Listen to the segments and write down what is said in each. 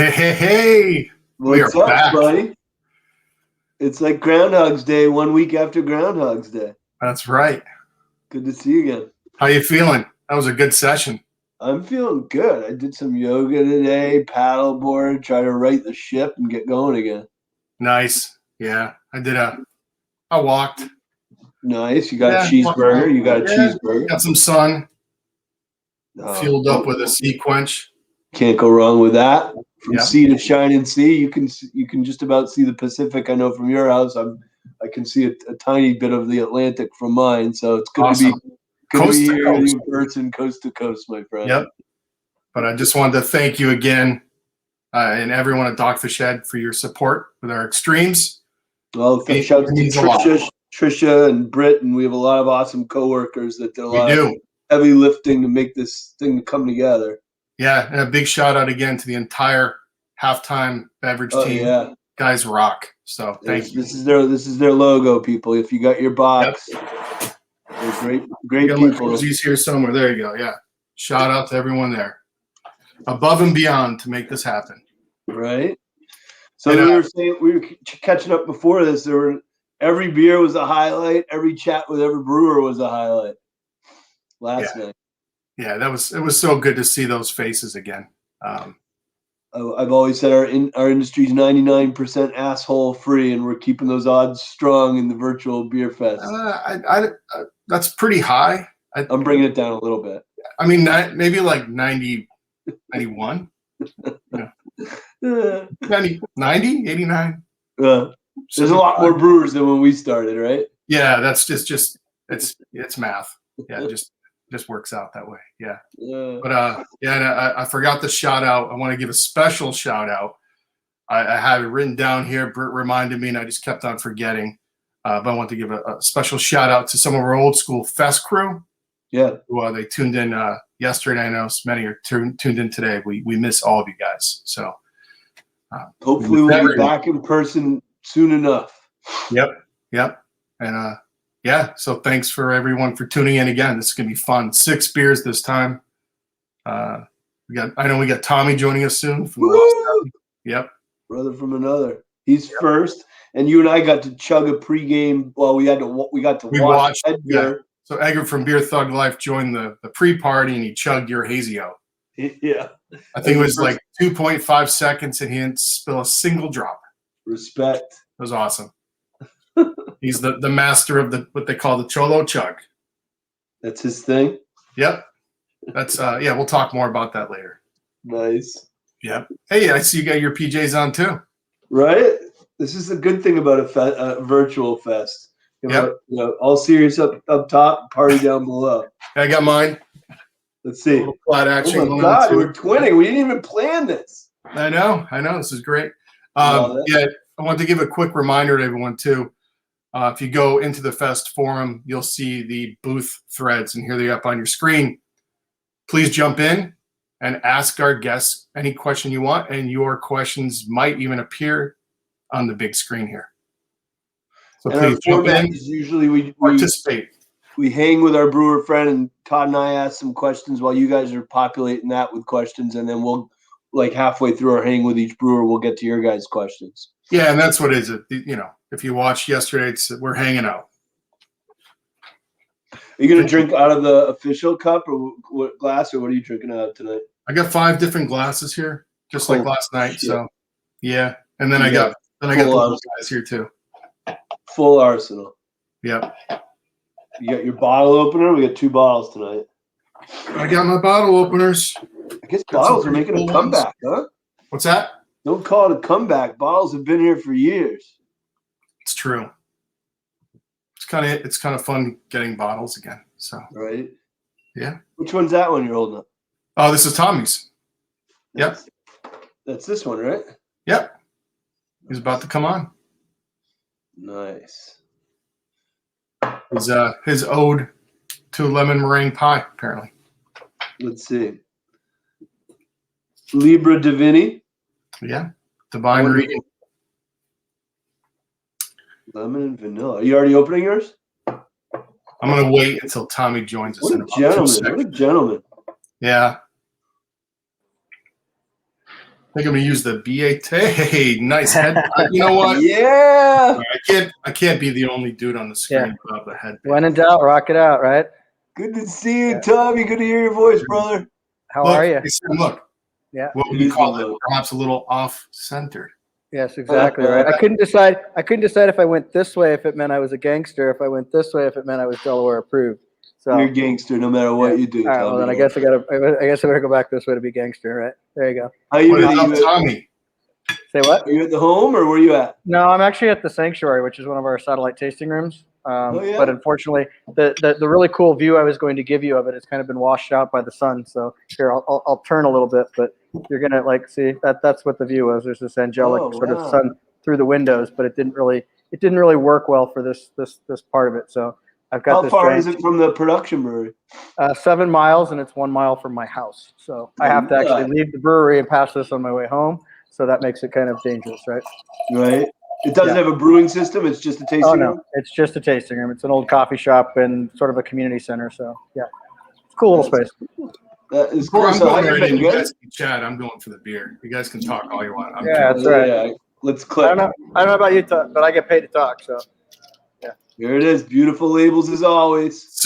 Hey, we are What's up, back. buddy? It's like Groundhog's Day, 1 week after Groundhog's Day. That's right. Good to see you again. How you feeling? That was a good session. I'm feeling good. I did some yoga today, paddleboard, try to right the ship and get going again. Nice. Yeah, I walked. Nice. You got a cheeseburger? You got a cheeseburger? Got some sun. Fueled up with a sea quench. Can't go wrong with that. From sea to shining sea, you can just about see the Pacific. I know from your house, I can see a tiny bit of the Atlantic from mine. So it's good to be here in person, coast to coast, my friend. Yep. But I just wanted to thank you again, and everyone at Dogfish Head for your support with our extremes. Well, shout out to Trisha and Britt, and we have a lot of awesome coworkers that did a lot of heavy lifting to make this thing come together. Yeah, and a big shout out again to the entire halftime beverage team. Yeah. Guys rock. So thank you. This is their logo, people. If you got your box, they're great people. He's here somewhere. There you go. Yeah. Shout out to everyone there. Above and beyond to make this happen. Right. So we were catching up before this. Every beer was a highlight. Every chat with every brewer was a highlight last night. Yeah, it was so good to see those faces again. I've always said our industry's 99% asshole free, and we're keeping those odds strong in the virtual beer fest. That's pretty high. I'm bringing it down a little bit. I mean, maybe like 90, 91, 90, 89. There's a lot more brewers than when we started, right? Yeah, that's just it's math. Yeah, just works out that way. Yeah. But and I forgot the shout out. I want to give a special shout out. I have it written down here. Britt reminded me, and I just kept on forgetting. But I want to give a special shout out to some of our old school fest crew. Yeah. Who they tuned in yesterday. I know many are tuned in today. We miss all of you guys. So hopefully we'll be back in person soon enough. Yep. And so thanks for everyone for tuning in again. This is gonna be fun. 6 beers this time. I know we got Tomme joining us soon from the last. Yep. Brother from another. He's first, and you and I got to chug a pregame. Well, we got to watch Edgar. Yeah. So Edgar from BeerThugLife joined the pre-party, and he chugged your hazy out. Yeah. I think it was like 2.5 seconds, and he didn't spill a single drop. Respect. It was awesome. He's the master of what they call the Cholo Chug. That's his thing? Yep. That's we'll talk more about that later. Nice. Yep. Hey, I see you got your PJs on too. Right? This is a good thing about a virtual fest. All serious up top, party down below. I got mine. Let's see. Flat action. Oh my God, we're twinning. We didn't even plan this. I know. This is great. I want to give a quick reminder to everyone too. If you go into the Fest forum, you'll see the booth threads, and here they're up on your screen. Please jump in and ask our guests any question you want, and your questions might even appear on the big screen here. So please jump in. Usually we participate. We hang with our brewer friend, and Todd and I ask some questions while you guys are populating that with questions, and then we'll, like halfway through our hang with each brewer, we'll get to your guys' questions. Yeah, and that's what it is. If you watched yesterday, we're hanging out. Are you going to drink out of the official cup or what glass, or what are you drinking out of tonight? I got 5 different glasses here, just like last night. Shit. So, yeah. And then I got those guys here too. Full arsenal. Yep. You got your bottle opener? We got 2 bottles tonight. I got my bottle openers. I guess bottles are making a comeback, huh? What's that? Don't call it a comeback. Bottles have been here for years. It's true. It's kind of fun getting bottles again. So right. Yeah. Which one's that one you're holding up? Oh, this is Tommy's. Yep. That's this one, right? Yep. He's about to come on. Nice. His ode to lemon meringue pie, apparently. Let's see. Libri Divini. Yeah. Divine reading. Lemon and vanilla. Are you already opening yours? I'm going to wait until Tomme joins us. What a gentleman. Yeah. think I'm gonna use the BAT. Hey, nice head. You know what? Yeah. I can't be the only dude on the screen without the head. When in doubt, rock it out, right? Good to see you, Tommy. Good to hear your voice, brother. How are you? Look. Yeah. What would you call it? Perhaps a little off-centered. Yes, exactly right. I couldn't decide if I went this way if it meant I was a gangster. If I went this way if it meant I was Delaware approved. So you're a gangster no matter what you do. All right, well then I guess I better go back this way to be gangster, right? There you go. How you doing, Tommy? Say what? Are you at the home or where you at? No, I'm actually at the Sanctuary, which is one of our satellite tasting rooms. But unfortunately, the really cool view I was going to give you of it has kind of been washed out by the sun. So here, I'll turn a little bit, but you're gonna see that's what the view was. There's this angelic sort of sun through the windows, but it didn't really work well for this part of it. So I've got this. How far is it from the production brewery? 7 miles, and it's 1 mile from my house. So I have to actually leave the brewery and pass this on my way home. So that makes it kind of dangerous, right? Right. It doesn't have a brewing system. It's just a tasting room. No, it's just a tasting room. It's an old coffee shop and sort of a community center. So yeah, it's a cool little space. That is cool. I'm going right in. You guys can chat. I'm going for the beer. You guys can talk all you want. That's right. Yeah. Let's click. I don't know about you, Todd, but I get paid to talk. So yeah. Here it is. Beautiful labels as always. As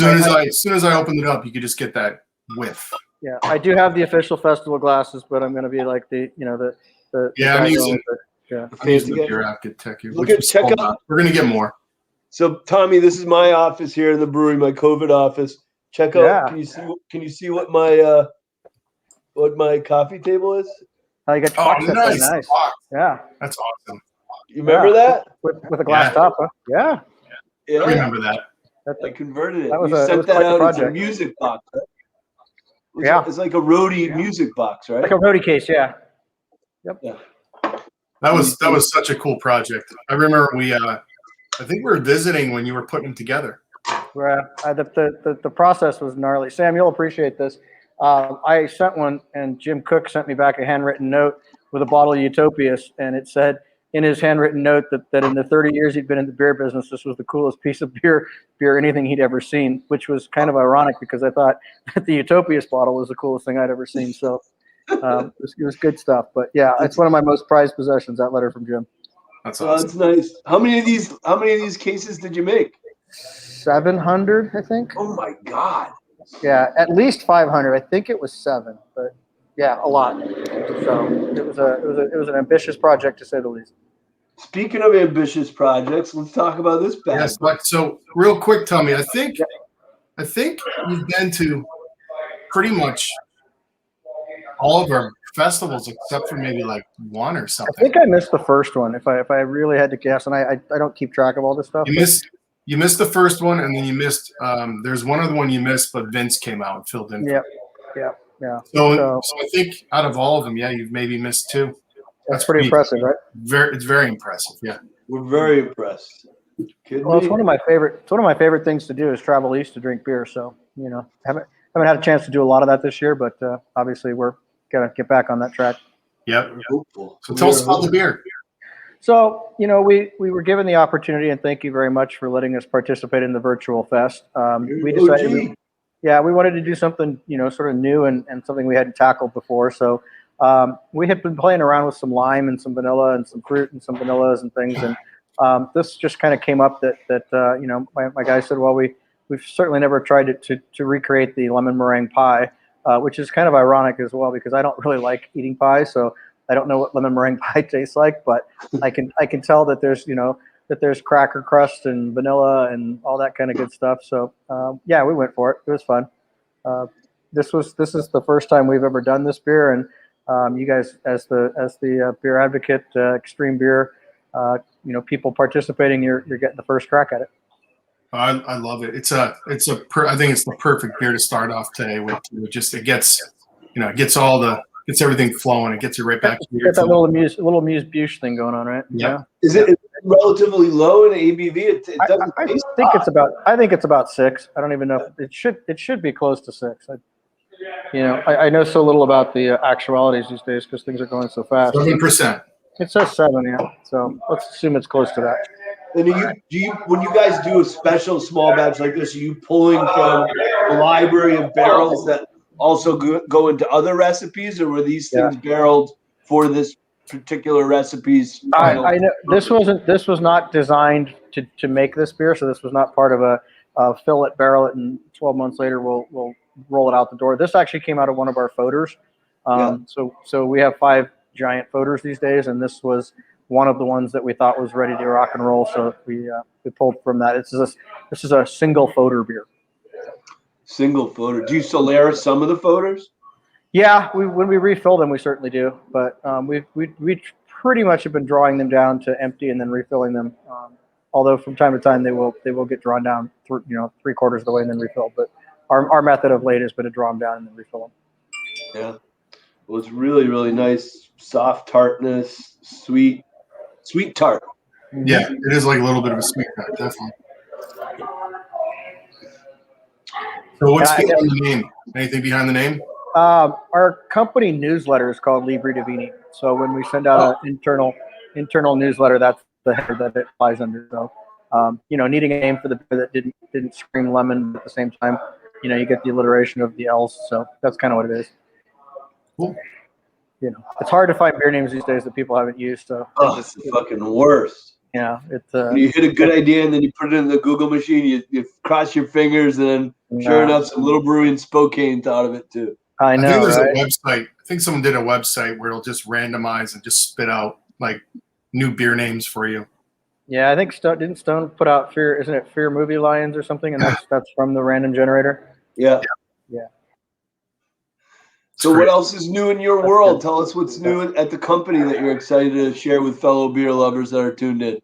soon as I opened it up, you could just get that whiff. Yeah, I do have the official festival glasses, but I'm going to be like the I'm using. I'm using the BeerAdvocate tech here. Check out. We're gonna get more. So Tommy, this is my office here in the brewery, my COVID office. Check out. Can you see what my coffee table is? Oh, you got your box. Nice. Yeah, that's awesome. You remember that with a glass top? Huh? Yeah. I remember that. I converted it. You sent that out as a music box. Right? It's like a roadie music box, right? Like a roadie case, yeah. Yep. Yeah. That was such a cool project. I remember I think we were visiting when you were putting them together. The process was gnarly. Sam, you'll appreciate this. I sent one, and Jim Cook sent me back a handwritten note with a bottle of Utopias, and it said in his handwritten note that in the 30 years he'd been in the beer business, this was the coolest piece of beer anything he'd ever seen, which was kind of ironic because I thought that the Utopias bottle was the coolest thing I'd ever seen. So. It was good stuff, but yeah, it's one of my most prized possessions. That letter from Jim. That's awesome. That's nice. How many of these cases did you make? 700, I think. Oh my God. Yeah, at least 500. I think it was 7, but yeah, a lot. So it was an ambitious project to say the least. Speaking of ambitious projects, let's talk about this bag. Yes, so real quick, Tommy, I think you've been to pretty much all of our festivals except for maybe like one or something. I think I missed the first one if I really had to guess, and I don't keep track of all this stuff. You missed the first one, and then you missed there's one other one you missed, but Vince came out and filled in. Yeah. So I think out of all of them, you've maybe missed 2. That's pretty impressive, right? It's very impressive. Yeah. We're very impressed. Well, it's one of my favorite things to do is travel east to drink beer. So haven't had a chance to do a lot of that this year, but obviously we're gonna get back on that track. Yep. So tell us about the beer. So we were given the opportunity, and thank you very much for letting us participate in the virtual fest. We decided, we wanted to do something sort of new and something we hadn't tackled before. So we had been playing around with some lime and some vanilla and some fruit and some vanillas and things, and this just kind of came up that my guy said, well, we've certainly never tried to recreate the lemon meringue pie, which is kind of ironic as well because I don't really like eating pie, so I don't know what lemon meringue pie tastes like, but I can tell that there's cracker crust and vanilla and all that kind of good stuff. So we went for it. It was fun. This is the first time we've ever done this beer, and you guys as the BeerAdvocate Extreme Beer, people participating, you're getting the first crack at it. I love it. I think it's the perfect beer to start off today with. It gets everything flowing. It gets you right back to your. Get that little amuse-bouche thing going on, right? Yeah. Is it relatively low in ABV? I think it's about 6. I don't even know. It should be close to 6. I know so little about the actualities these days because things are going so fast. 7%. It says 7, yeah. So let's assume it's close to that. And when you guys do a special small batch like this, are you pulling from a library of barrels that also go into other recipes, or were these things barreled for this particular recipe's I know this was not designed to make this beer, so this was not part of a fill it, barrel it, and 12 months later we'll roll it out the door. This actually came out of one of our foeders. So we have 5 giant foeders these days, and this was one of the ones that we thought was ready to rock and roll. So we pulled from that. This is a single foeder beer. Single foeder. Do you Solera some of the foeders? Yeah, when we refill them, we certainly do. But we pretty much have been drawing them down to empty and then refilling them. Although from time to time they will get drawn down, 3/4 of the way and then refilled. But our method of late has been to draw them down and then refill them. Yeah. Well, it's really, really nice, soft tartness, sweet tart. Yeah, it is like a little bit of a sweet tart, definitely. So what's behind the name? Anything behind the name? Our company newsletter is called Libri Divini. So when we send out an internal newsletter, that's the header that it flies under. So, needing a name for the beer that didn't scream lemon, but at the same time, you get the alliteration of the L's. So that's kind of what it is. Cool. It's hard to find beer names these days that people haven't used. So it's the fucking worst. Yeah, it's. When you hit a good idea and then you put it in the Google machine, you cross your fingers, and then sure enough, some little brewery in Spokane thought of it too. I know. I think there's right? a website. I think someone did a website where it'll just randomize and just spit out like new beer names for you. Yeah, I think didn't Stone put out Fear? Isn't it Fear Movie Lions or something? And that's from the random generator. Yeah. So great. What else is new in your world? Tell us what's new at the company that you're excited to share with fellow beer lovers that are tuned in.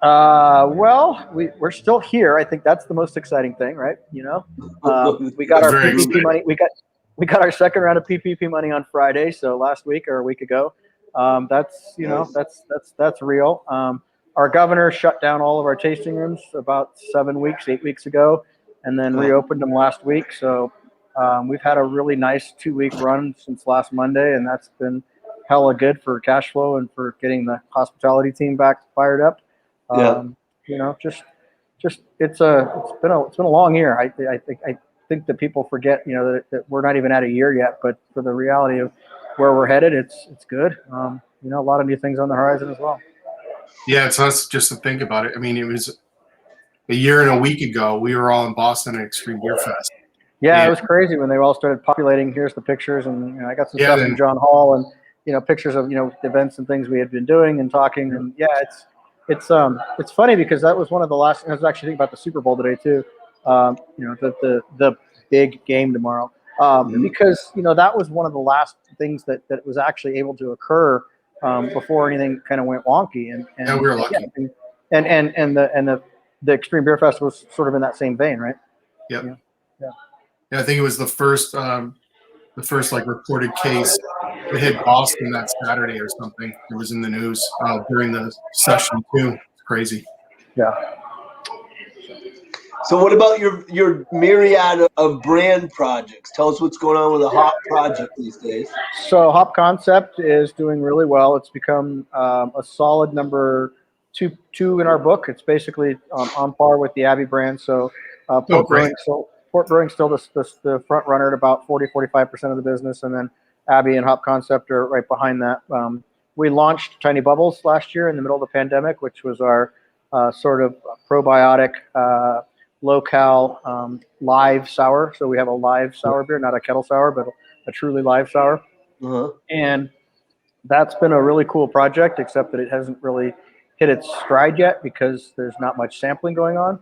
Well, we're still here. I think that's the most exciting thing, right? We got our Very PPP exciting. money. We got our second round of PPP money on Friday, so last week or a week ago. That's that's real. Our governor shut down all of our tasting rooms about 8 weeks ago, and then reopened them last week. So we've had a really nice 2-week run since last Monday, and that's been hella good for cash flow and for getting the hospitality team back fired up. Just it's been a long year. I think that people forget, that we're not even at a year yet, but for the reality of where we're headed, it's good. A lot of new things on the horizon as well. Yeah, it's us just to think about it. I mean, it was a year and a week ago. We were all in Boston at Extreme Beer Fest. Yeah, it was crazy when they all started populating. Here's the pictures, and I got some stuff from John Hall, and pictures of events and things we had been doing and talking. And it's funny because that was one of the last. I was actually thinking about the Super Bowl today too. The big game tomorrow. Because that was one of the last things that was actually able to occur before anything kind of went wonky. And we were lucky. And the Extreme Beer Fest was sort of in that same vein, right? Yep. Yeah, I think it was the first like reported case that hit Boston that Saturday or something. It was in the news during the session too. It's crazy. Yeah. So what about your myriad of brand projects? Tell us what's going on with the hop project these days. So Hop Concept is doing really well. It's become a solid number two in our book. It's basically on par with the Abbey brand. So Port Brewing still the front runner at about 40-45% of the business, and then Abbey and Hop Concept are right behind that. We launched Tiny Bubbles last year in the middle of the pandemic, which was our sort of probiotic low-cal live sour. So we have a live sour beer, not a kettle sour, but a truly live sour. And that's been a really cool project, except that it hasn't really hit its stride yet because there's not much sampling going on.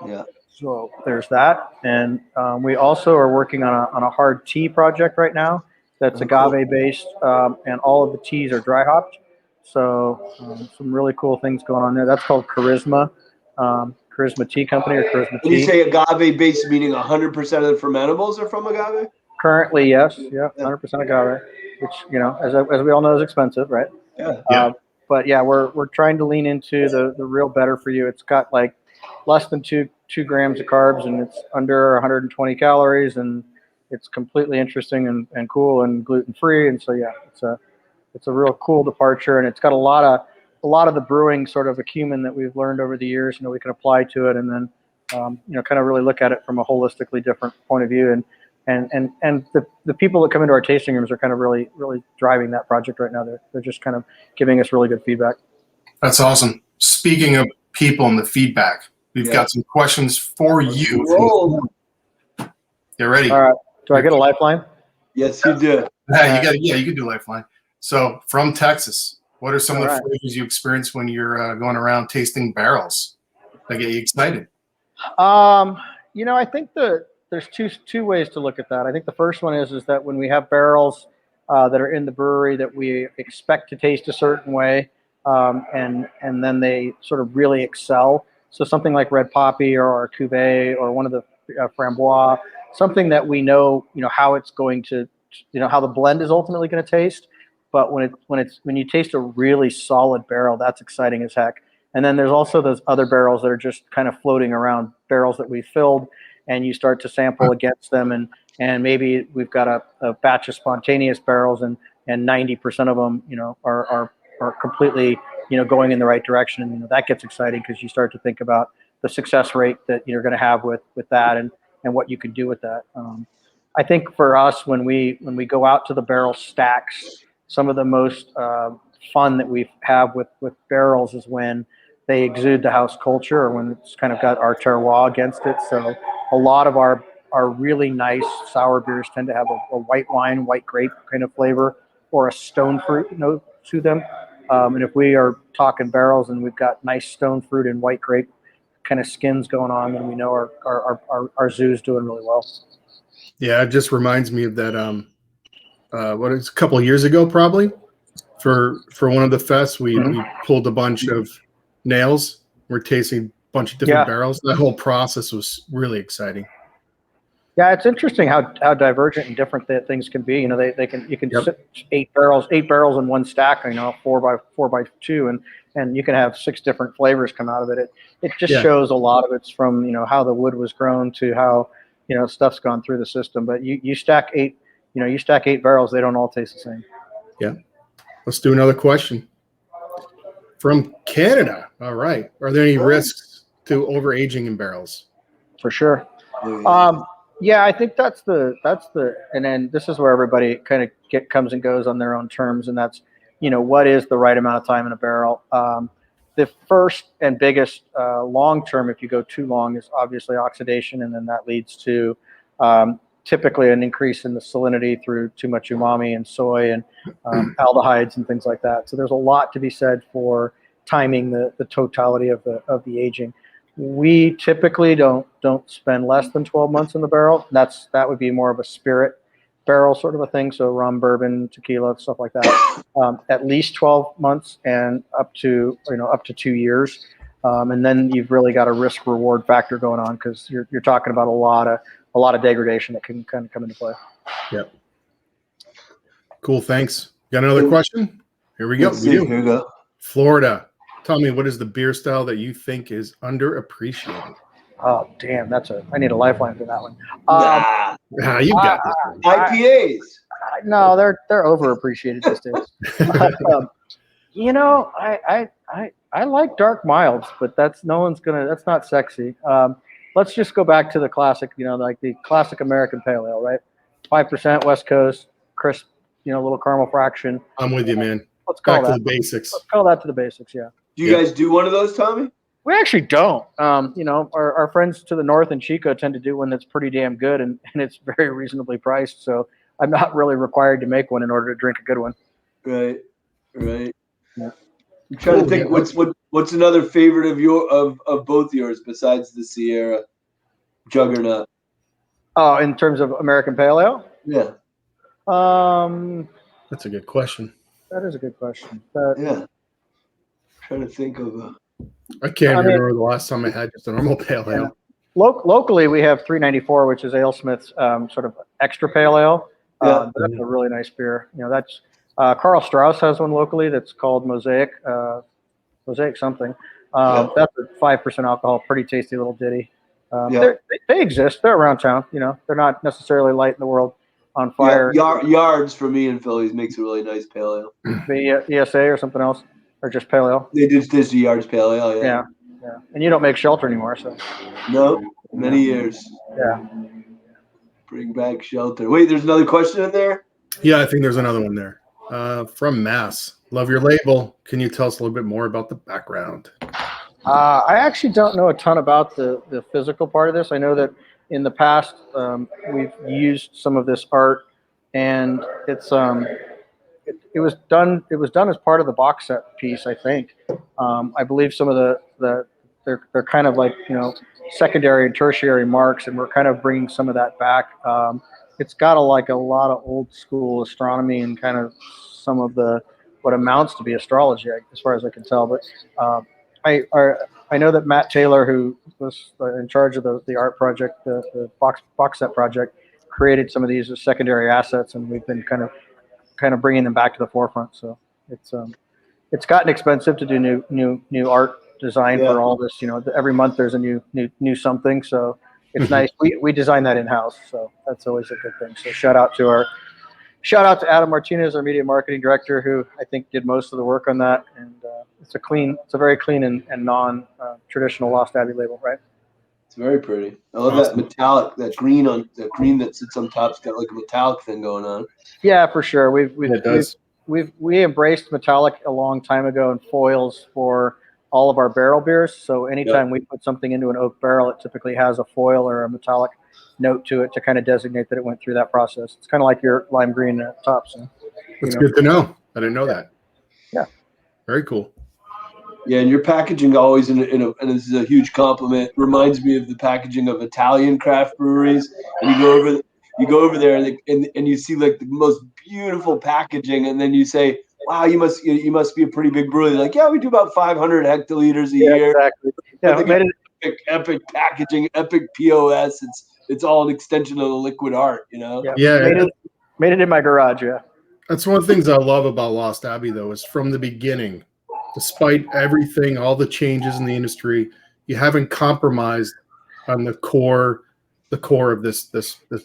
Yeah. So there's that. And we also are working on a hard tea project right now that's agave-based, and all of the teas are dry hopped. So some really cool things going on there. That's called Charisma. Charisma Tea Company or Charisma Tea. When you say agave-based, meaning 100% of the fermentables are from agave? Currently, yes. Yeah, 100% agave, which, as we all know, is expensive, right? Yeah. But yeah, we're trying to lean into the real better for you. It's got like less than 2 grams of carbs, and it's under 120 calories, and it's completely interesting and cool and gluten-free. And so, yeah, it's a real cool departure, and it's got a lot of the brewing sort of acumen that we've learned over the years, we can apply to it, and then, kind of really look at it from a holistically different point of view. And the people that come into our tasting rooms are kind of really driving that project right now. They're just kind of giving us really good feedback. That's awesome. Speaking of people and the feedback, we've got some questions for you. Get ready. All right. Do I get a lifeline? Yes, you do. You can do lifeline. So from Texas, what are some of the flavors you experience when you're going around tasting barrels that get you excited? I think there's two ways to look at that. I think the first one is that when we have barrels that are in the brewery that we expect to taste a certain way, and then they sort of really excel. So something like Red Poppy or our Cuvée or one of the Framboise, something that we know how it's going to, how the blend is ultimately going to taste. But when you taste a really solid barrel, that's exciting as heck. And then there's also those other barrels that are just kind of floating around, barrels that we filled, and you start to sample against them, and maybe we've got a batch of spontaneous barrels, and 90% of them are completely going in the right direction, and that gets exciting because you start to think about the success rate that you're going to have with that, and what you can do with that. I think for us, when we go out to the barrel stacks, some of the most fun that we have with barrels is when they exude the house culture, or when it's kind of got our terroir against it. So a lot of our really nice sour beers tend to have a white wine, white grape kind of flavor, or a stone fruit note to them. And if we are talking barrels and we've got nice stone fruit and white grape kind of skins going on, then we know our zoo's doing really well. Yeah, it just reminds me of that. What is a couple of years ago, probably for one of the fests, we pulled a bunch of nails. We're tasting a bunch of different barrels. That whole process was really exciting. Yeah, it's interesting how divergent and different things can be. You can sit 8 barrels in one stack. 4 by 2, and you can have 6 different flavors come out of it. It just shows a lot of it's from how the wood was grown to how stuff's gone through the system. But you stack 8 barrels, they don't all taste the same. Yeah. Let's do another question from Canada. All right. Are there any risks to overaging in barrels? For sure. Yeah, I think that's the, and then this is where everybody kind of comes and goes on their own terms, and that's, what is the right amount of time in a barrel? The first and biggest long term, if you go too long, is obviously oxidation, and then that leads to typically an increase in the salinity through too much umami and soy and aldehydes and things like that. So there's a lot to be said for timing the totality of the aging. We typically don't spend less than 12 months in the barrel. That would be more of a spirit barrel sort of a thing. So rum, bourbon, tequila, stuff like that. At least 12 months and up to 2 years. And then you've really got a risk reward factor going on, because you're talking about a lot of degradation that can kind of come into play. Yep. Cool. Thanks. Got another question? Here we go. Here we go. Florida. Tell me, what is the beer style that you think is underappreciated? Oh, damn. I need a lifeline for that one. You got this one. IPAs. No, they're overappreciated these days. I like dark milds, but that's not sexy. Let's just go back to the classic, like the classic American Pale Ale, right? 5% West Coast, crisp, little caramel fraction. I'm with you, man. Let's call back that to the basics. Let's call that to the basics, yeah. Do you guys do one of those, Tommy? We actually don't. Our friends to the north in Chico tend to do one that's pretty damn good, and it's very reasonably priced. So I'm not really required to make one in order to drink a good one. Right. Yeah. I'm trying to think what's another favorite of both yours besides the Sierra Juggernaut. Oh, in terms of American Pale Ale? Yeah. That's a good question. That is a good question. I'm trying to think of I can't remember the last time I had just a normal pale ale. Yeah. Locally, we have 394, which is AleSmith's sort of extra pale ale. That's a really nice beer. That's Karl Strauss has one locally that's called Mosaic something. That's a 5% alcohol, pretty tasty little ditty. They exist. They're around town. They're not necessarily lighting the world on fire. Yards for me in Phillies makes a really nice pale ale. The ESA or something else, or just pale ale. They just did the Yards pale ale. Yeah. And you don't make Shelter anymore, so. No, many years. Yeah. Bring back shelter. Wait, there's another question in there? Yeah, I think there's another one there. From Mass. Love your label. Can you tell us a little bit more about the background? I actually don't know a ton about the physical part of this. I know that in the past we've used some of this art, and it was done as part of the box set piece, I think. I believe some of they're kind of like, secondary and tertiary marks, and we're kind of bringing some of that back. It's got a lot of old school astronomy and kind of some of what amounts to be astrology, as far as I can tell. But I know that Matt Taylor, who was in charge of the art project, the box set project, created some of these as secondary assets, and we've been kind of bringing them back to the forefront. So it's gotten expensive to do new art design for all this. Every month there's a new something. So it's nice. We design that in house, so that's always a good thing. So shout out to Adam Martinez, our media marketing director, who I think did most of the work on that. And it's a very clean and non traditional Lost Abbey label, right? It's very pretty. I love that metallic, that green that sits on top. It's got like a metallic thing going on. Yeah, for sure. We embraced metallic a long time ago in foils for all of our barrel beers. So anytime we put something into an oak barrel, it typically has a foil or a metallic note to it to kind of designate that it went through that process. It's kind of like your lime green tops. That's good to know. I didn't know that. Yeah. Very cool. Yeah, and your packaging always and this is a huge compliment, reminds me of the packaging of Italian craft breweries. And you go over there and you see like the most beautiful packaging, and then you say, wow, you must be a pretty big brewery. Like, yeah, we do about 500 hectoliters a year. Exactly. Yeah, epic packaging, epic POS. It's all an extension of the liquid art, Yeah. Made it in my garage. Yeah. That's one of the things I love about Lost Abbey, though, is from the beginning, despite everything, all the changes in the industry, you haven't compromised on the core of this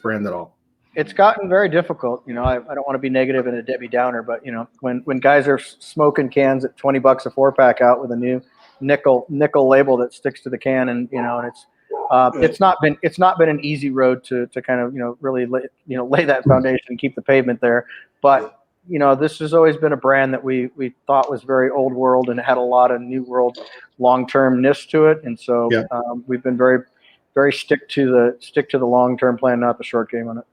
brand at all. It's gotten very difficult. I don't want to be negative and a Debbie Downer, but when guys are smoking cans at $20 a 4-pack out with a new nickel label that sticks to the can, and it's not been an easy road to kind of really lay that foundation and keep the pavement there. But this has always been a brand that we thought was very old world, and it had a lot of new world long-termness to it, and so we've been very, very stick to the long-term plan, not the short game on it.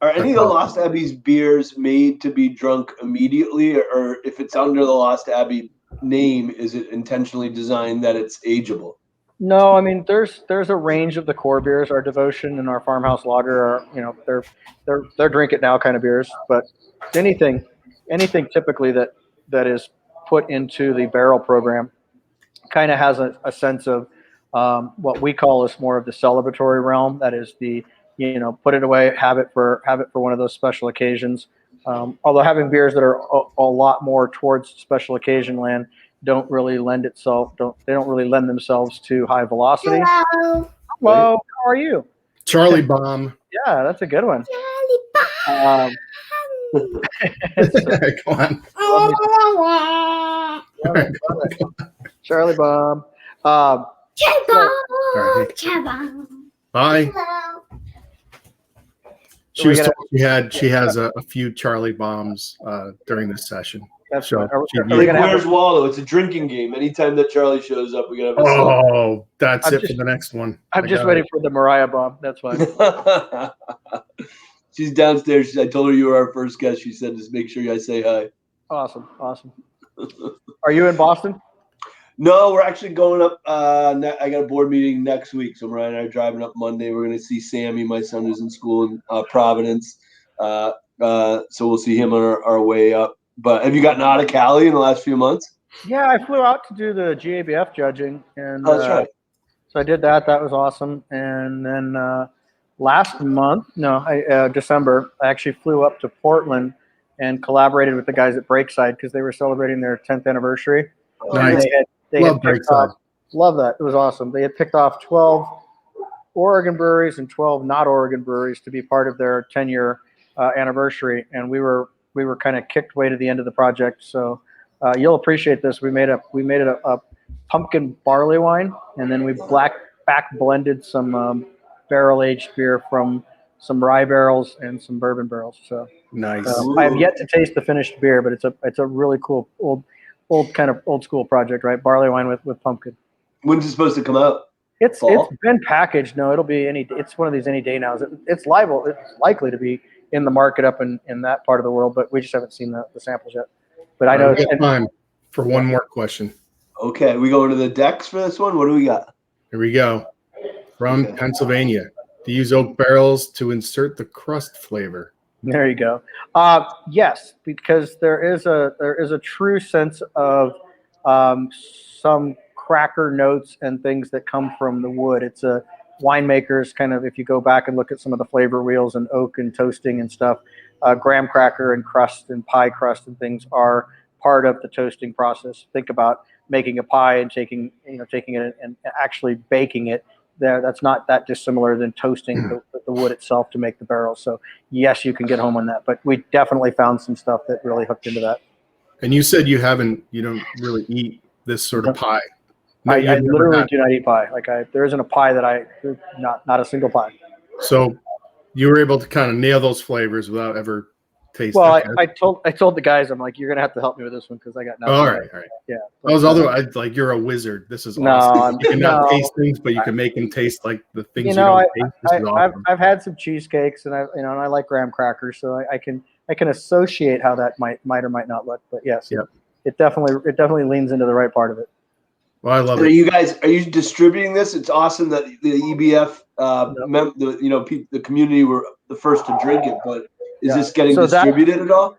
Are any of the Lost Abbey's beers made to be drunk immediately, or if it's under the Lost Abbey name, is it intentionally designed that it's ageable? No, I mean there's a range of the core beers. Our Devotion and our Farmhouse Lager are they're drink it now kind of beers, but anything typically that is put into the barrel program kind of has a sense of what we call is more of the celebratory realm. That is the put it away, have it for one of those special occasions. Although having beers that are a lot more towards special occasion land don't really lend themselves to high velocity. Hello. Hello, how are you? Charlie Bomb. Yeah, that's a good one. Charlie Go on. Charlie Bomb. Bye. Hello. She was told she has a few Charlie Bombs during this session. That's So right. Where's Wallow? It's a drinking game. Anytime that Charlie shows up, we gotta have a Oh, that's it for the next one. I'm just waiting for the Mariah bomb. That's fine. She's downstairs. I told her you were our first guest. She said, just make sure I say hi. Awesome. Are you in Boston? No, we're actually going up. I got a board meeting next week. So Mariah and I are driving up Monday. We're going to see Sammy, my son who's in school in Providence. So we'll see him on our way up. But have you gotten out of Cali in the last few months? Yeah, I flew out to do the GABF judging. And that's right. So I did that. That was awesome. And then December, I actually flew up to Portland and collaborated with the guys at Breakside because they were celebrating their 10th anniversary. Nice. They had picked off, love that. It was awesome. They had picked off 12 Oregon breweries and 12 not Oregon breweries to be part of their 10-year anniversary. And we were kind of kicked way to the end of the project. So you'll appreciate this. We made it a pumpkin barley wine, and then we back blended some barrel-aged beer from some rye barrels and some bourbon barrels. So Nice. I have yet to taste the finished beer, but it's a really cool old school project, right? Barley wine with pumpkin. When's it supposed to come out? It's Fall? been packaged. No, it'll be it's one of these any day now. It's liable. It's likely to be in the market up in that part of the world, but we just haven't seen the samples yet. But I know we got time for one more question. Okay, we going to the decks for this one. What do we got? Here we go. From Pennsylvania. To use oak barrels to insert the crust flavor. There you go. Yes, because there is a true sense of some cracker notes and things that come from the wood. It's a winemakers kind of, if you go back and look at some of the flavor wheels and oak and toasting and stuff, graham cracker and crust and pie crust and things are part of the toasting process. Think about making a pie and taking it and actually baking it. That's not that dissimilar than toasting the wood itself to make the barrels. So yes, you can get home on that, but we definitely found some stuff that really hooked into that. And you said you don't really eat this sort of pie. No, I literally do not eat pie. There isn't a pie that not a single pie. So you were able to kind of nail those flavors without ever tasting. Well, I told the guys, I'm like, you're gonna have to help me with this one because I got nothing. All right. Yeah. I was otherwise like, you're a wizard. This is awesome. You cannot taste things, but you can make them taste like the things you don't taste. This is awesome. I've had some cheesecakes and and I like graham crackers, so I can associate how that might or might not look. But yes, it definitely leans into the right part of it. Well, I love it. Are you distributing this? It's awesome that the EBF, the community were the first to drink it, but is this getting distributed at all?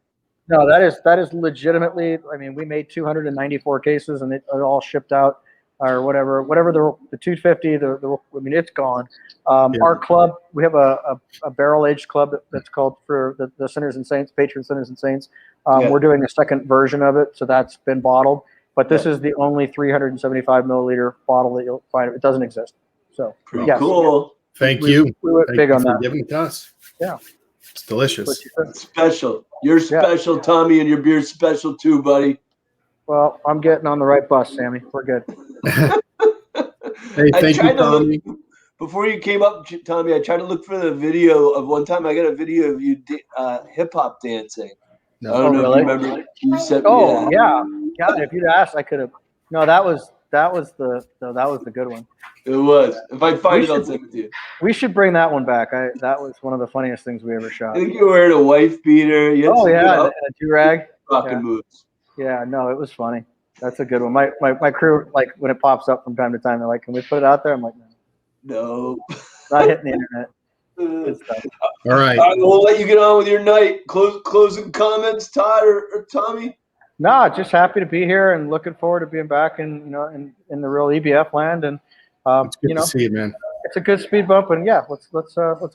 No, that is legitimately. I mean, we made 294 cases, and it all shipped out, or whatever the 250. I mean, it's gone. Our club, we have a barrel aged club that's called for the Sinners and Saints, patron Sinners and Saints. We're doing a second version of it, so that's been bottled. But this is the only 375 milliliter bottle that you'll find. It doesn't exist. So pretty cool. Thank you. We went big on that. Giving it to us. Yeah. It's delicious. It's special. You're special, Tommy, and your beer's special too, buddy. Well, I'm getting on the right bus, Sammy. We're good. Hey, thank you, Tommy. Before you came up, Tommy, I tried to look for the video of one time. I got a video of you hip hop dancing. No. I don't know if you remember. You sent me that. Yeah. God, if you'd asked, I could have. No, that was the good one. It was. If I find it, I'll send it to you. We should bring that one back. That was one of the funniest things we ever shot. I think you were wearing a wife beater. And a do-rag. Rocking moves. Yeah, no, it was funny. That's a good one. My crew, like when it pops up from time to time, they're like, "Can we put it out there?" I'm like, "No, not hitting the internet." All right. We'll let you get on with your night. Closing comments, Todd or Tommy? No, just happy to be here and looking forward to being back in the real EBF land. And it's good to see you, man. It's a good speed bump, and let's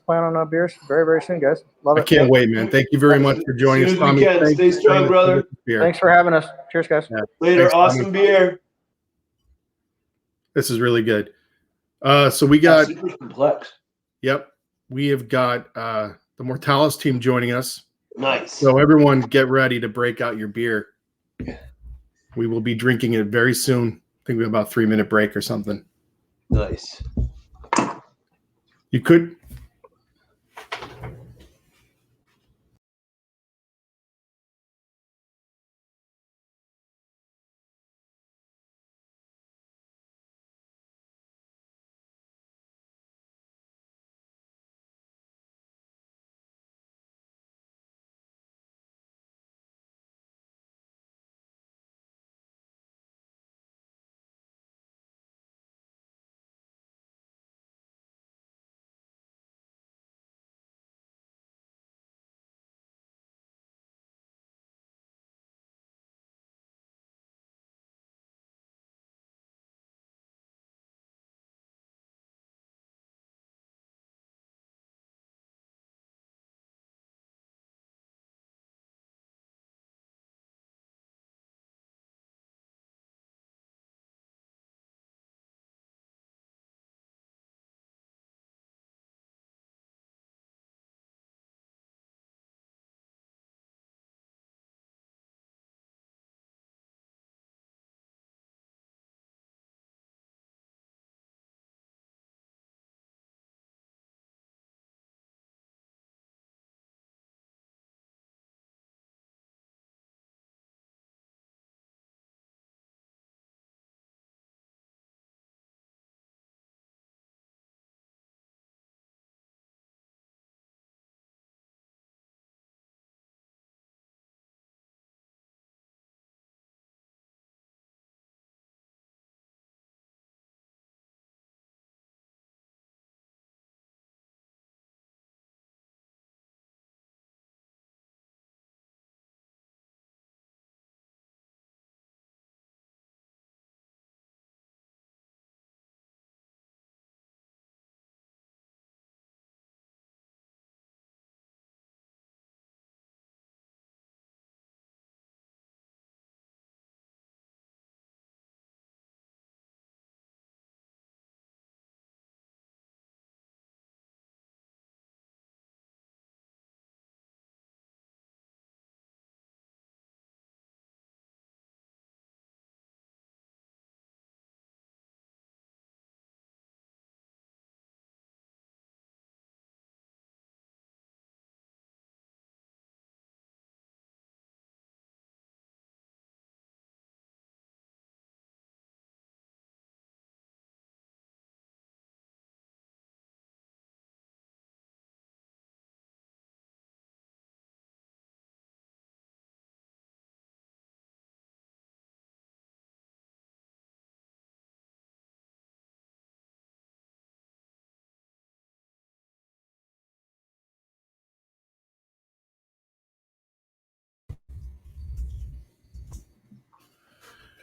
plan on beers very, very soon, guys. Love it. I can't wait, man. Thank you very much for joining us, Tommy. Stay strong, brother. Thanks for having us. Cheers, guys. Yeah. Later. Thanks, awesome Tommy. Beer. This is really good. So we got super complex. Yep. We have got the Mortalis team joining us. Nice. So everyone get ready to break out your beer. We will be drinking it very soon. I think we have about a 3-minute break or something. Nice. You could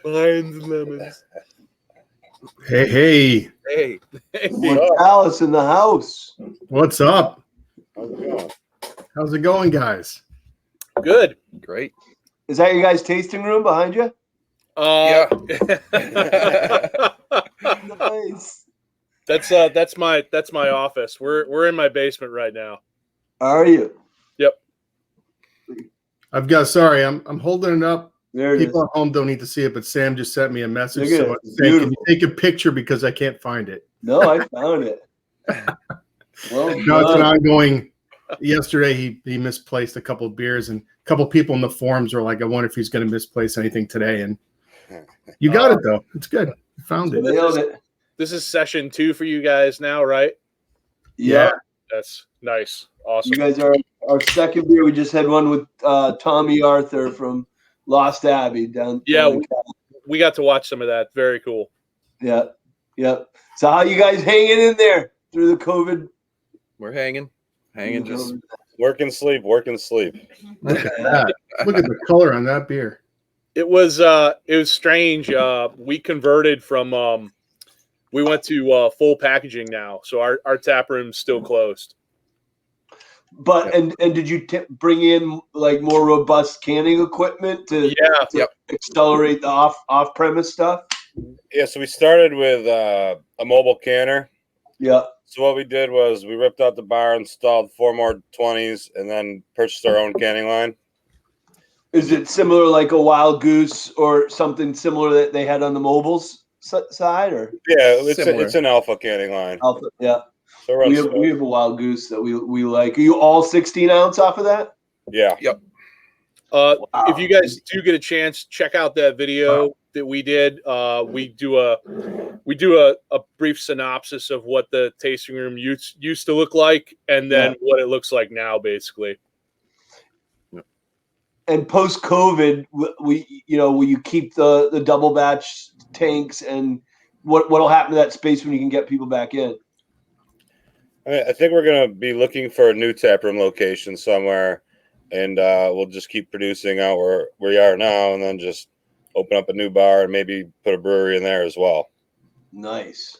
Lions and lemons. Hey, Hey. Mortalis in the house. what's up? How's it going? How's it going, guys? Good. Great. Is that your guys' tasting room behind you? Yeah. Nice. That's my office. We're in my basement right now. Are you? Yep. Sorry, I'm holding it up. There it People is. at home don't need to see it, but Sam just sent me a message. Look at So it. I'm saying, can you Beautiful. take a picture because I can't find it? No, I found it. Well No, it's an done. ongoing. Yesterday, he misplaced a couple of beers, and a couple of people in the forums were like, I wonder if he's going to misplace anything today. And you got it, though. It's good. You found it. Nailed it. This is session 2 for you guys now, right? Yeah. That's nice. Awesome. You guys are our second beer. We just had one with Tommy Arthur from Lost Abbey down. Yeah, down in we got to watch some of that. Very cool. Yeah. So how you guys hanging in there through the COVID? We're hanging, just Work and sleep. Look at that. Look at the color on that beer. It was strange. We converted from we went to full packaging now, so our tap room's still closed. But and did you bring in like more robust canning equipment to accelerate the off premise stuff? Yeah, so we started with a mobile canner. Yeah. So what we did was we ripped out the bar, installed 4 more 20s, and then purchased our own canning line. Is it similar like a Wild Goose or something similar that they had on the mobiles side, or? Yeah, it's an alpha canning line. Alpha, yeah. So We have a Wild Goose that we like. Are you all 16 ounce off of that? Yeah. Yep. If you guys do get a chance, check out that video that we did. We do a brief synopsis of what the tasting room used to look like, and then what it looks like now, basically. And post COVID, will you keep the double batch tanks, and what'll happen to that space when you can get people back in? I think we're going to be looking for a new taproom location somewhere, and we'll just keep producing out where we are now, and then just open up a new bar and maybe put a brewery in there as well. Nice.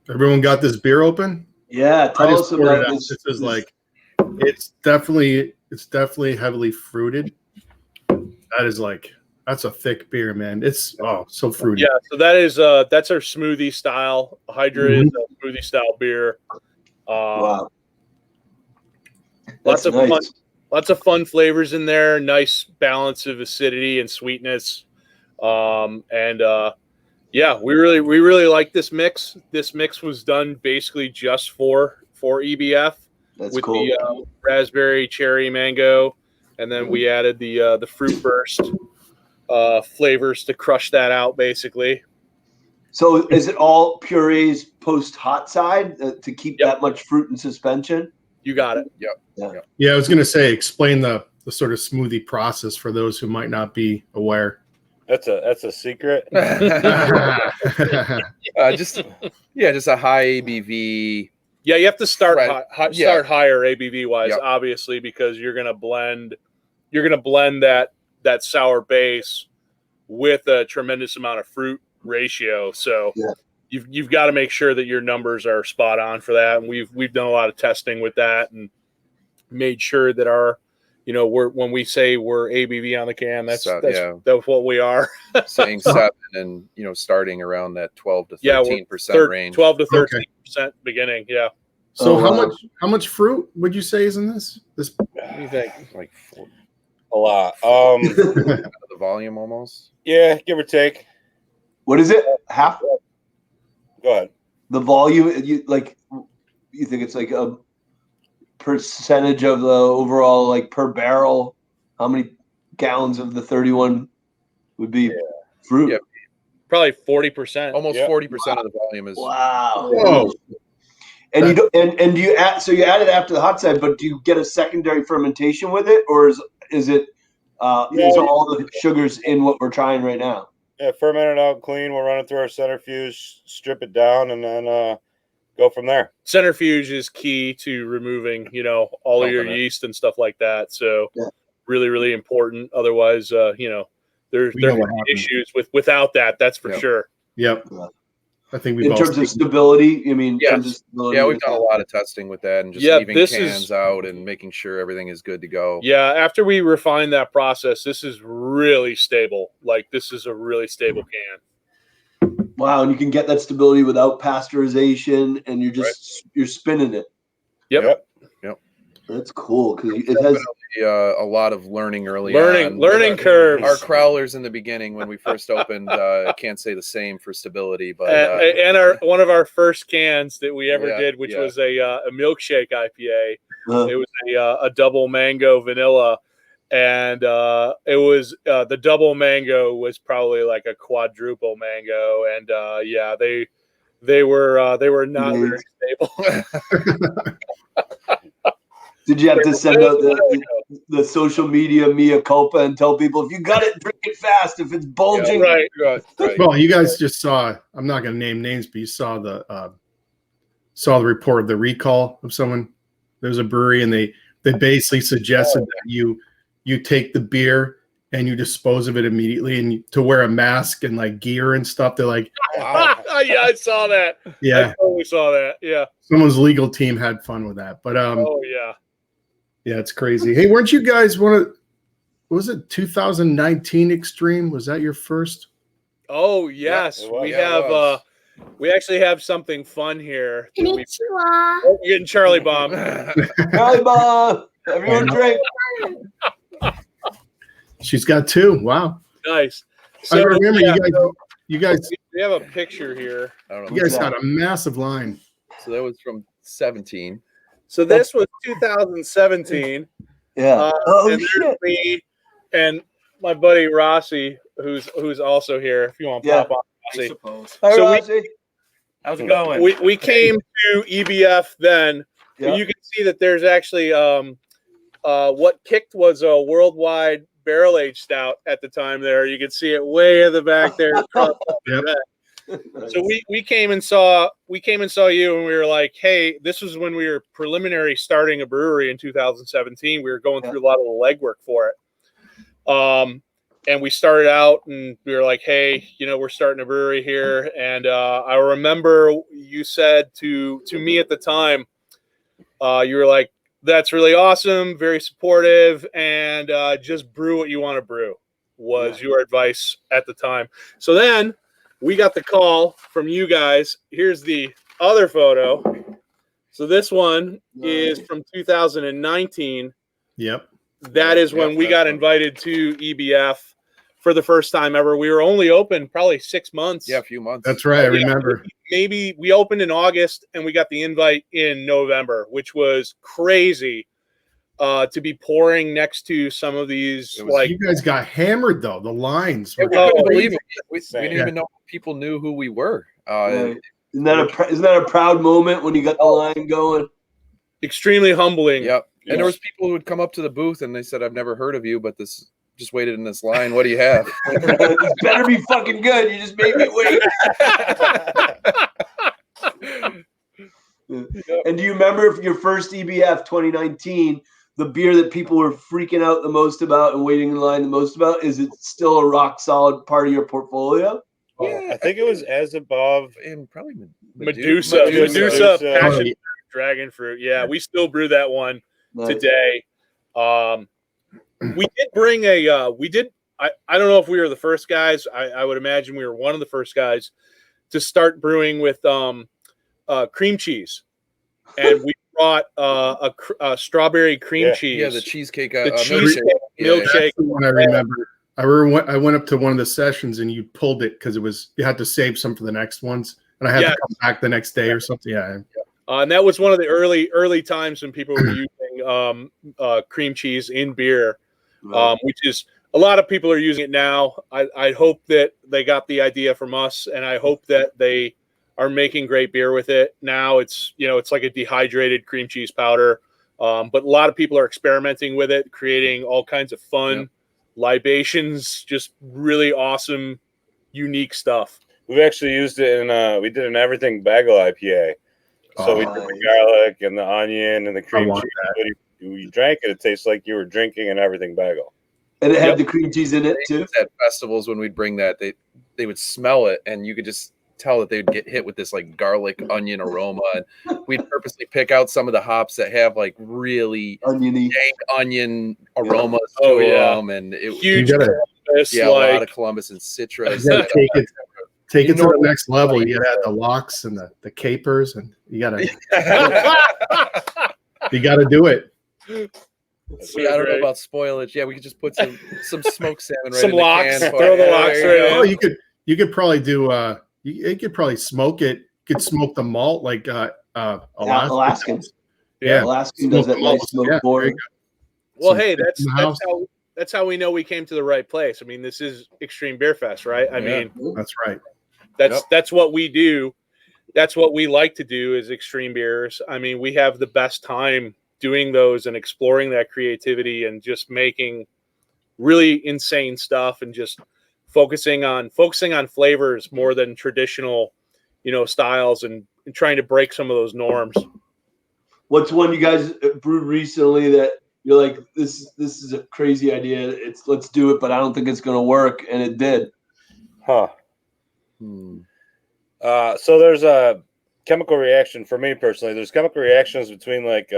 Everyone got this beer open? Yeah, tell us about this. This is like, it's definitely heavily fruited. That's a thick beer, man. It's so fruity. Yeah, so that's our smoothie style. HYDRA is a smoothie style beer. Wow. Lots of fun flavors in there. Nice balance of acidity and sweetness. We really like this mix. This mix was done basically just for EBF. That's with cool. The raspberry, cherry, mango, and then we added the fruit burst flavors to crush that out, basically. So is it all purees post hot side to keep that much fruit in suspension? You got it. Yep. Yeah, I was going to say, explain the sort of smoothie process for those who might not be aware. That's a secret. Just a high ABV. Yeah, you have to start start higher ABV wise, Yep. obviously, because you're gonna blend that sour base with a tremendous amount of fruit ratio. So you've got to make sure that your numbers are spot on for that. And we've done a lot of testing with that and made sure that our, when we say we're ABV on the can, that's what we are. Saying 7 and starting around that 12 to 13% range. 12 to 13% beginning. Yeah. So how much fruit would you say is in this? What do you think? Like A lot. the volume almost. Yeah, give or take. What is it? Half? Go ahead. The volume, you think it's like a percentage of the overall, like per barrel? How many gallons of the 31 would be fruit? Yeah. Probably 40%. Almost 40% of the volume is. Wow. Whoa. And you don't, and do you add? So you add it after the hot side, but do you get a secondary fermentation with it, or is it? Is all the sugars in what we're trying right now? Yeah, ferment it out clean. We'll run it through our centrifuge, strip it down, and then go from there. Centrifuge is key to removing, all of your yeast and stuff like that. So really, really important. Otherwise, the there are issues without that. That's for sure. Yep. I think we in terms of stability. I mean, yes. Yeah, we've done a lot of testing with that and just leaving cans out and making sure everything is good to go. Yeah, after we refine that process, this is really stable. Like this is a really stable can. Wow, and you can get that stability without pasteurization, and you're just you're spinning it. Yep. That's cool because it has a lot of learning early on. Learning curves. Our crowlers in the beginning when we first opened, can't say the same for stability, but and one of our first cans that we ever did, which was a milkshake IPA. It was a double mango vanilla, and it was the double mango was probably like a quadruple mango, and they were not very stable. Did you have to send out the social media mea culpa and tell people if you got it, drink it fast? If it's bulging, right. Well, you guys just saw. I'm not going to name names, but you saw the report of the recall of someone. There's a brewery, and they basically suggested that you take the beer and you dispose of it immediately, and to wear a mask and like gear and stuff. They're like, wow. Yeah, I saw that. Yeah, I totally saw that. Yeah, someone's legal team had fun with that, but yeah, it's crazy. Hey, weren't you guys was it 2019 Extreme? Was that your first? Oh, yes. We actually have something fun here. Konnichiwa. You're getting Charlie Bomb. Charlie Bomb. Everyone drink. She's got two. Wow. Nice. So, I remember you guys. We have a picture here. I don't know. You guys had a massive line. So that was from 17. So this was 2017. Yeah. And shit. Me and my buddy Rossi, who's also here. If you want to pop on, Rossi. I suppose. Hi, Rossi. How's it going? We came to EBF then. Yeah. You can see that there's actually what kicked was a worldwide barrel aged stout at the time. There, you can see it way in the back there. Yep. So we came and saw you, and we were like, hey, this was when we were preliminary starting a brewery in 2017. We were going through a lot of the legwork for it. And we started out and we were like, hey, we're starting a brewery here. And I remember you said to me at the time, you were like, that's really awesome, very supportive, and just brew what you want to brew was your advice at the time. So then we got the call from you guys. Here's the other photo. So this one is from 2019. Yep. That is when we got invited to EBF for the first time ever. We were only open probably 6 months. Yeah, a few months. That's right. I remember. Maybe we opened in August and we got the invite in November, which was crazy to be pouring next to some of these. You guys got hammered though. The lines. We couldn't believe it. We didn't even know people knew who we were. Isn't that a proud moment when you got the line going? Extremely humbling. Yep. And there was people who would come up to the booth and they said, "I've never heard of you, but this just waited in this line. What do you have?" This better be fucking good. You just made me wait. And do you remember your first EBF 2019? The beer that people were freaking out the most about and waiting in line the most about, is it still a rock solid part of your portfolio? Yeah, I think it was As Above and probably Medusa Passion Dragon Fruit. Yeah, we still brew that one today. We did bring I don't know if we were the first guys. I would imagine we were one of the first guys to start brewing with cream cheese, and we brought a strawberry cream cheese. Yeah, the cheesecake, milkshake. That's the one I remember. I went up to one of the sessions and you pulled it because you had to save some for the next ones, and I had to come back the next day or something. Yeah. And that was one of the early times when people were using cream cheese in beer, which is a lot of people are using it now. I hope that they got the idea from us, and I hope that they are making great beer with it. Now it's like a dehydrated cream cheese powder, but a lot of people are experimenting with it, creating all kinds of fun libations, just really awesome, unique stuff. We've actually used it in we did an everything bagel IPA. So we did the garlic and the onion and the cream cheese. When you drank it, it tastes like you were drinking an everything bagel. And it had the cream cheese in it too. At festivals, when we'd bring that, they would smell it, and you could just tell that they'd get hit with this like garlic onion aroma. And we'd purposely pick out some of the hops that have like really oniony dank onion aromas to them, and it huge. A lot of Columbus and citrus. You gotta take it to the next level. You gotta add the locks and the capers, and you gotta you gotta do it. I don't know about spoilage. Yeah, we could just put some smoked salmon right some in locks. the can. Throw the locks right in. Oh, you could probably do you could probably smoke it. You could smoke the malt like Alaskans. Yeah, Alaskan does that nice smoked board. Well, hey, that's how we know we came to the right place. I mean, this is Extreme Beer Fest, right? I mean, that's right. That's what we do. That's what we like to do is extreme beers. I mean, we have the best time doing those and exploring that creativity and just making really insane stuff and just focusing on flavors more than traditional, styles and trying to break some of those norms. What's one you guys brewed recently that you're like, this is a crazy idea. Let's do it, but I don't think it's going to work, and it did. Huh. So there's a chemical reaction for me personally. There's chemical reactions between like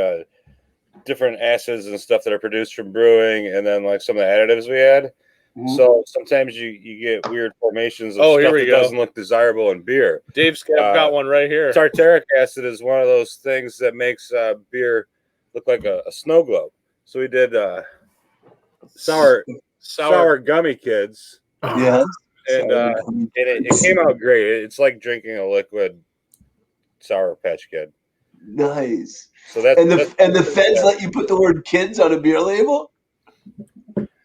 different acids and stuff that are produced from brewing, and then like some of the additives we add. Mm-hmm. So sometimes you get weird formations of stuff that doesn't look desirable in beer. Dave's got one right here. Tartaric acid is one of those things that makes beer look like a snow globe. So we did sour gummy kids. Yeah. And it came out great. It's like drinking a liquid Sour Patch Kid. Nice. So that's the feds let you put the word kids on a beer label?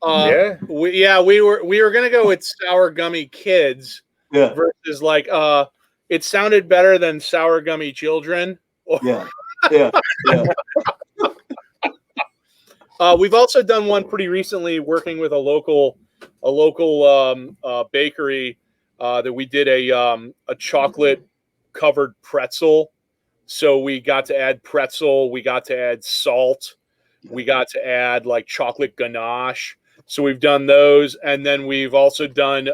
We were gonna go with Sour Gummy Kids versus like it sounded better than Sour Gummy Children. Yeah. We've also done one pretty recently working with a local bakery that we did a chocolate covered pretzel. So we got to add pretzel, we got to add salt, we got to add like chocolate ganache. So we've done those, and then we've also done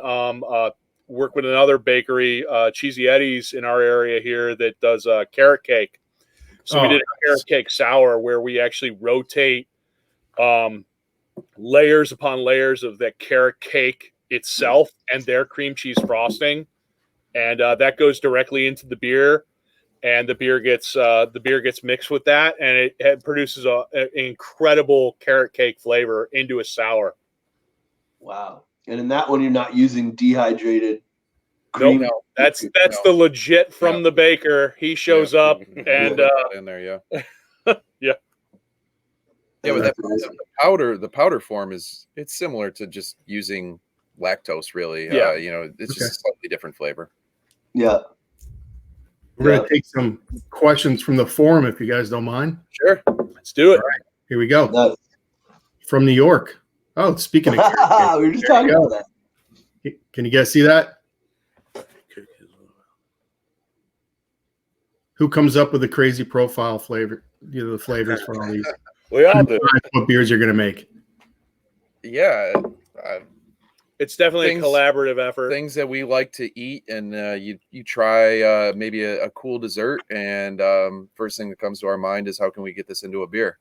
work with another bakery, Cheesy Eddie's in our area here that does carrot cake. So we did a carrot cake sour where we actually rotate layers upon layers of that carrot cake itself and their cream cheese frosting, and that goes directly into the beer, and the beer gets mixed with that, and it produces an incredible carrot cake flavor into a sour. Wow! And in that one, you're not using dehydrated cream. No, that's the legit from the baker. He shows up and in there, yeah. Yeah, but the powder form it's similar to just using lactose, really. Yeah. It's just a slightly different flavor. Yeah. We're gonna take some questions from the forum if you guys don't mind. Sure. Let's do it. All right, here we go. Nice. From New York. Oh, speaking of we were just talking about that. Can you guys see that? Who comes up with the crazy profile flavor? The flavors for all these. We all do. What beers you're gonna make? Yeah, it's definitely a collaborative effort. Things that we like to eat, and you try maybe a cool dessert, and first thing that comes to our mind is how can we get this into a beer?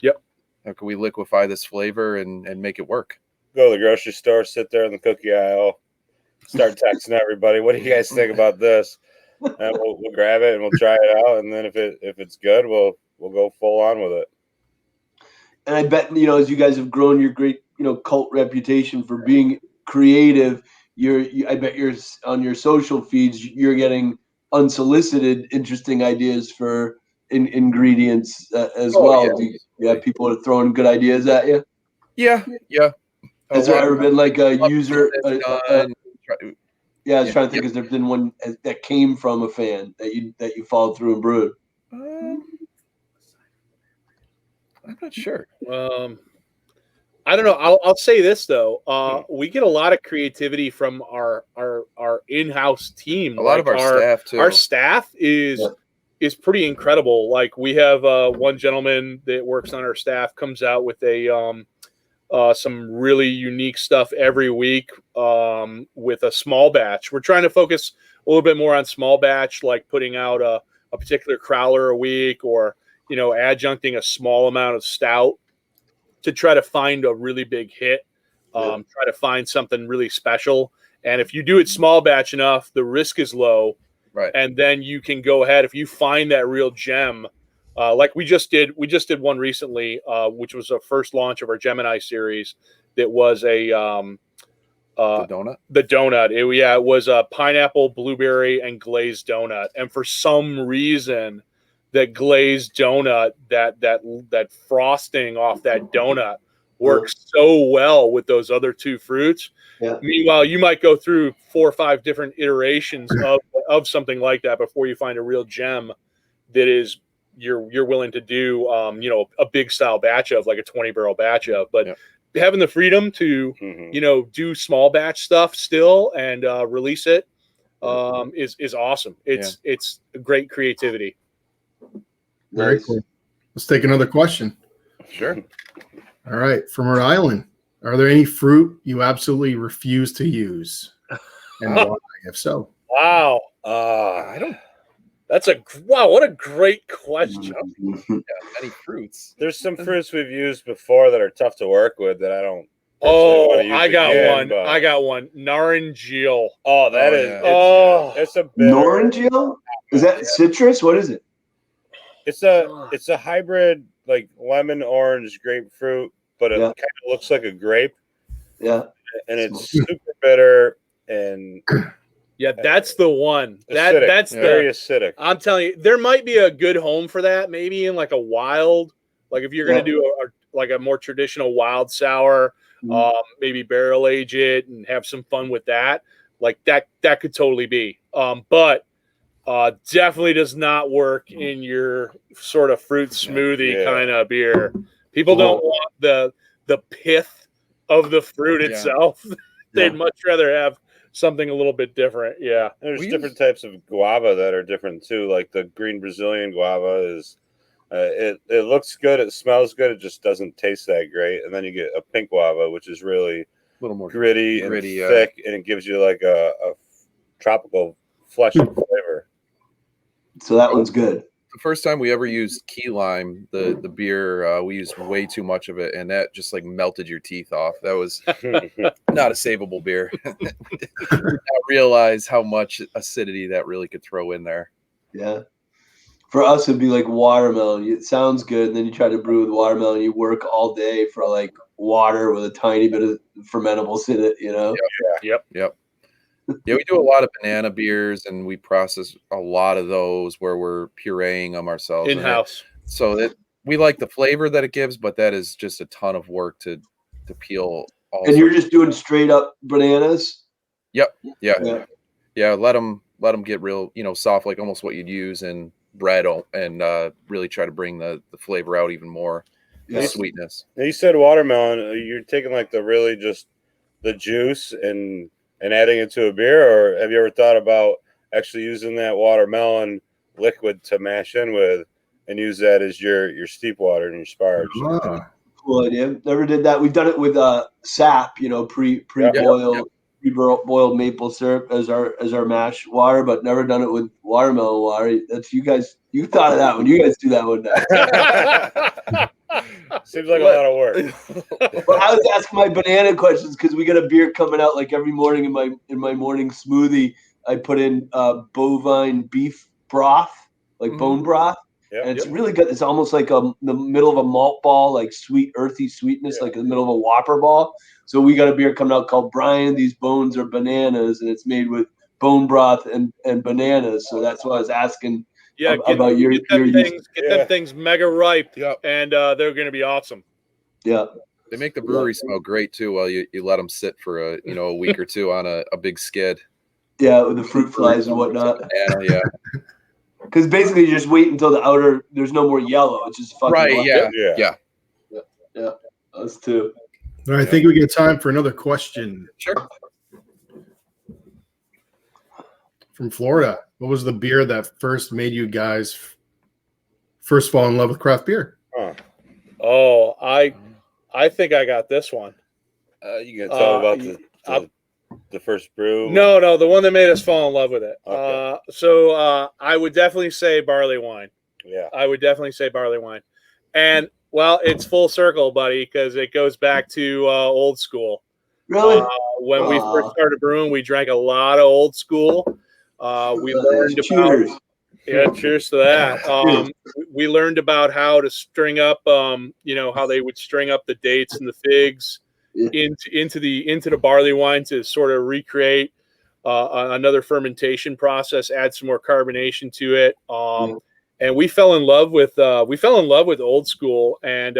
Yep. How can we liquefy this flavor and make it work? Go to the grocery store, sit there in the cookie aisle, start texting everybody. What do you guys think about this? And we'll grab it and we'll try it out, and then if it's good, we'll go full on with it. And I bet as you guys have grown your great cult reputation for being creative, I bet you're on your social feeds, you're getting unsolicited interesting ideas for ingredients as well. Yeah, people are throwing good ideas at you. Yeah. Has there ever been like a user? I was trying to think. Has there been one that came from a fan that you followed through and brewed? I'm not sure. I don't know. I'll say this though. We get a lot of creativity from our in-house team. A lot of our staff too. Our staff is pretty incredible. Like we have one gentleman that works on our staff comes out with a some really unique stuff every week with a small batch. We're trying to focus a little bit more on small batch, like putting out a particular crowler a week, or adjuncting a small amount of stout to try to find a really big hit. Try to find something really special. And if you do it small batch enough, the risk is low. Right. And then you can go ahead, if you find that real gem, like we just did one recently, which was a first launch of our Gemini series. That was a The donut. The donut. It was a pineapple, blueberry, and glazed donut. And for some reason, that glazed donut, that frosting off that donut works so well with those other two fruits. Yeah. Meanwhile, you might go through 4 or 5 different iterations of something like that before you find a real gem that is you're willing to do a big style batch of, like a 20 barrel batch of. But having the freedom to do small batch stuff still and release it is awesome. It's a great creativity. Very cool. Let's take another question. Sure. All right. From Rhode Island, are there any fruit you absolutely refuse to use? And why, if so? Wow. I don't. What a great question. Any fruits? There's some fruits we've used before that are tough to work with that I don't. I got one. Naranjil. Oh, that is. Yeah. It's a bitter. Naranjil? Is that citrus? What is it? It's a hybrid, like lemon, orange, grapefruit, but it kind of looks like a grape. Yeah. And it's super bitter and. Yeah, that's the one. Acidic. That's very acidic. I'm telling you, there might be a good home for that. Maybe in like a wild, like if you're going to do a more traditional wild sour, maybe barrel age it and have some fun with that. Like that could totally be. But definitely does not work in your sort of fruit smoothie kind of beer. People don't want the pith of the fruit itself. They'd much rather have something a little bit different. Yeah. There's different types of guava that are different too. Like the green Brazilian guava is, it looks good. It smells good. It just doesn't taste that great. And then you get a pink guava, which is really a little more gritty and thick. And it gives you like a tropical fleshy flavor. So that one's good. The first time we ever used key lime, the beer, we used way too much of it, and that just like melted your teeth off. That was not a savable beer. We did not realize how much acidity that really could throw in there. Yeah. For us, it'd be like watermelon. It sounds good, and then you try to brew with watermelon. You work all day for like water with a tiny bit of fermentables in it, Yep. Yeah, we do a lot of banana beers, and we process a lot of those where we're pureeing them ourselves in-house. So that we like the flavor that it gives, but that is just a ton of work to peel. And you're just doing straight up bananas? Yep. Yeah. Let them get real, soft, like almost what you'd use in bread, and really try to bring the flavor out even more. The sweetness. Now you said watermelon. You're taking like the juice and adding it to a beer, or have you ever thought about actually using that watermelon liquid to mash in with and use that as your steep water and your sparge? Cool idea. Never did that. We've done it with sap, pre-boiled boiled maple syrup as our mash water, but never done it with watermelon water. That's you guys. You thought of that one. You guys do that one now. Seems like a lot of work. Well, I was asking my banana questions because we got a beer coming out like every morning in my morning smoothie. I put in bovine beef broth, like bone broth, and it's really good. It's almost like the middle of a malt ball, like sweet, earthy sweetness, like in the middle of a Whopper ball. So we got a beer coming out called Brian. These bones are bananas, and it's made with bone broth and bananas. So that's why I was asking. Yeah, about your them things mega ripe, and they're going to be awesome. Yeah, they make the brewery smell great too. While you let them sit for a week or two on a big skid. Yeah, with the fruit flies and whatnot. Yeah. Because basically, you just wait until the outer. There's no more yellow. It's just fucking right. Yeah. Us too. All right, I think we get time for another question. Sure. From Florida, what was the beer that first made you guys first fall in love with craft beer? Oh, I I think I got this one. You gonna tell about the first brew? No, the one that made us fall in love with it. Okay. So I would definitely say Barleywine. Yeah. I would definitely say Barleywine. And, well, it's full circle, buddy, because it goes back to old school. Really? When we first started brewing, we drank a lot of old school. We learned Cheers. about... Yeah, cheers to that. We learned about how to string up, how they would string up the dates and the figs into the barley wine to sort of recreate another fermentation process, add some more carbonation to it. And we fell in love with old school and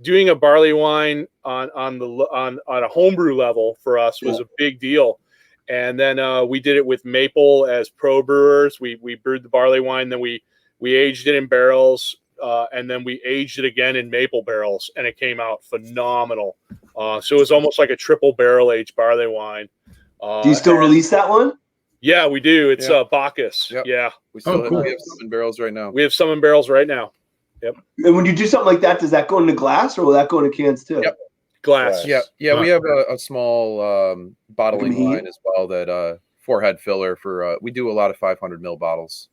doing a barley wine on a homebrew level for us was a big deal. And then we did it with maple as pro brewers. We brewed the barley wine, then we aged it in barrels, and then we aged it again in maple barrels, and it came out phenomenal. So it was almost like a triple barrel aged barley wine. Do you still release that one? Yeah, we do. It's Bacchus. Yep. Yeah. We still cool. we have some in barrels right now. We have some in barrels right now. Yep. And when you do something like that, does that go into glass or will that go into cans too? Yep. Glass. Yeah. We have a small bottling line as well that four-head filler for. We do a lot of 500 ml bottles.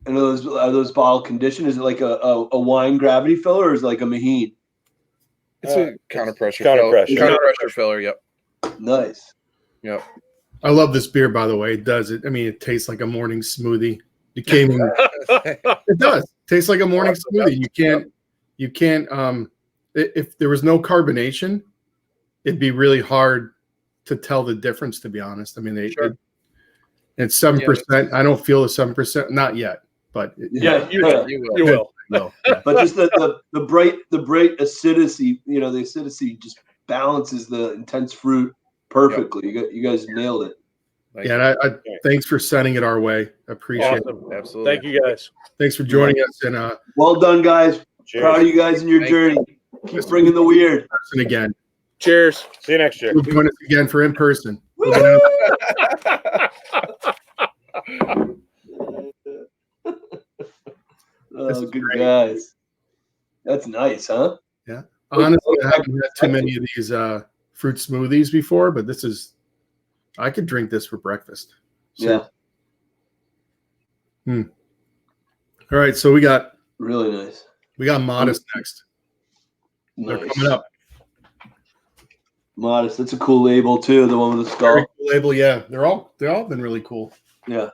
And are those bottle conditioned? Is it like a wine gravity filler or is it like a Maheen? It's a counter pressure filler. Yep. Nice. Yep. I love this beer, by the way. It does. It tastes like a morning smoothie. It does. Tastes like a morning smoothie. You can't. If there was no carbonation, it'd be really hard to tell the difference. To be honest, I mean, it's 7%. I don't feel the 7%. Not yet, but you will. No. But just the bright acidity, the acidity just balances the intense fruit perfectly. You guys nailed it. Yeah, and I thanks for sending it our way. Appreciate it. Absolutely. Thank you guys. Thanks for joining us. And well done, guys. Cheers. Proud of you guys in your journey. Keep bringing the weird. and again, Cheers. See you next year. we'll join us again for in person. Oh, good guys. That's nice, huh? Yeah. Honestly, I haven't had too many of these fruit smoothies before, but I could drink this for breakfast. So, Yeah. All right, so we got Really nice. Modist next. They're Nice. coming up. Modist. That's a cool label too. The one with the skull. Very cool label, yeah. They're all been really cool. Yeah.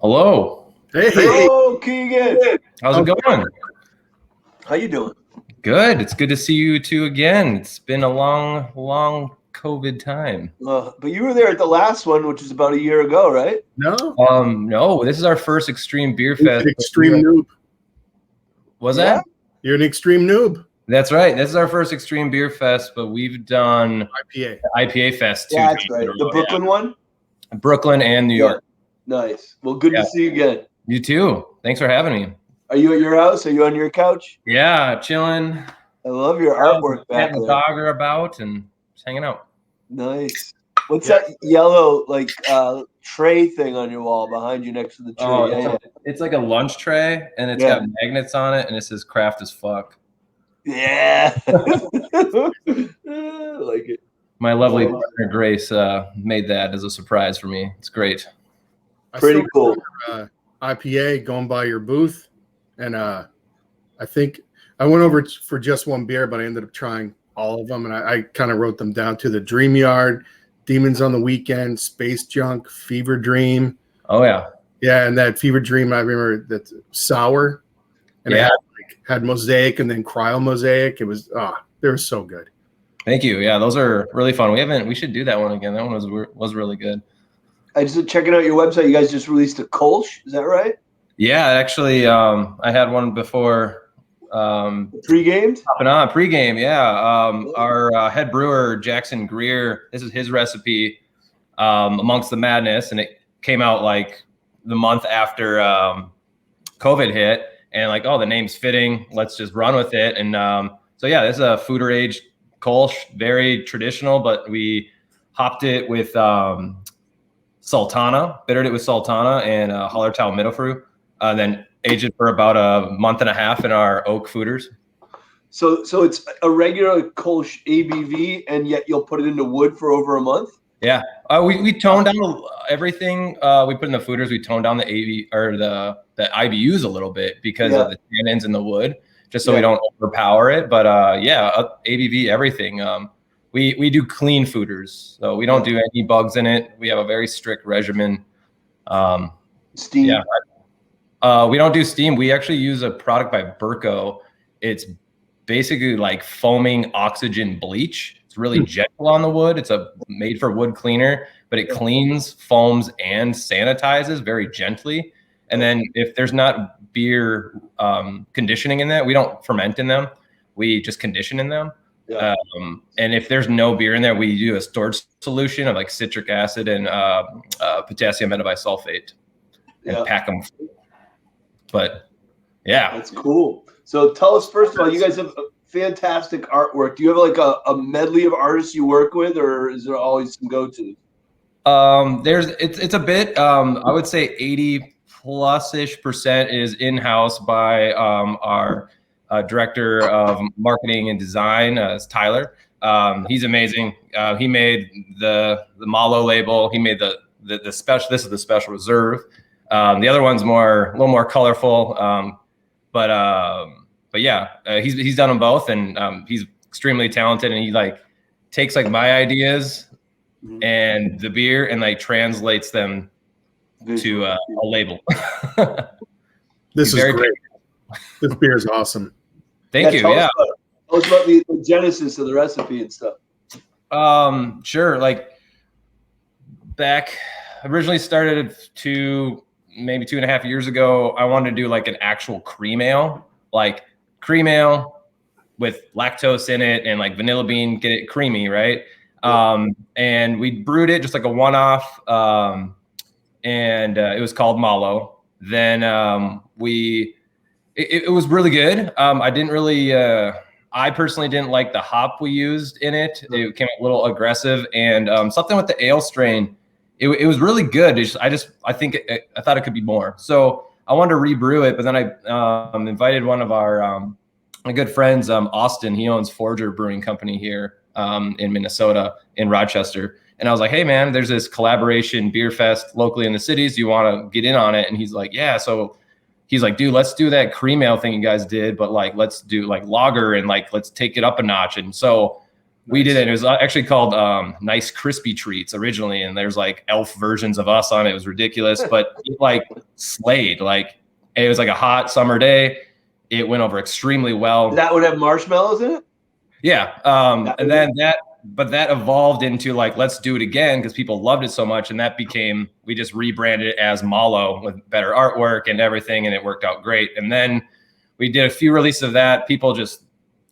Hello. Hey. Hello, Keigan. How's it going? How you doing? Good. It's good to see you two again. It's been a long COVID time. But you were there at the last one, which was about a year ago, right? No. No, this is our first Extreme Beer You're Fest. an extreme noob. Was Yeah. that? You're an extreme noob. That's right. This is our first Extreme Beer Fest, but we've done IPA. IPA Fest too. Yeah, that's right. The Brooklyn one? Brooklyn and New York. Nice. Well, good to see you again. You too. Thanks for having me. Are you at your house? Are you on your couch? Yeah, chilling. I love your artwork back Getting the there. dogger about and just hanging out. Nice. What's that yellow tray thing on your wall behind you next to the tree? Oh, it's like a lunch tray, and it's got magnets on it, and it says "craft as fuck." Yeah. I like it. My lovely partner Grace made that as a surprise for me. It's great. Pretty cool. IPA going by your booth, and I think I went over for just one beer, but I ended up trying all of them, and I kind of wrote them down to the Dream Yard, Demons on the Weekend, Space Junk, Fever Dream. Oh yeah, yeah, and that Fever Dream I remember that's sour, and it had Mosaic and then Cryo Mosaic. It was they were so good. Thank you. Yeah, those are really fun. We should do that one again. That one was really good. I just checking out your website. You guys just released a Kolsch, is that right? Yeah, actually, I had one before. Pre-gamed? Pre-game, yeah. Our head brewer Jackson Greer. This is his recipe, Amongst the Madness, and it came out like the month after COVID hit, and like, oh, the name's fitting. Let's just run with it. And so yeah, this is a foeder aged Kolsch, very traditional, but we hopped it with Sultana, bittered it with Sultana and Hallertau Mittelfru, then aged it for about a month and a half in our oak foeders. So it's a regular Kolsch ABV, and yet you'll put it into wood for over a month? Yeah. We toned down everything we put in the foeders. We toned down the AV or the IBUs a little bit because of the tannins in the wood, just so we don't overpower it. But ABV, everything. We do clean foeders, so we don't do any bugs in it. We have a very strict regimen. Steam? Yeah. We don't do steam. We actually use a product by Burco. It's basically like foaming oxygen bleach. It's really gentle on the wood. It's a made for wood cleaner, but it cleans, foams, and sanitizes very gently. And then if there's not beer conditioning in that, we don't ferment in them. We just condition in them. Yeah. And if there's no beer in there, we do a storage solution of like citric acid and potassium metabisulfate and pack them. But yeah, that's cool. So tell us, first of all, you guys have fantastic artwork. Do you have like a medley of artists you work with, or is there always some go-tos? It's a bit. I would say 80+% is in-house by our director of marketing and design, is Tyler. He's amazing. He made the Mallow label. He made the special. This is the special reserve. The other one's a little more colorful. But yeah, he's done them both, and he's extremely talented. And he like takes like my ideas and the beer and like translates them to a label. This is great. This beer is awesome. Thank you. Yeah. Tell us about the genesis of the recipe and stuff. Sure. Like back, originally started maybe 2.5 years ago. I wanted to do like an actual cream ale, with lactose in it and like vanilla bean, get it creamy, right? And we brewed it just like a one-off, and it was called Mallow. Then it was really good. I personally didn't like the hop we used in it. It came a little aggressive, and something with the ale strain. It was really good. I thought it could be more. So I wanted to rebrew it, but then I invited one of our my good friends, Austin. He owns Forger Brewing Company here in Minnesota, in Rochester. And I was like, hey man, there's this collaboration beer fest locally in the cities. Do you want to get in on it? And he's like, yeah. So he's like, dude, let's do that cream ale thing you guys did, but like, let's do like lager and like, let's take it up a notch. And so We did it. It was actually called Nice Crispy Treats originally, and there's like elf versions of us on it. It was ridiculous, but it like slayed. Like it was like a hot summer day. It went over extremely well. That would have marshmallows in it? Yeah. And then that evolved into like, let's do it again because people loved it so much. And that became, we just rebranded it as Mallow with better artwork and everything. And it worked out great. And then we did a few releases of that. People just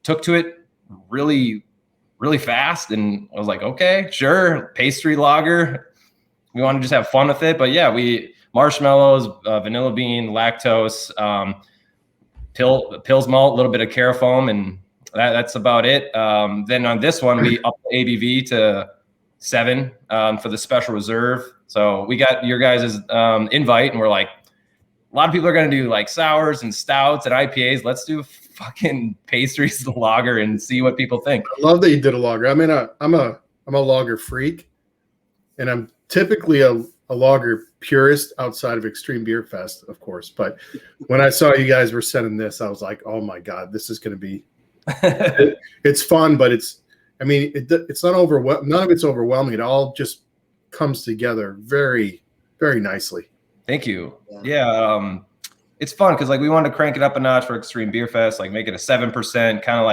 took to it really, really fast. And I was like, okay, sure. Pastry lager. We want to just have fun with it. But yeah, marshmallows, vanilla bean, lactose, Pils malt, a little bit of carafoam, and that's about it. Then on this one, we upped the ABV to 7 for the special reserve. So we got your guys' invite, and we're like, a lot of people are going to do like sours and stouts and IPAs. Let's do fucking pastries and lager and see what people think. I love that you did a lager. I mean, I'm a lager freak, and I'm typically a lager purist outside of Extreme Beer Fest, of course. But when I saw you guys were sending this, I was like, oh my God, this is going to be, it's fun, but it's not none of it's overwhelming. It all just comes together very, very nicely. Thank you. Yeah. It's fun because like we wanted to crank it up a notch for Extreme Beer Fest, like make it a 7%, kind of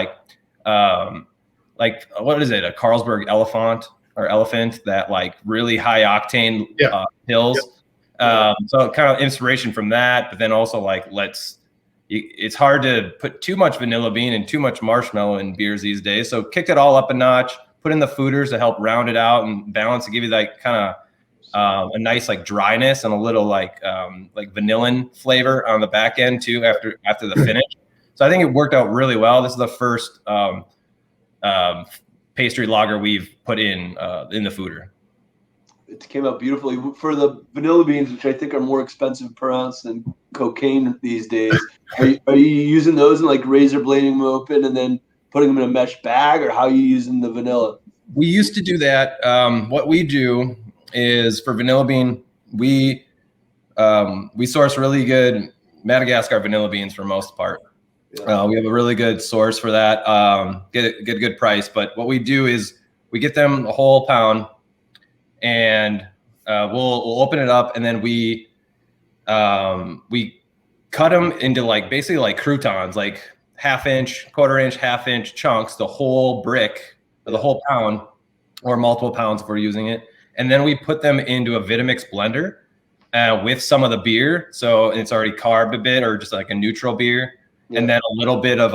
like what is it? A Carlsberg elephant, that like really high octane pills. So kind of inspiration from that, but then also like it's hard to put too much vanilla bean and too much marshmallow in beers these days. So kicked it all up a notch, put in the foeders to help round it out and balance to give you like kind of a nice like dryness and a little like vanillin flavor on the back end too after the finish. So I think it worked out really well. This is the first pastry lager we've put in the foeder. It came out beautifully. For the vanilla beans, which I think are more expensive per ounce than cocaine these days, are you using those and like razor blading them open and then putting them in a mesh bag, or how are you using the vanilla? We used to do that. What we do is for vanilla bean, we source really good Madagascar vanilla beans for most part. Yeah. We have a really good source for that. Get a good price. But what we do is we get them a whole pound, and we'll open it up, and then we cut them into like basically like croutons, like half-inch, quarter-inch, half-inch chunks, the whole brick, or the whole pound, or multiple pounds if we're using it. And then we put them into a Vitamix blender with some of the beer. So it's already carved a bit, or just like a neutral beer. Yeah. And then a little bit of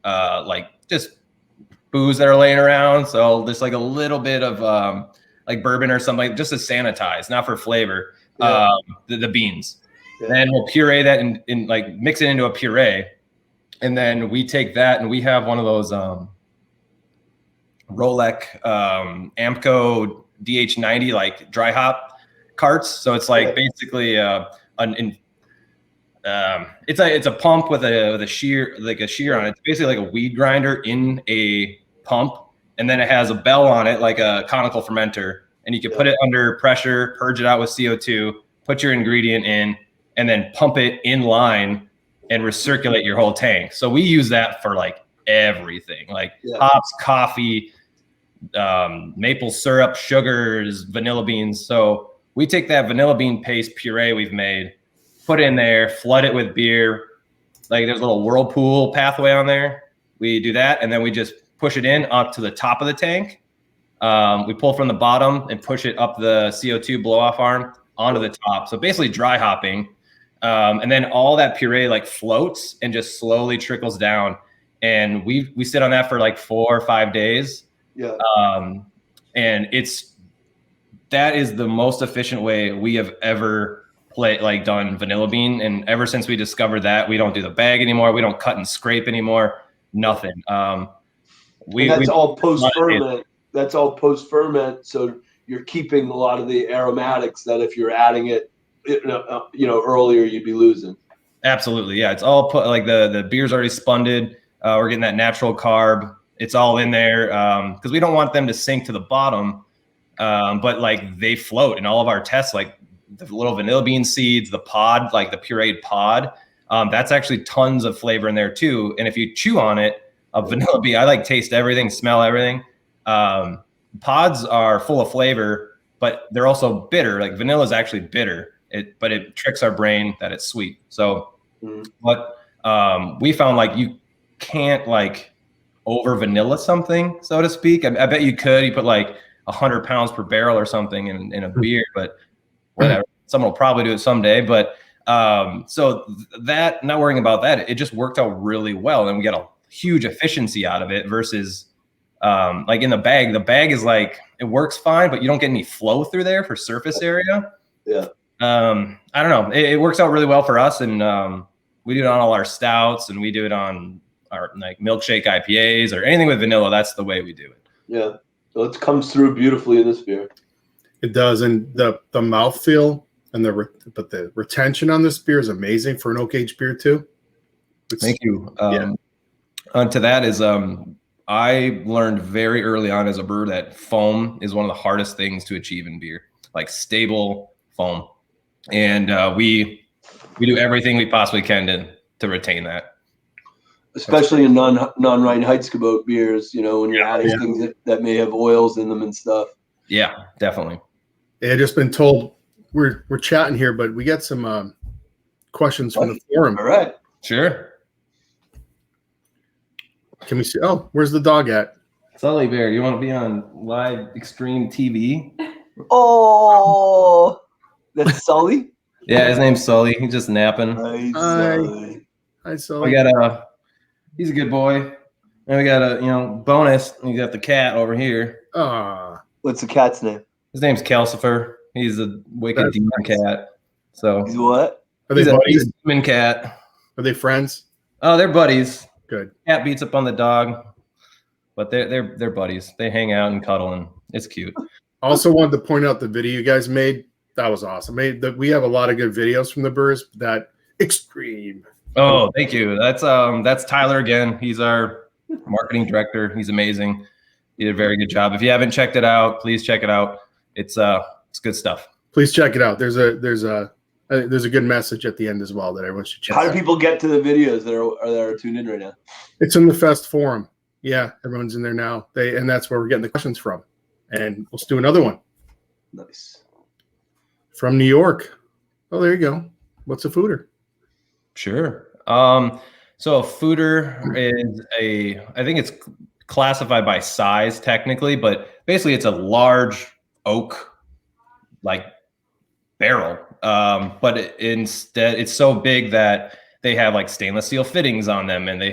like just booze that are laying around. So there's like a little bit of like bourbon or something, just to sanitize, not for flavor, the beans. Yeah. Then we'll puree that and like mix it into a puree. And then we take that, and we have one of those Rolec Amco DH90 like dry hop carts. So it's like basically it's a pump with a shear, like a shear on it. It's basically like a weed grinder in a pump, and then it has a bell on it like a conical fermenter, and you can put it under pressure, purge it out with CO2, put your ingredient in, and then pump it in line and recirculate your whole tank. So we use that for like everything, like hops, coffee, maple syrup, sugars, vanilla beans. So we take that vanilla bean paste puree we've made, put it in there, flood it with beer. Like there's a little whirlpool pathway on there. We do that, and then we just push it in up to the top of the tank. We pull from the bottom and push it up the CO2 blow-off arm onto the top. So basically dry hopping. And then all that puree like floats and just slowly trickles down. And we sit on that for like 4 or 5 days. Yeah. And that is the most efficient way we have ever done vanilla bean. And ever since we discovered that, we don't do the bag anymore. We don't cut and scrape anymore. Nothing. That's all post ferment. That's all post ferment. So you're keeping a lot of the aromatics that if you're adding it, earlier, you'd be losing. Absolutely. Yeah. It's all put, like the beer's already spunded. We're getting that natural carb. It's all in there. Cause we don't want them to sink to the bottom. But like they float in all of our tests, like the little vanilla bean seeds, the pod, like the pureed pod, that's actually tons of flavor in there too. And if you chew on it, of vanilla beer. I like taste everything, smell everything. Pods are full of flavor, but they're also bitter. Like vanilla is actually bitter, but it tricks our brain that it's sweet. So what we found, like, you can't like over vanilla something, so to speak. I bet you could. You put like 100 pounds per barrel or something in a beer, but whatever. Someone will probably do it someday. But so that, not worrying about that, it just worked out really well, and we got a huge efficiency out of it versus like in the bag. The bag is like, it works fine, but you don't get any flow through there for surface area. Yeah. I don't know. It works out really well for us, and we do it on all our stouts, and we do it on our like milkshake IPAs or anything with vanilla. That's the way we do it. Yeah. So it comes through beautifully in this beer. It does, and the mouthfeel and the retention on this beer is amazing for an oak aged beer too. Thank you. To that is I learned very early on as a brewer that foam is one of the hardest things to achieve in beer, like stable foam, and we do everything we possibly can to retain that. Especially in non-Reinheitsgebot beers, you know, when you're adding things that may have oils in them and stuff. Yeah, definitely. I just been told we're chatting here, but we got some questions from the forum. All right. Sure. Can we see? Oh, where's the dog at? Sully Bear, you want to be on live extreme TV? Oh, that's Sully? Yeah, his name's Sully. He's just napping. Hi, Sully. We got he's a good boy. And we got a, bonus. We got the cat over here. What's the cat's name? His name's Calcifer. He's a wicked demon cat. So he's what? Are they buddies? He's a demon cat. Are they friends? Oh, they're buddies. Good. Cat beats up on the dog, but they're buddies. They hang out and cuddle, and it's cute. Also wanted to point out the video you guys made. That was awesome. We have a lot of good videos from the brewers. That extreme. Oh, thank you. That's Tyler again. He's our marketing director. He's amazing. He did a very good job. If you haven't checked it out, please check it out. It's good stuff. Please check it out. There's a good message at the end as well that everyone should check. How do people get to the videos that are tuned in right now? It's in the Fest forum. Yeah, everyone's in there now. And that's where we're getting the questions from. And let's do another one. Nice. From New York. Oh, there you go. What's a fooder? Sure. So a fooder is I think it's classified by size technically, but basically it's a large oak like barrel. But instead it's so big that they have like stainless steel fittings on them, and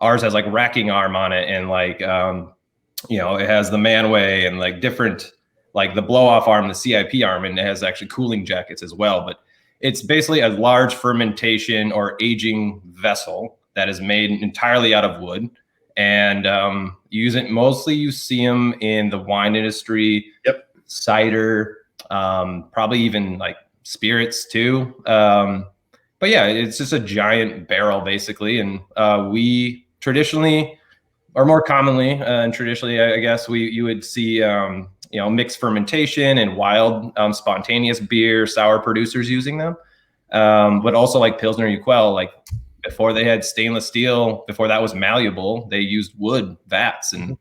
ours has like racking arm on it, and like it has the manway and like different, like the blow off arm, the CIP arm, and it has actually cooling jackets as well. But it's basically a large fermentation or aging vessel that is made entirely out of wood, and you see them in the wine industry. Yep. Cider, probably even like spirits too. But yeah, it's just a giant barrel basically. And we traditionally, or more commonly, and traditionally, I guess you would see, mixed fermentation and wild spontaneous beer sour producers using them. But also like Pilsner Urquell, like before they had stainless steel, before that was malleable, they used wood vats, and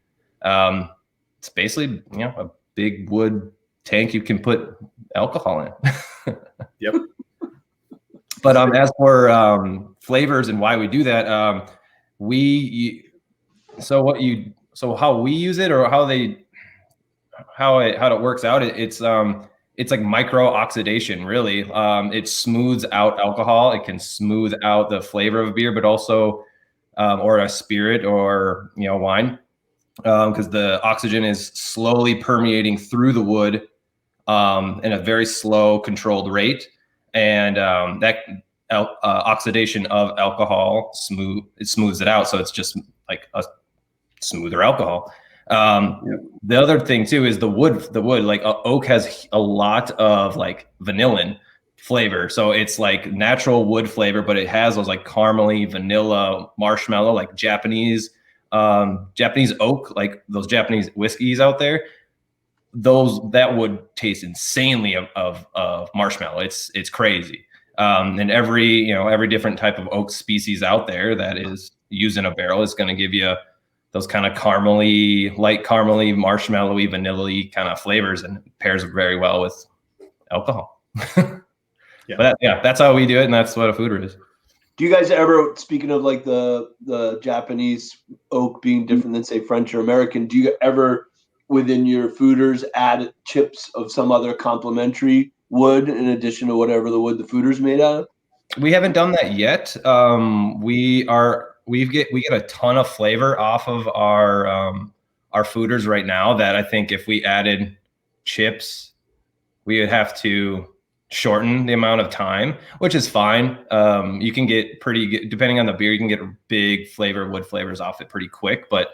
it's basically a big wood tank you can put alcohol in. Yep. But as for flavors and why we do that, how we use it, or how it works out, it's like micro oxidation, really. It smooths out alcohol. It can smooth out the flavor of a beer, but also or a spirit or wine, because the oxygen is slowly permeating through the wood in a very slow, controlled rate, and that oxidation of alcohol smooths it out, so it's just like a smoother alcohol. The other thing too is the wood. Like oak has a lot of like vanillin flavor, so it's like natural wood flavor, but it has those like caramely, vanilla, marshmallow, like Japanese oak, like those Japanese whiskeys out there. That would taste insanely of marshmallow. It's crazy. And every different type of oak species out there that is use in a barrel is going to give you those kind of light caramely, marshmallowy, vanilla-y kind of flavors, and pairs very well with alcohol. But that's how we do it, and that's what a foeder is. Do you guys ever, speaking of like the Japanese oak being different than say French or American, do you ever within your foeders add chips of some other complementary wood in addition to whatever the wood the foeder's made out of? We haven't done that yet. We get a ton of flavor off of our foeders right now that I think if we added chips, we would have to shorten the amount of time, which is fine. You can get pretty good, depending on the beer, you can get big wood flavors off it pretty quick, but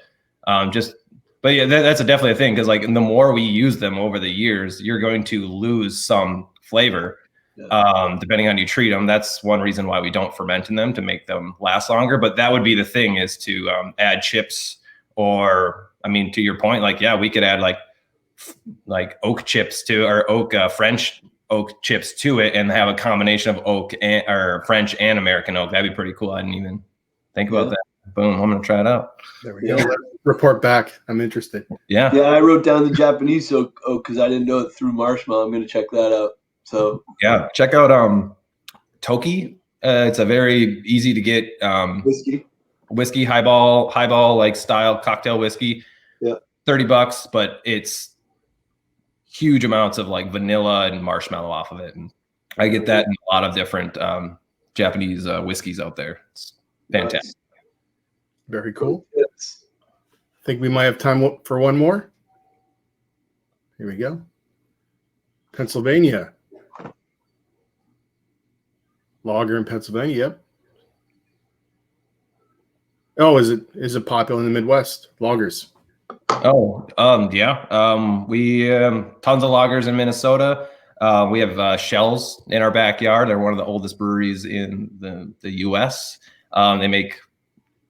yeah, that's definitely a thing. Cause like the more we use them over the years, you're going to lose some flavor, depending on how you treat them. That's one reason why we don't ferment in them, to make them last longer. But that would be the thing, is to add chips, or, I mean, to your point, like, yeah, we could add like oak chips to, or oak, French oak chips to it, and have a combination of oak or French and American oak. That'd be pretty cool. I didn't even think about that. Boom, I'm gonna try it out. There we go. Report back. I'm interested. Yeah, I wrote down the Japanese oak because I didn't know it through Marshmallow. I'm gonna check that out. So yeah, check out Toki. It's a very easy to get whiskey highball like style cocktail whiskey. Yeah, $30, but it's huge amounts of like vanilla and marshmallow off of it, and I get that in a lot of different Japanese whiskeys out there. It's fantastic. Nice. Very cool. Yes. I think we might have time for one more. Here we go. Pennsylvania. Lager in Pennsylvania. Yep. Oh, is it popular in the Midwest? Lagers. Oh, yeah. We tons of lagers in Minnesota. We have Shells in our backyard. They're one of the oldest breweries in the U.S. They make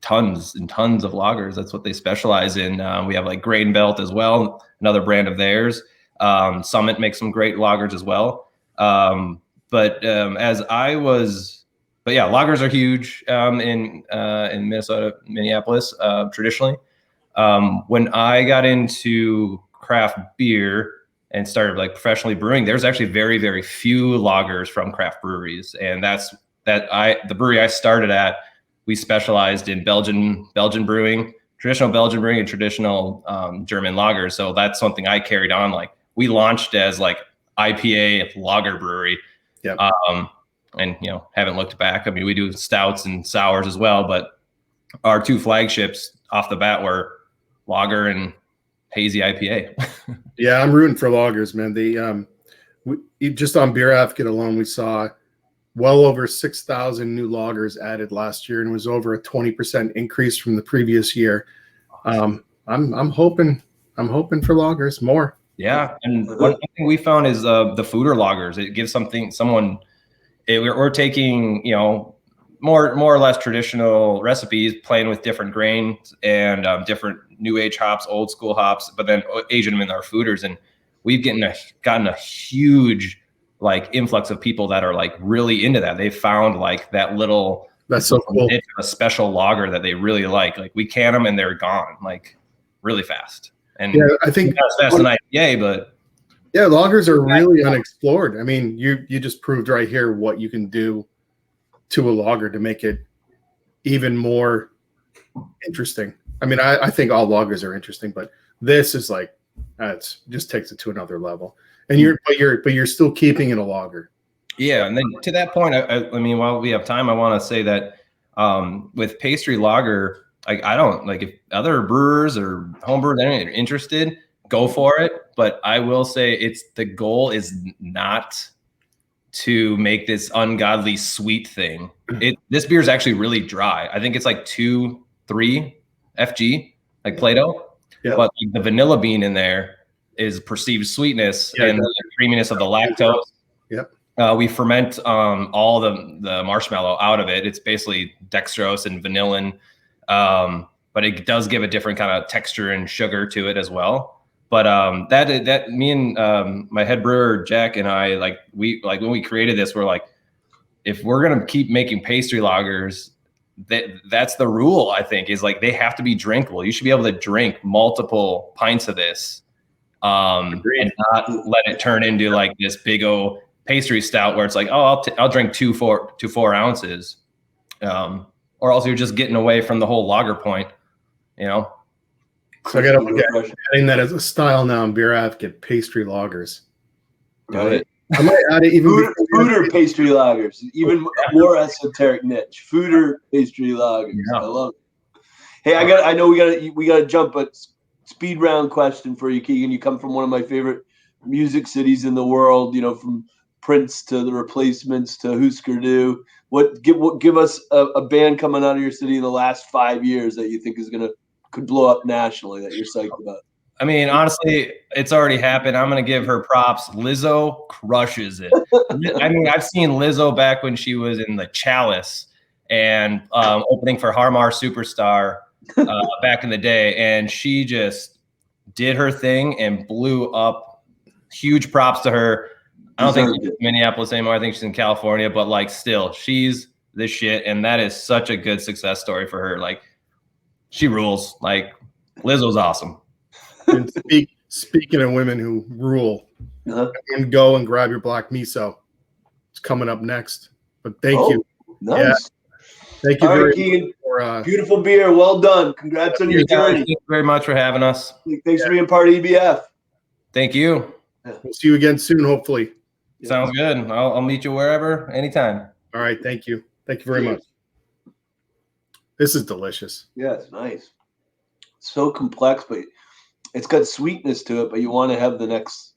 tons and tons of lagers. That's what they specialize in. We have like Grain Belt as well, another brand of theirs. Summit makes some great lagers as well. But yeah, lagers are huge in Minnesota, Minneapolis, traditionally. When I got into craft beer and started like professionally brewing, there's actually very, very few lagers from craft breweries. And the brewery I started at, we specialized in Belgian brewing, traditional Belgian brewing, and traditional German lagers. So that's something I carried on. Like, we launched as like IPA lager brewery. Yep. And haven't looked back. I mean, we do stouts and sours as well, but our two flagships off the bat were lager and hazy IPA. Yeah, I'm rooting for lagers, man. Just on BeerAdvocate alone, we saw well over 6,000 new lagers added last year, and it was over a 20% increase from the previous year. I'm hoping for lagers more. Yeah, and one thing we found is the foeder lagers. It gives we're taking more or less traditional recipes, playing with different grains and different new age hops, old school hops, but then aging them in our foeders. And we've gotten a huge like influx of people that are like really into that. They found like that's so cool, a special lager that they really like. Like, we can them and they're gone like really fast. And yeah, I think that's fast an IPA, but yeah, lagers are really unexplored. I mean, you just proved right here what you can do to a lager to make it even more interesting. I mean, I think all lagers are interesting, but this is like, it just takes it to another level. And you're still keeping it a lager. Yeah, and then to that point, I mean, while we have time, I want to say that with pastry lager, like, I don't like, if other brewers or homebrewers are interested, go for it. But I will say the goal is not to make this ungodly sweet thing. This beer is actually really dry. I think it's like 2-3 FG, like Play-Doh. Yep. But like, the vanilla bean in there is perceived sweetness and the creaminess of the lactose. Yep. We ferment all the marshmallow out of it. It's basically dextrose and vanillin, but it does give a different kind of texture and sugar to it as well. But that me and my head brewer Jack and I, when we created this, we're like, if we're gonna keep making pastry lagers, that's the rule, I think, is like they have to be drinkable. You should be able to drink multiple pints of this and not let it turn into like this big old pastry stout where it's like, oh, I'll drink 4 ounces. Or else you're just getting away from the whole lager point, you know? So I got to look at adding that as a style now in BeerAdvocate, pastry lagers. Right. I might add it even Fooder pastry lagers, even more esoteric niche. Fooder pastry lagers. Yeah. I love it. Hey, I know we gotta jump, but speed round question for you, Keigan. You come from one of my favorite music cities in the world. You know, from Prince to the Replacements to Husker Du. Give us a band coming out of your city in the last 5 years that you think could blow up nationally that you're psyched about. I mean, honestly, it's already happened. I'm going to give her props. Lizzo crushes it. I mean, I've seen Lizzo back when she was in the Chalice and opening for Harmar Superstar back in the day. And she just did her thing and blew up. Huge props to her. I don't think she's in Minneapolis anymore. I think she's in California. But, like, still, she's the shit. And that is such a good success story for her. Like, she rules. Like, Lizzo's awesome. And speaking of women who rule, and go and grab your black miso. It's coming up next. But thank you. Nice. Yeah. Thank you very much for beautiful beer. Well done. Congrats on your journey. Thank you very much for having us. Thanks for being part of EBF. Thank you. We'll see you again soon, hopefully. Sounds good. I'll meet you wherever, anytime. All right. Thank you. Thank you very much. This is delicious. Yeah, it's nice. It's so complex, but it's got sweetness to it, but you want to have the next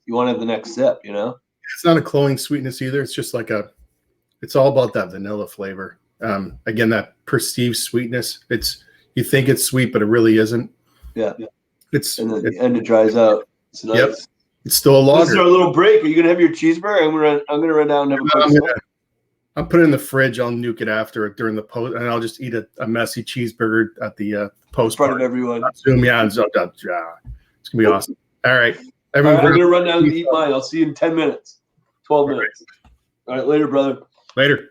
sip, you know? It's not a cloying sweetness either. It's just like it's all about that vanilla flavor. Again, that perceived sweetness. You think it's sweet, but it really isn't. Yeah. And then the end it dries out. It's nice. Yep. It's still a lager. This is our little break. Are you gonna have your cheeseburger? I'm gonna run down and have a quick I'll put it in the fridge. I'll nuke it after during the post, and I'll just eat a messy cheeseburger at the post. In front of everyone. Zoom, yeah, it's gonna be awesome. All right, everyone. I'm gonna run down and eat mine. I'll see you in 10 minutes, 12 minutes. All right, later, brother. Later.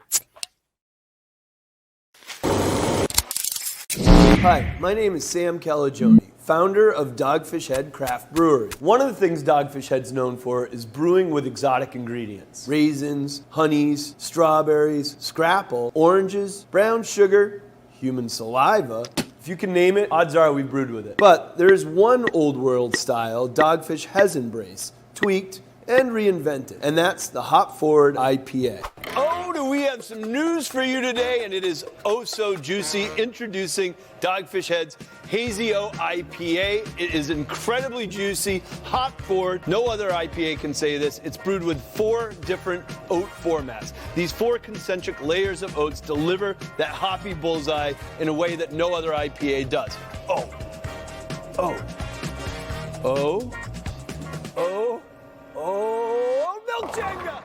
Hi, my name is Sam Calagione, founder of Dogfish Head Craft Brewery. One of the things Dogfish Head's known for is brewing with exotic ingredients. Raisins, honeys, strawberries, scrapple, oranges, brown sugar, human saliva. If you can name it, odds are we brewed with it. But there is one old world style Dogfish has embraced, tweaked, and reinvented, and that's the Hop Forward IPA. Oh, do we have some news for you today, and it is oh so juicy. Introducing Dogfish Head's Hazy O IPA. It is incredibly juicy, hop forward. No other IPA can say this. It's brewed with 4 different oat formats. These 4 concentric layers of oats deliver that hoppy bullseye in a way that no other IPA does. Oh, Milk Jenga!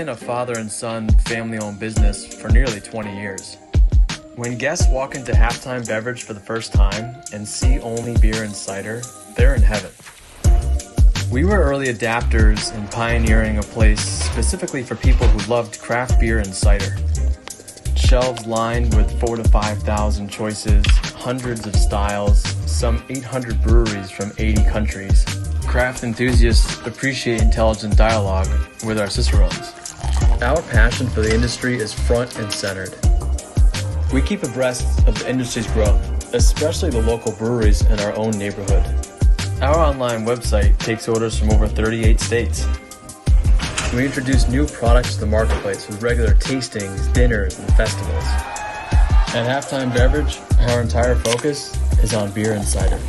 been a father and son family-owned business for nearly 20 years. When guests walk into Halftime Beverage for the first time and see only beer and cider, they're in heaven. We were early adapters in pioneering a place specifically for people who loved craft beer and cider. Shelves lined with 4,000 to 5,000 choices, hundreds of styles, some 800 breweries from 80 countries. Craft enthusiasts appreciate intelligent dialogue with our cicerones. Our passion for the industry is front and centered. We keep abreast of the industry's growth, especially the local breweries in our own neighborhood. Our online website takes orders from over 38 states. We introduce new products to the marketplace with regular tastings, dinners, and festivals. At Halftime Beverage, our entire focus is on beer and cider.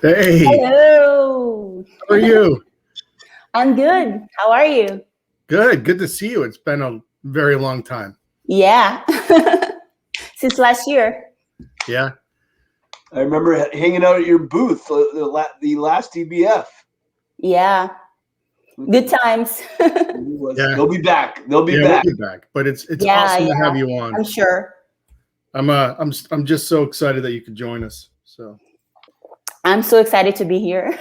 Hey. Hello. How are you? I'm good. How are you? Good. Good to see you. It's been a very long time. Yeah. Since last year. Yeah. I remember hanging out at your booth the last DBF. Yeah. Good times. Yeah. They'll be back. They'll be back. We'll be back. But it's awesome to have you on. I'm sure. I'm just so excited that you could join us. So I'm so excited to be here.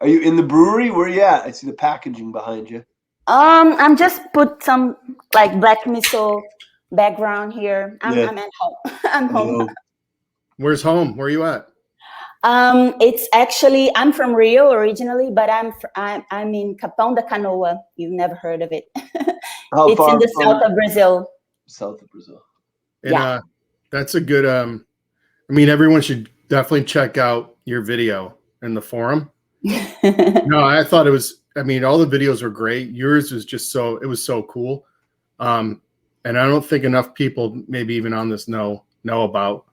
Are you in the brewery? Where are you at? I see the packaging behind you. I'm just put some like black miso background here. I'm at home. I'm home. Where's home? Where are you at? It's actually, I'm from Rio originally, but I'm in Capão da Canoa. You've never heard of it. How it's far in the from south of Brazil. South of Brazil. And, yeah. That's a good. I mean, everyone should definitely check out your video in the forum. No, I thought it was. I mean, all the videos were great. Yours was just it was so cool. And I don't think enough people, maybe even on this, know about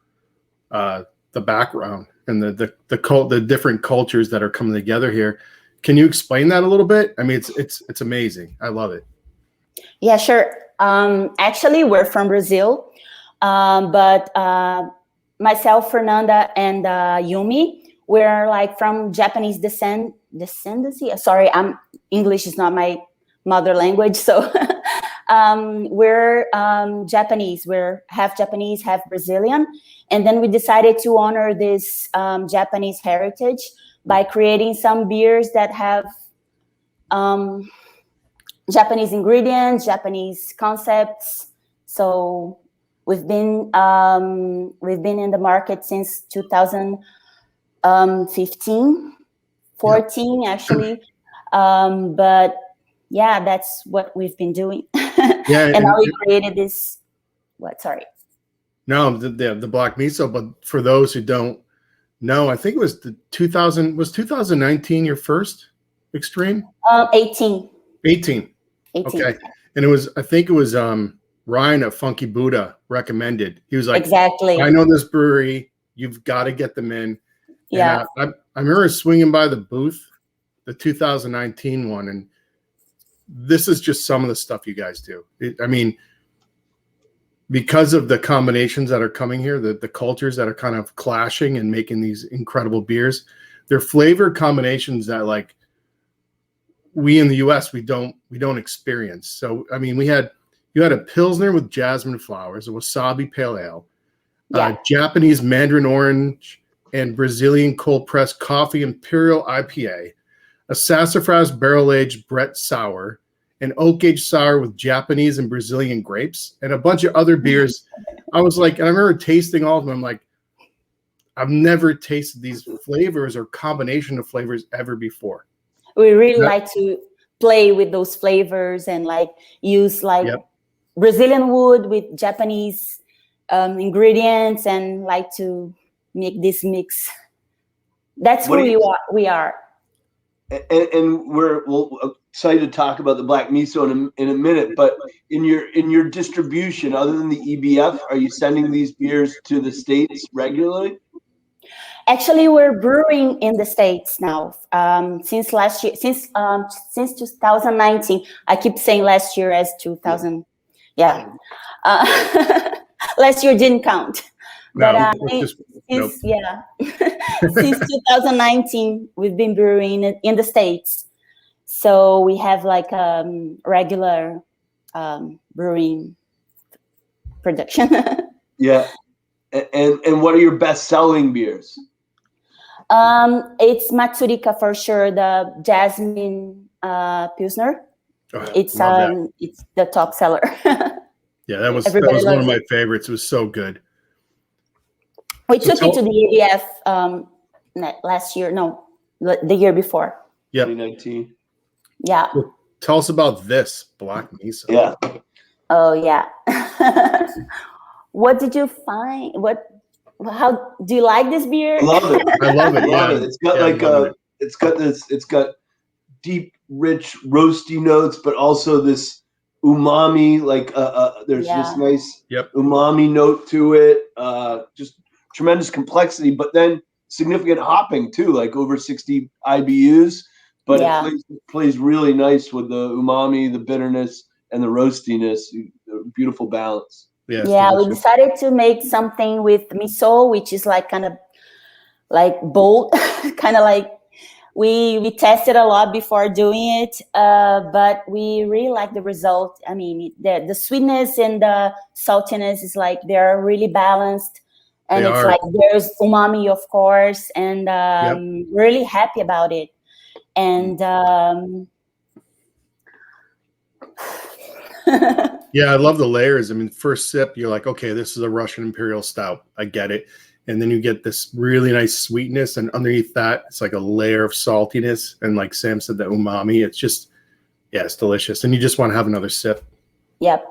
the background and the different cultures that are coming together here. Can you explain that a little bit? I mean, it's amazing. I love it. Yeah, sure. Actually, we're from Brazil. But myself, Fernanda, and Yumi, we're like from Japanese descendancy. Sorry, English is not my mother language, so we're Japanese. We're half Japanese, half Brazilian, and then we decided to honor this Japanese heritage by creating some beers that have Japanese ingredients, Japanese concepts. So we've been in the market since 2015, 14 actually. But yeah, that's what we've been doing. Yeah, and now we created this. What? Sorry. No, the black miso. But for those who don't know, I think it was 2019 your first extreme? 18. 18. Okay. And I think it was Ryan at Funky Buddha recommended. He was like, exactly. I know this brewery. You've got to get them in. Yeah. And I remember swinging by the booth, the 2019 one, and this is just some of the stuff you guys do. I mean, because of the combinations that are coming here, the cultures that are kind of clashing and making these incredible beers, they're flavor combinations that like we in the US we don't experience. So I mean, you had a Pilsner with jasmine flowers, a wasabi pale ale, Japanese mandarin orange and Brazilian cold pressed coffee imperial IPA, a sassafras barrel aged Brett sour, an oak aged sour with Japanese and Brazilian grapes, and a bunch of other beers. I was like, and I remember tasting all of them. I'm like, I've never tasted these flavors or combination of flavors ever before. We really like to play with those flavors and like use like Brazilian wood with Japanese ingredients and like to make this mix. That's who we are. And we're excited to talk about the black miso in a minute. But in your distribution, other than the EBF, are you sending these beers to the States regularly? Actually, we're brewing in the States now since last year, since 2019. I keep saying last year as 2000. Yeah, last year didn't count. But since 2019, we've been brewing in the States. So we have like regular brewing production. Yeah. And what are your best-selling beers? It's Matsurica for sure, the Jasmine Pilsner. It's the top seller. Yeah, that was one of my favorites. It was so good. We took it to the ABF last year. No, the year before. Yeah, 2019. Yeah. Well, tell us about this black miso. Yeah. Oh yeah. What did you find? How do you like this beer? I love it. I love it. Yeah. It's got it's got deep, rich, roasty notes, but also this umami. Like there's this nice umami note to it. Just tremendous complexity, but then significant hopping too, like over 60 IBUs. But it plays really nice with the umami, the bitterness, and the roastiness. Beautiful balance. Yeah, we decided to make something with miso, which is like kind of like bold, kind of like we tested a lot before doing it, but we really like the result. I mean, the sweetness and the saltiness is like they're really balanced, and like there's umami, of course, and really happy about it. And yeah, I love the layers. I mean, first sip, you're like, okay, this is a Russian Imperial Stout. I get it. And then you get this really nice sweetness. And underneath that, it's like a layer of saltiness. And like Sam said, the umami, it's just, it's delicious. And you just want to have another sip. Yep.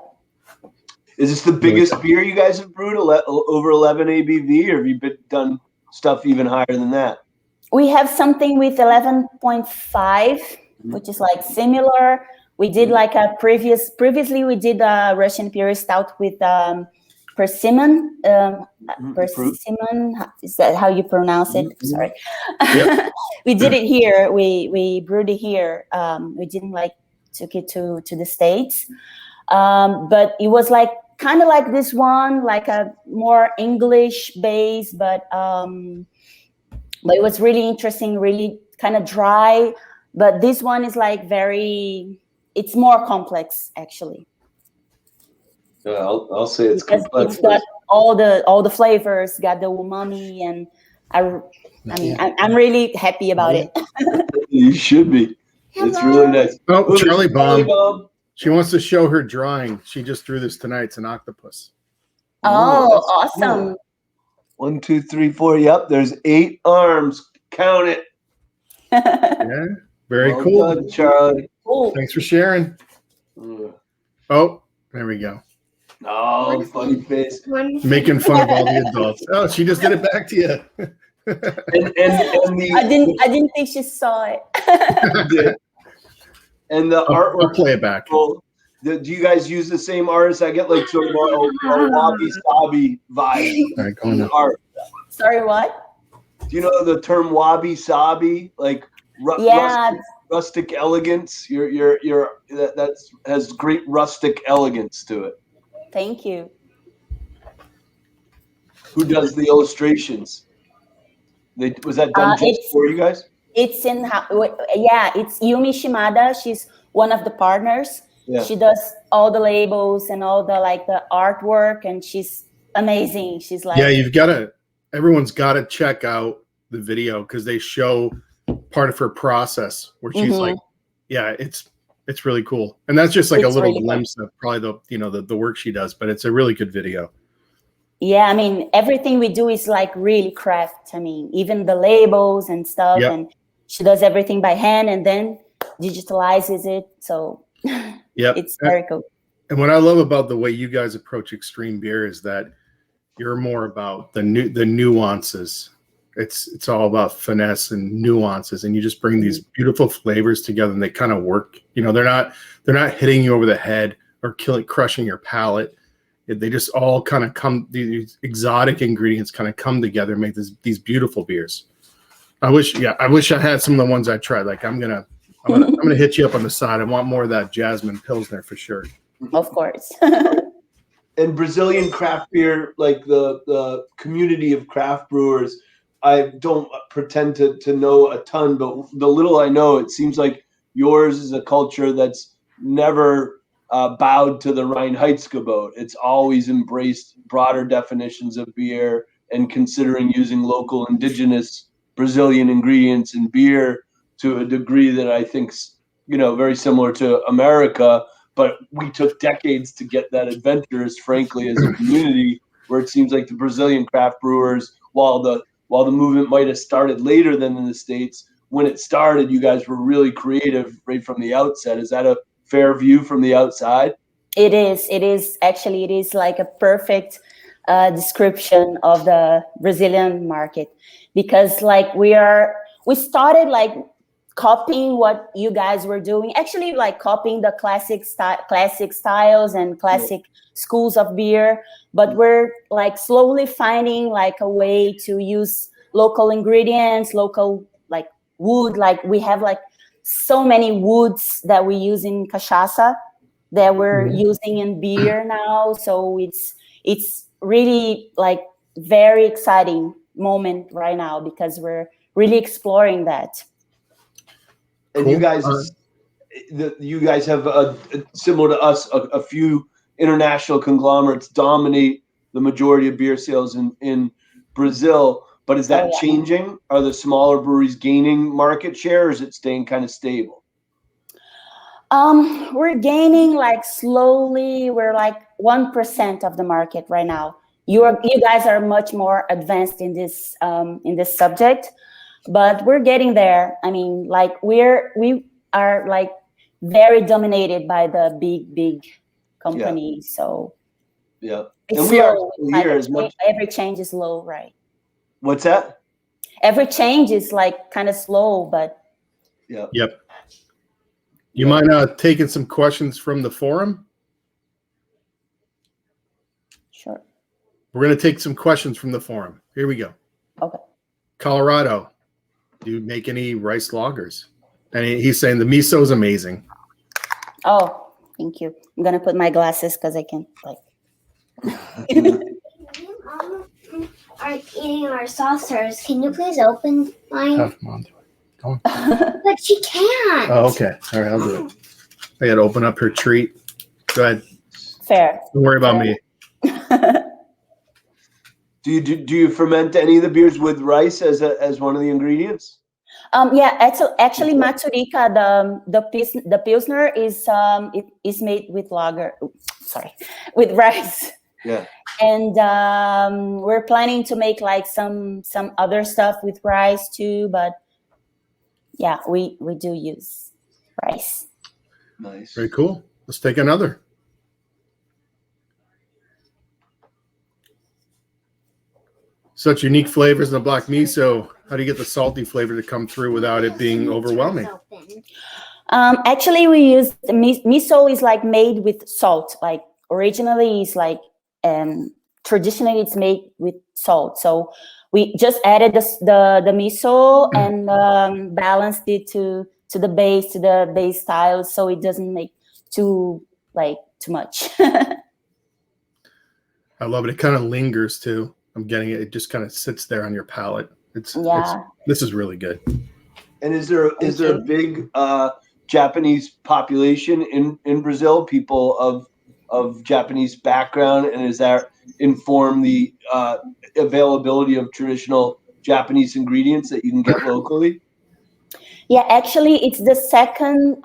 Is this the biggest beer you guys have brewed, over 11 ABV? Or have you done stuff even higher than that? We have something with 11.5, which is like similar. We did like a previously we did a Russian Imperial Stout with persimmon. Persimmon, is that how you pronounce it? Sorry. Yep. We did it here. We brewed it here. We didn't like took it to the States. But it was like kind of like this one, like a more English base, but it was really interesting, really kind of dry. But this one is like it's more complex actually. Yeah, I'll say it's because complex. It's got all the flavors, got the umami, and I'm really happy about it. You should be. It's really nice. Oh, Charlie Bomb. She wants to show her drawing. She just drew this tonight. It's an octopus. Oh, awesome. Cool. 1, 2, 3, 4. Yep, there's 8 arms. Count it. Yeah, very well cool. done, Charlie. Cool. Thanks for sharing. Oh, there we go. Oh, funny face. Making fun of all the adults. Oh, she just did it back to you. I didn't think she saw it. And the artwork. I'll play it back. Do you guys use the same artists? I get like sort of a wabi-sabi vibe. All right, going on. Art. Sorry, what? Do you know the term wabi-sabi? Like rustic elegance. That has great rustic elegance to it. Thank you. Who does the illustrations? Was that done just for you guys? It's it's Yumi Shimada. She's one of the partners. Yeah. She does all the labels and all the artwork, and she's amazing. She's like, yeah, everyone's got to check out the video because they show part of her process where she's like, yeah, it's really cool. And that's just like a little glimpse of probably the work she does, but it's a really good video. Yeah, I mean, everything we do is like really craft. I mean, even the labels and stuff. Yep. And she does everything by hand and then digitalizes it. So it's very cool. And what I love about the way you guys approach extreme beer is that you're more about the nuances. It's all about finesse and nuances, and you just bring these beautiful flavors together, and they kind of work. They're not hitting you over the head or crushing your palate. They just all kind of come. These exotic ingredients kind of come together, and make these beautiful beers. I wish I had some of the ones I tried. Like I'm gonna hit you up on the side. I want more of that jasmine pilsner for sure. Of course. And Brazilian craft beer, like the community of craft brewers, I don't pretend to know a ton, but the little I know, it seems like yours is a culture that's never bowed to the Reinheitsgebot. It's always embraced broader definitions of beer and considering using local indigenous Brazilian ingredients in beer to a degree that I think's very similar to America. But we took decades to get that adventurous, frankly, as a community, where it seems like the Brazilian craft brewers, while the movement might have started later than in the States, when it started, you guys were really creative right from the outset. Is that a fair view from the outside? It is. It is like a perfect description of the Brazilian market, because we started like copying what you guys were doing, actually like copying the classic styles and classic schools of beer, but we're like slowly finding like a way to use local ingredients, local like wood. Like we have like so many woods that we use in cachaça that we're using in beer now. So it's really like very exciting moment right now because we're really exploring that. And you guys, have similar to us, a few international conglomerates dominate the majority of beer sales in Brazil. But is that changing? Are the smaller breweries gaining market share, or is it staying kind of stable? We're gaining like slowly. We're like 1% of the market right now. You guys are much more advanced in this subject. But we're getting there. I mean, like we are like very dominated by the big companies. Yeah. So it's and slow. Every change is slow, right? What's that? Every change is like kind of slow, but Yep. You mind taking some questions from the forum? Sure. We're going to take some questions from the forum. Here we go. Okay. Colorado. Do you make any rice lagers? And he's saying the miso is amazing. Oh, thank you. I'm gonna put my glasses because I can like. Mom are eating our saucers. Can you please open mine? Have Mom do it. Go on. But she can't. Oh, okay. All right, I'll do it. I got to open up her treat. Go ahead. Fair. Don't worry about me. Do you ferment any of the beers with rice as one of the ingredients? Yeah, actually, Maturica, the pilsner is made with with rice. Yeah. And we're planning to make like some other stuff with rice too, but yeah, we do use rice. Nice. Very cool. Let's take another. Such unique flavors in the black miso. How do you get the salty flavor to come through without it being overwhelming? Actually, we use the miso is like made with salt. Like originally, it's like traditionally it's made with salt. So we just added the miso and balanced it to the base style, so it doesn't make too much. I love it. It kind of lingers too. I'm getting it. It just kind of sits there on your palate. This is really good. And is there a big Japanese population in Brazil? People of Japanese background, and does that inform the availability of traditional Japanese ingredients that you can get locally? Yeah, actually, it's the second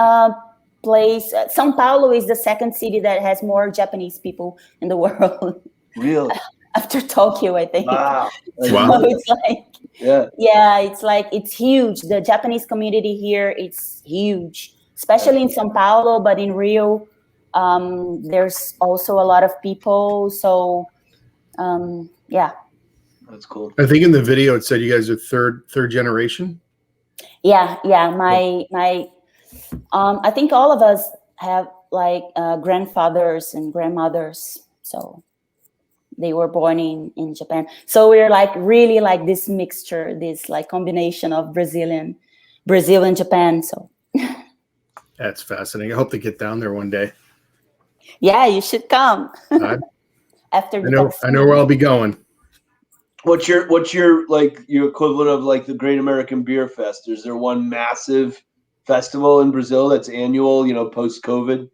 place. São Paulo is the second city that has more Japanese people in the world. Really? After Tokyo, I think. Wow. So it's like, it's huge. The Japanese community here, it's huge, especially in São Paulo, but in Rio, there's also a lot of people. So, yeah. That's cool. I think in the video it said you guys are third generation. Yeah. My I think all of us have like grandfathers and grandmothers. So they were born in Japan. So we're like really like this mixture, this like combination of Brazil and Japan. So that's fascinating. I hope to get down there one day. Yeah, you should come. After I know where I'll be going. What's your like your equivalent of like the Great American Beer Fest? Is there one massive festival in Brazil that's annual, post COVID?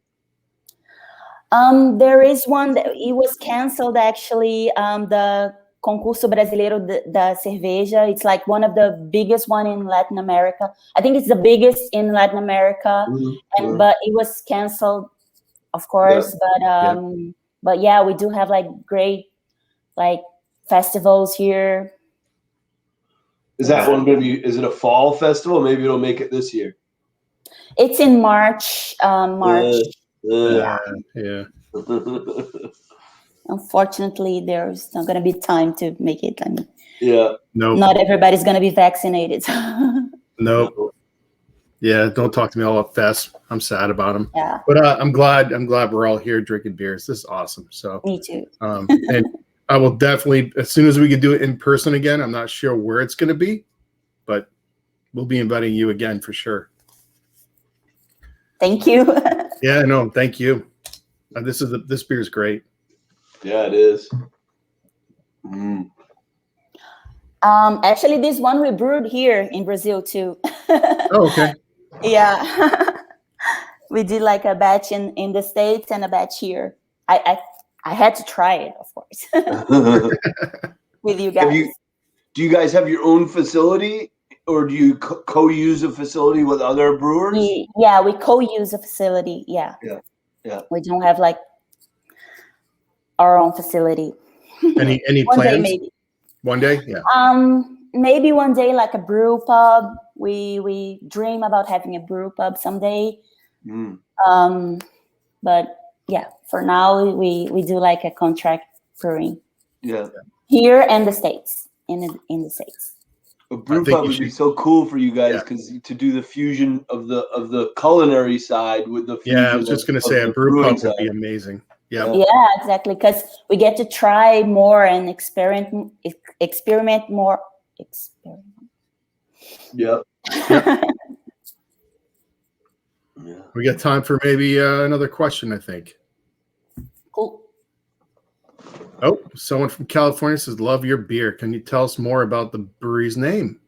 There is one that it was canceled actually. The Concurso Brasileiro da Cerveja. It's like one of the biggest one in Latin America. I think it's the biggest in Latin America, but it was canceled, of course. Yeah. But yeah, we do have like great like festivals here. Is that one going to be? Is it a fall festival? Maybe it'll make it this year. It's in March. Yeah. Unfortunately, there's not going to be time to make it. I mean, not everybody's going to be vaccinated. Nope. Yeah, don't talk to me all about fest. I'm sad about them. Yeah. But I'm glad we're all here drinking beers. This is awesome. So me too. And I will definitely, as soon as we can do it in person again, I'm not sure where it's going to be, but we'll be inviting you again for sure. Thank you. Yeah, no, thank you. This beer is great. Yeah, it is. Actually, this one we brewed here in Brazil too. Oh, okay. Yeah. We did like a batch in the States and a batch here. I had to try it, of course, with you guys. Do you guys have your own facility, or do you co-use a facility with other brewers? We co-use a facility. Yeah. We don't have like our own facility. Any One plans? day maybe. One day, yeah. Maybe one day like a brew pub. We dream about having a brew pub someday. But yeah, for now we do like a contract brewing. Yeah. Here and the States, in the States. A brew pub would be so cool for you guys because to do the fusion of the culinary side with the fusion. Yeah, I was just gonna say a brew pub would be amazing. Yeah. Yeah, exactly. Because we get to try more and experiment more. Yep. We got time for maybe another question, I think. Cool. Oh, someone from California says, "Love your beer. Can you tell us more about the brewery's name?"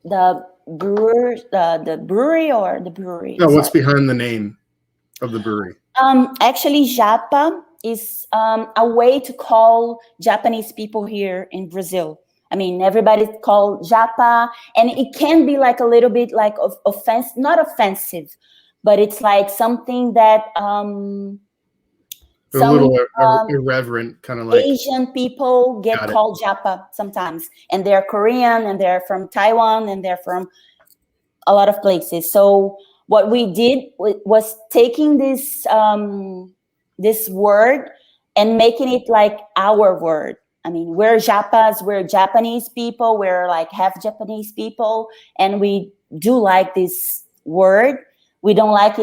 The brewers, the brewery or the brewery? No, what's behind the name of the brewery? Actually, Japa is a way to call Japanese people here in Brazil. I mean, everybody's called Japa, and it can be like a little bit like not offensive, but it's like something that A little irreverent, kind of like Asian people get called Japa sometimes, and they're Korean, and they're from Taiwan, and they're from a lot of places. So what we did was taking this this word and making it like our word. I mean, we're Japas, we're Japanese people, we're like half Japanese people, and we do like this word. We don't like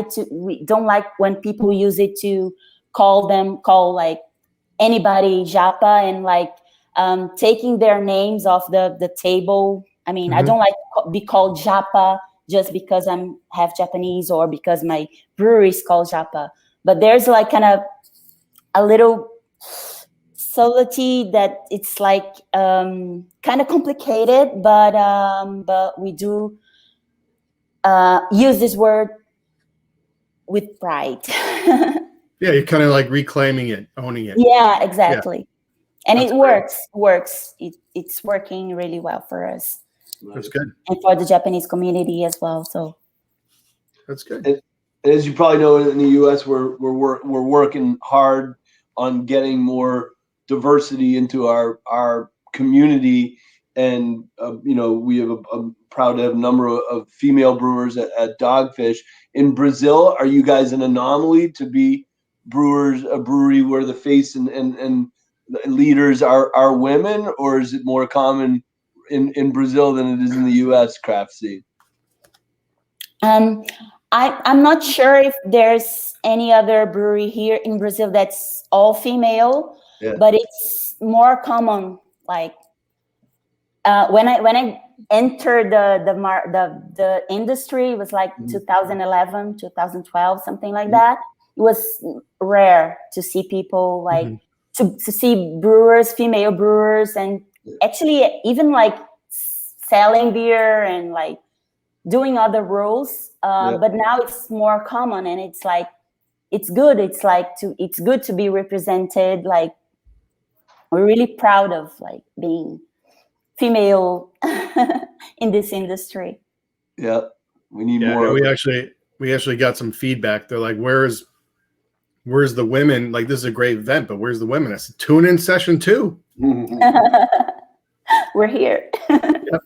when people use it to call like anybody Japa, and like taking their names off the table. I mean, I don't like to be called Japa just because I'm half Japanese or because my brewery is called Japa. But there's like kind of a little subtlety that it's like kind of complicated, but we do use this word with pride. Yeah, you're kind of like reclaiming it, owning it. Yeah, exactly. Yeah. And That's it works. It's working really well for us. That's good. And for the Japanese community as well. So that's good. And as you probably know, in the U.S., we're working hard on getting more diversity into our community, and we have proud to have a number of female brewers at Dogfish. In Brazil, are you guys an anomaly to be a brewery where the face and leaders are women, or is it more common in Brazil than it is in the U.S. craft scene? I'm not sure if there's any other brewery here in Brazil that's all female, but it's more common. Like when I entered the industry, it was like 2011, 2012, something like that. It was rare to see people like to see brewers, female brewers, and actually even like selling beer and like doing other roles. But now it's more common, and it's like it's good. It's good to be represented. Like we're really proud of like being female in this industry. Yeah, we need more. We actually got some feedback. They're like, "Where's the women? Like, this is a great event, but where's the women?" I said, "Tune in session 2." We're here. Yep.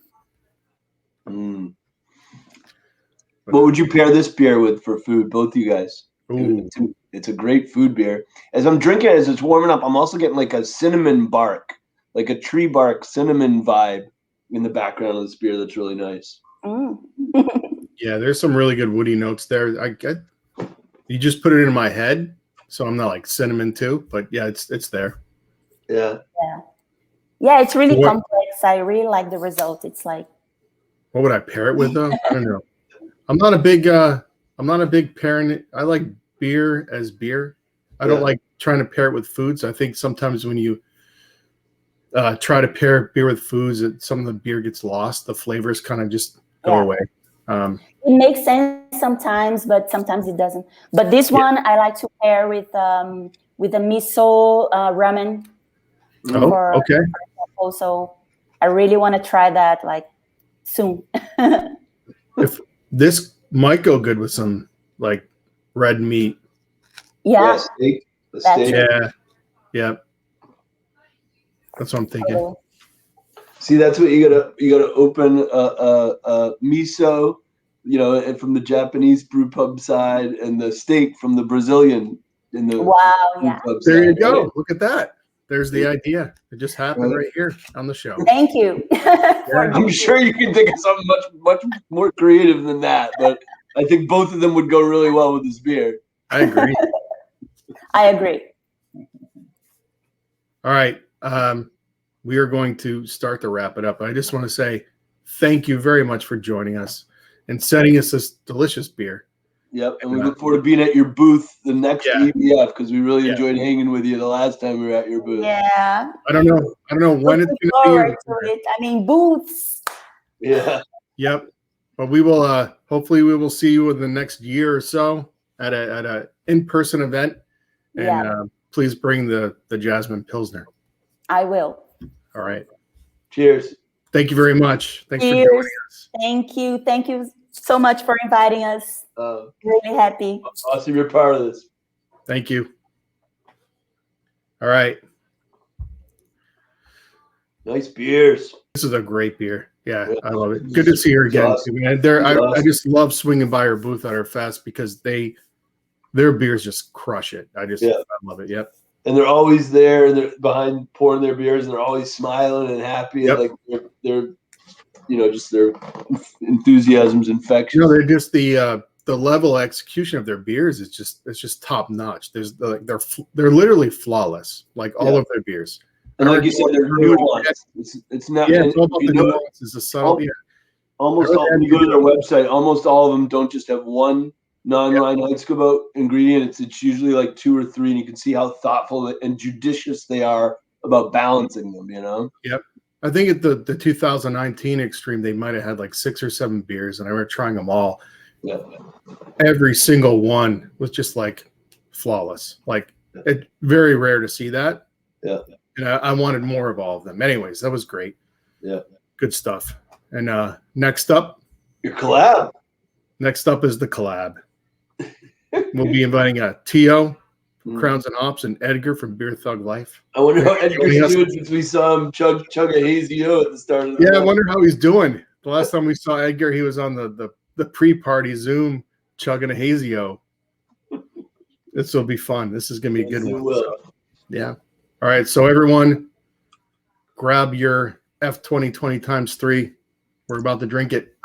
What would you pair this beer with for food, both of you guys? Ooh. It's a great food beer. As I'm drinking it, as it's warming up, I'm also getting like a cinnamon bark, like a tree bark cinnamon vibe in the background of this beer. That's really nice. Yeah, there's some really good woody notes there. You just put it in my head, so I'm not like cinnamon too, but yeah, it's there. Yeah. Yeah, it's really complex. I really like the result. It's like, what would I pair it with though? I don't know. I'm not a big pairing. I like beer as beer. I don't like trying to pair it with foods. I think sometimes when you try to pair beer with foods, some of the beer gets lost. The flavors kind of just go away. It makes sense sometimes, but sometimes it doesn't. But this one I like to pair with a miso ramen. Okay. So I really want to try that like soon. If this might go good with some like red meat. Yeah. Steak. Yeah. That's what I'm thinking. See, that's what you gotta open a miso, and from the Japanese brew pub side, and the steak from the Brazilian in the brew pub There side, you go. right? Look at that. There's the idea. It just happened right here on the show. Thank you. I'm sure you can think of something much more creative than that, but I think both of them would go really well with this beer. I agree. I agree. All right. We are going to start to wrap it up. I just want to say thank you very much for joining us and sending us this delicious beer. Yep, and we look forward to being at your booth the next EBF because we really enjoyed hanging with you the last time we were at your booth. Yeah. I don't know when it's Looking going forward to be. to it. I mean, booths. Yeah. Yep. But we will hopefully we will see you in the next year or so at a in-person event. And please bring the Jasmine Pilsner. I will. All right. Cheers. Thank you very much. Thanks for Cheers. joining us. Thank you. Thank you so much for inviting us. Really happy. Awesome you're part of this. Thank you. All right. Nice beers. This is a great beer. Yeah, I love it. Good to see her again. Awesome. I just love swinging by her booth at her fest because their beers just crush it. I love it. Yep. And they're always there and they're behind pouring their beers and they're always smiling and happy. Yep. Like they're just their enthusiasm's infectious. They're just the level of execution of their beers is just top notch. They're literally flawless, like all of their beers. And like you said, they're nuanced. It's not. Yeah, it's all about the nuances, the subtle. Almost all. When you go to their website, almost all of them don't just have one non-Reinheitsgebot ingredient. It's usually like 2 or 3, and you can see how thoughtful and judicious they are about balancing them. Yep. I think at the 2019 Extreme, they might have had like 6 or 7 beers, and I remember trying them all. Yeah. Every single one was just like flawless. Like it's very rare to see that. Yeah. And I wanted more of all of them. Anyways, that was great. Yeah. Good stuff. And next up, your collab. Next up is the collab. We'll be inviting Tio from Crowns and Hops and Edgar from BeerThugLife. I wonder how Edgar's doing since we saw him chug a hazy O at the start of the I wonder how he's doing. The last time we saw Edgar, he was on the pre-party Zoom chugging a hazy O. This will be fun. This is going to be a good one. So, yeah. All right. So everyone, grab your F2020 ×3. We're about to drink it.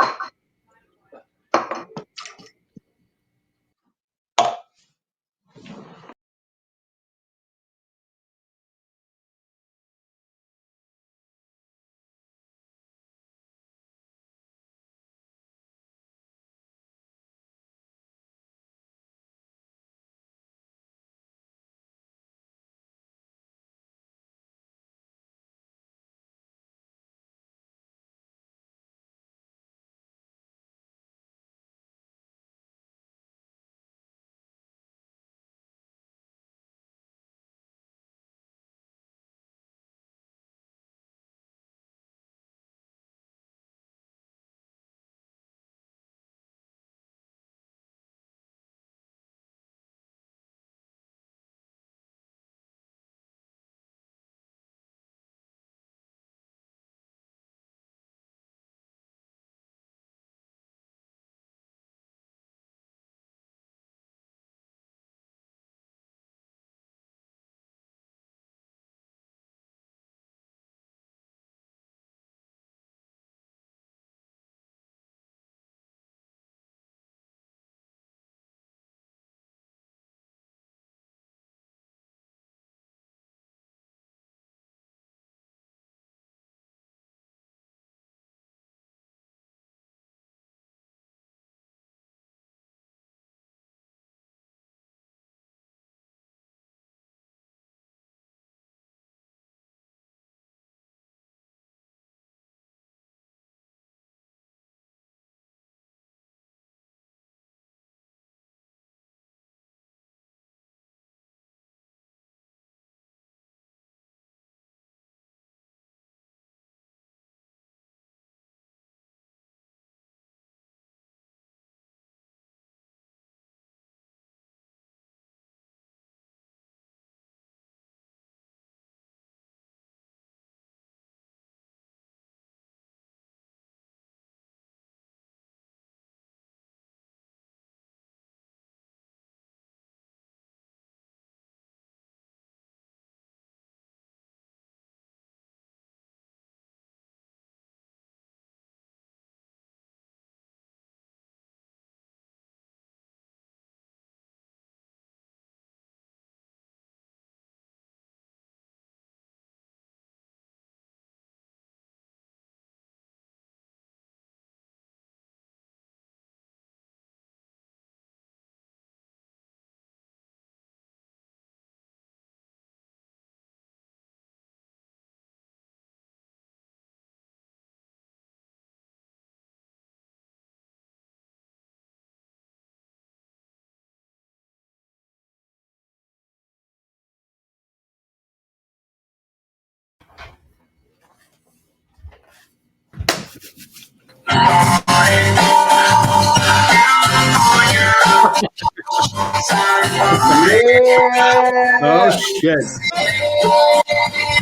Oh shit!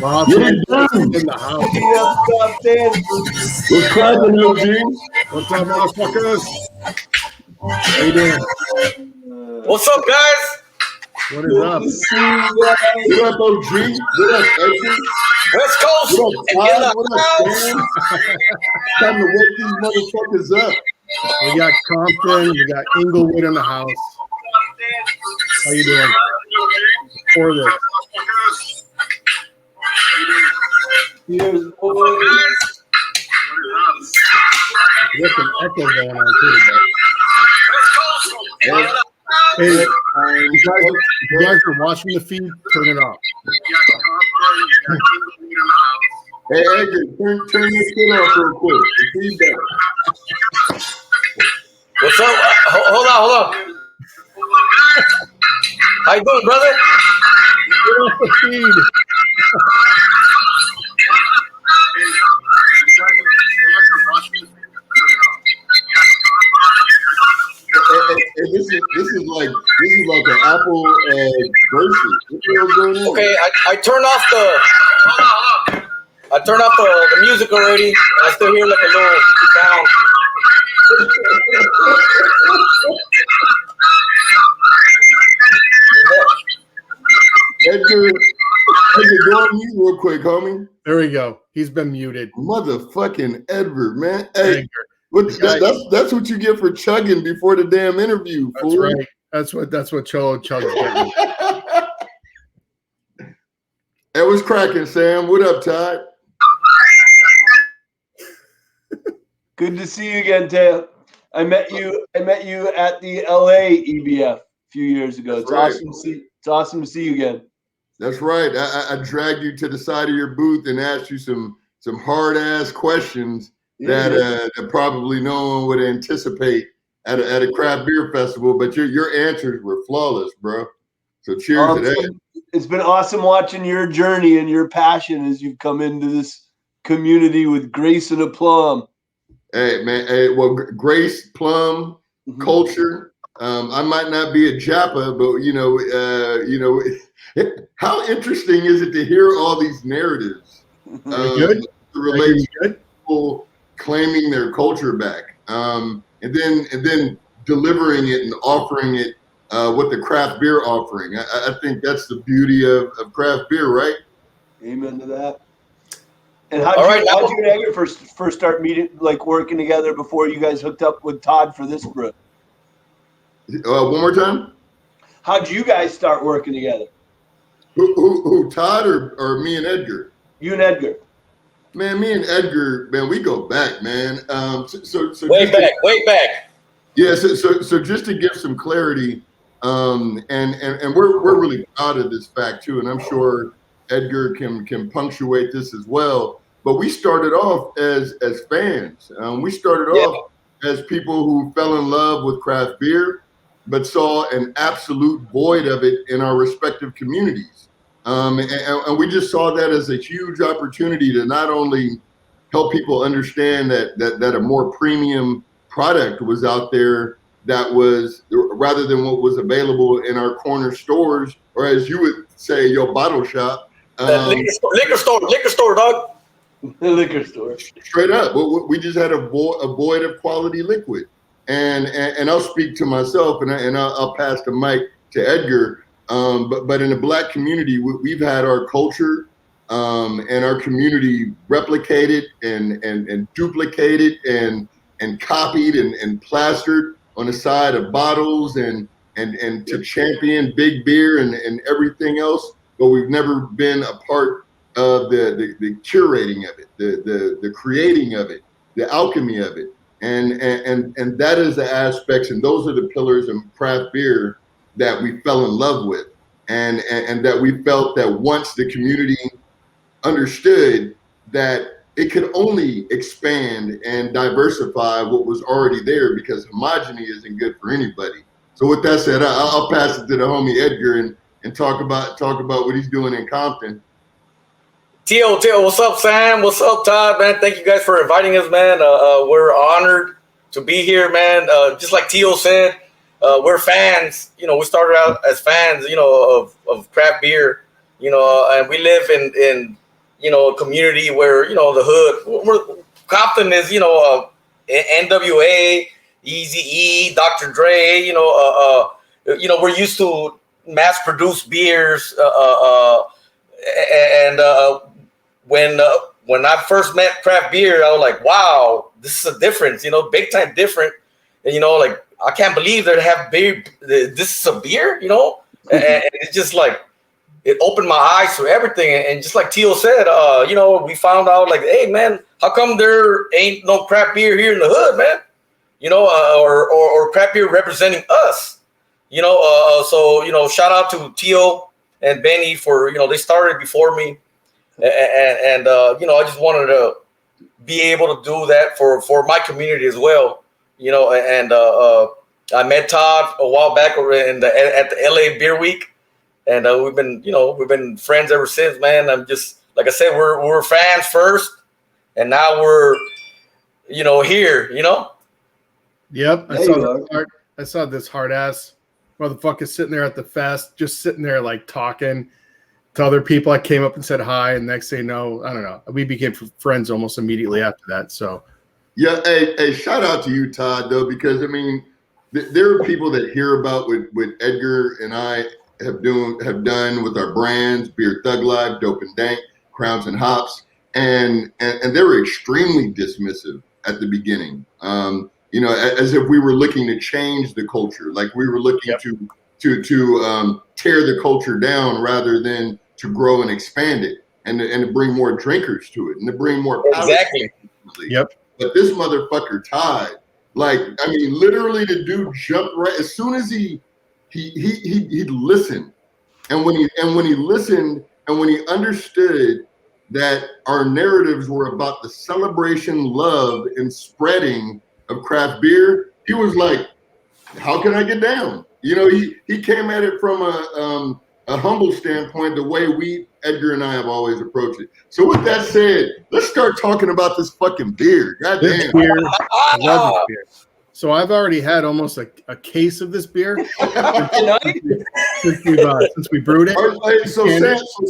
Well, in the house. What's cracking, OG? What's up, motherfuckers? How you doing? What's up, guys? What is up? What up, OG? What up, Edgar? West Coast. What up, Todd? What up, Sam? Time to wake these motherfuckers up. We got Compton. We got Inglewood in the house. How you doing? For this. Here's There's some echo going on too, but hey, you guys are watching the feed, turn it off. Hey, Edgar, turn this shit off real quick. The feedback. What's up? Hold on. How you doing, brother? Get off the feed. Hey, this is like an Apple version. What's going on? Okay, I turned off the music already. I still hear like a little sound. Edgar, go on mute real quick, homie. There we go. He's been muted. Motherfucking Edgar, man. Hey, that's what you get for chugging before the damn interview. That's right. That's what Chugg's getting. Hey, what's cracking, Sam? What up, Todd? Good to see you again, Taylor. I met you at the LA EBF a few years ago. It's awesome to see you again. That's right. I dragged you to the side of your booth and asked you some hard ass questions that probably no one would anticipate at a craft beer festival. But your answers were flawless, bro. So cheers to that. It's been awesome watching your journey and your passion as you've come into this community with grace and aplomb. Hey man, well, grace, plum, culture. I might not be a Japa, but how interesting is it to hear all these narratives relate to people claiming their culture back, and then delivering it and offering it with the craft beer offering. I think that's the beauty of craft beer, right? Amen to that. And how'd you and Edgar first start meeting, like working together before you guys hooked up with Todd for this brew? One more time. How'd you guys start working together? Who Todd or me and Edgar? You and Edgar. Man, me and Edgar, man, we go back, man. So way back. Yeah. So just to give some clarity, and we're really proud of this fact too, and I'm sure Edgar can punctuate this as well. But we started off as fans. We started off as people who fell in love with craft beer, but saw an absolute void of it in our respective communities. And we just saw that as a huge opportunity to not only help people understand that a more premium product was out there that was, rather than what was available in our corner stores, or as you would say, your bottle shop. Liquor store, dog. Liquor store. Straight up. We just had a void of quality liquid. And I'll speak to myself, and I'll pass the mic to Edgar. But in the Black community, we've had our culture and our community replicated and duplicated and copied and plastered on the side of bottles and to champion big beer and everything else. But we've never been a part of the curating of it, the creating of it, the alchemy of it. And that is the aspects, and those are the pillars of craft beer that we fell in love with, and that we felt that once the community understood that it could only expand and diversify what was already there, because homogeny isn't good for anybody. So with that said, I'll pass it to the homie Edgar and talk about what he's doing in Compton. Tio, what's up, Sam? What's up, Todd, man? Thank you guys for inviting us, man. We're honored to be here, man. Just like Tio said, we're fans. You know, we started out as fans, you know, of craft beer. You know, and we live in you know, a community where, you know, the hood. Compton is, you know, NWA, Eazy-E, Dr. Dre. You know, we're used to mass-produced beers. When I first met craft beer, I was like, wow, this is a difference. You know, big time different. And, you know, like, I can't believe they have beer. This is a beer, you know, and it's just like, it opened my eyes to everything. And just like Teal said, you know, we found out like, hey man, how come there ain't no craft beer here in the hood, man? You know, or craft beer representing us, you know? So, you know, shout out to Teal and Benny for, you know, they started before me. And you know, I just wanted to be able to do that for my community as well, you know. And I met Todd a while back at the LA Beer Week. And we've been friends ever since, man. I'm just, like I said, we're fans first, and now we're, you know, here, you know. Yep, I saw this hard ass motherfucker sitting there at the fest, just sitting there like talking to other people. I came up and said hi, and next thing you know, I don't know, we became friends almost immediately after that. So, yeah, hey, shout out to you, Todd, though, because I mean, there are people that hear about what Edgar and I have done with our brands, BeerThugLife, Dope and Dank, Crowns and Hops, and they were extremely dismissive at the beginning. You know, as if we were looking to change the culture, like we were looking to tear the culture down rather than to grow and expand it, and to bring more drinkers to it, and to bring more power. Exactly. Yep. But this motherfucker Todd, like, I mean, literally the dude jumped right as soon as he listened, and when he listened, and when he understood that our narratives were about the celebration, love, and spreading of craft beer, he was like, "How can I get down?" You know, he came at it from a humble standpoint, the way Edgar and I have always approached it. So with that said, let's start talking about this fucking beer. Goddamn. This beer, I love this beer. So I've already had almost a case of this beer since we brewed it. Right, so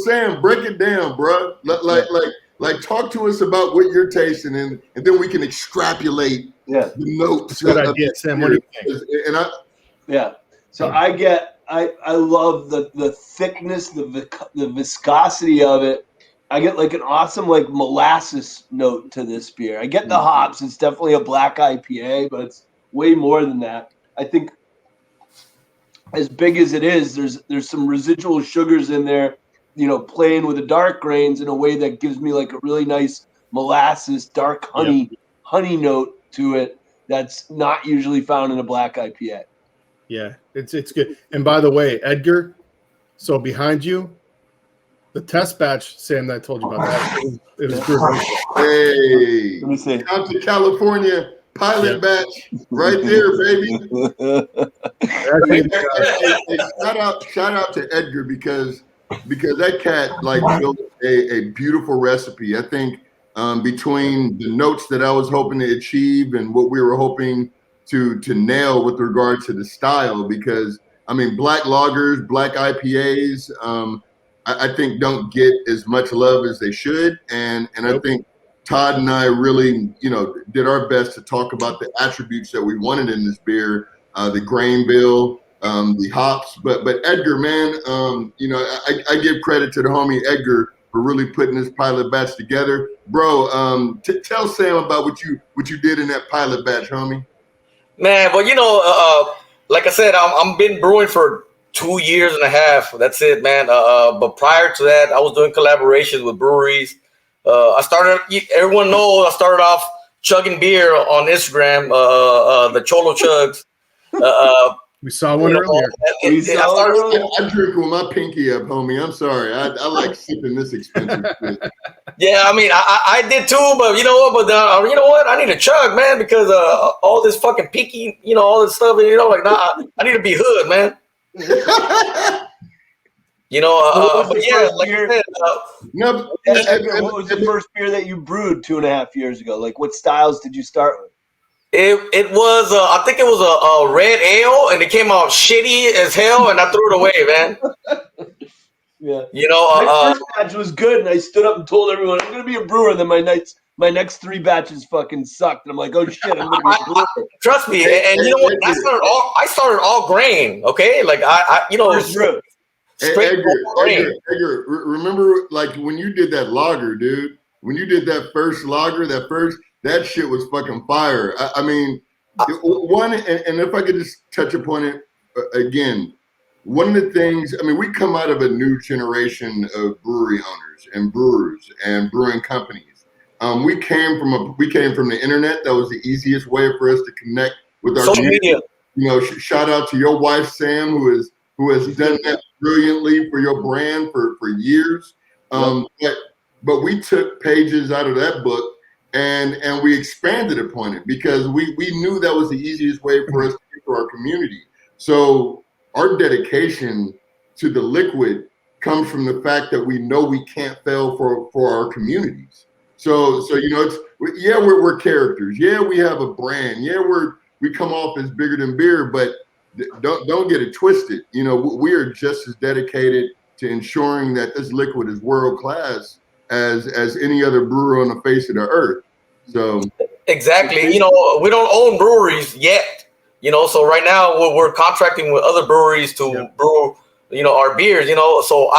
Sam, break it down, bro. Like talk to us about what you're tasting, and then we can extrapolate the notes. Good idea, Sam. What do you think? So I love the thickness, the viscosity of it. I get like an awesome like molasses note to this beer. I get the hops. It's definitely a black IPA, but it's way more than that. I think as big as it is, there's some residual sugars in there, you know, playing with the dark grains in a way that gives me like a really nice molasses, dark honey note to it that's not usually found in a black IPA. Yeah, it's good. And by the way, Edgar, so behind you, the test batch, Sam, that I told you about that. It was brewed. Hey, let me see. Out to California. Pilot batch right there, baby. Shout out to Edgar because that cat like built a beautiful recipe. I think between the notes that I was hoping to achieve and what we were hoping to nail with regard to the style, because I mean black lagers, black IPAs, I think don't get as much love as they should, and I think Todd and I really, you know, did our best to talk about the attributes that we wanted in this beer, the grain bill, the hops. But Edgar, man, you know, I give credit to the homie Edgar for really putting this pilot batch together, bro. Tell Sam about what you did in that pilot batch, homie. Man, well, you know, like I said, I'm been brewing for 2.5 years. That's it, man. But prior to that, I was doing collaborations with breweries. Everyone knows I started off chugging beer on Instagram, the Cholo Chugs. We saw one earlier. I drink with my pinky up, homie. I'm sorry. I like sipping this expensive shit. Yeah, I mean, I did too, but you know what? But you know what? I need to chug, man, because all this fucking pinky, you know, all this stuff, you know, like, nah, I need to be hood, man. You know, but yeah, like I said, what was the first beer that you brewed 2.5 years ago? Like, what styles did you start with? It was I think it was a red ale, and it came out shitty as hell, and I threw it away, man. Yeah. You know, my first batch was good, and I stood up and told everyone I'm going to be a brewer. And then my next 3 batches fucking sucked. And I'm like, oh shit, I'm going to be a brewer. Trust me, and you know what? I started all grain. Okay, like I you know, Edgar, remember like when you did that lager, dude? When you did that first lager, that shit was fucking fire. I mean, one, and if I could just touch upon it again, one of the things, I mean, we come out of a new generation of brewery owners and brewers and brewing companies. We came from the internet. That was the easiest way for us to connect with our social media. You know, shout out to your wife Sam, who has done that brilliantly for your brand for years. But we took pages out of that book and we expanded upon it because we knew that was the easiest way for us to get to our community. So our dedication to the liquid comes from the fact that we know we can't fail for our communities. So you know, we're characters. Yeah, we have a brand. Yeah, we come off as bigger than beer, but don't get it twisted. You know, we are just as dedicated to ensuring that this liquid is world class as any other brewer on the face of the earth. So exactly. You know, we don't own breweries yet. You know, so right now we're contracting with other breweries to brew, you know, our beers. You know, so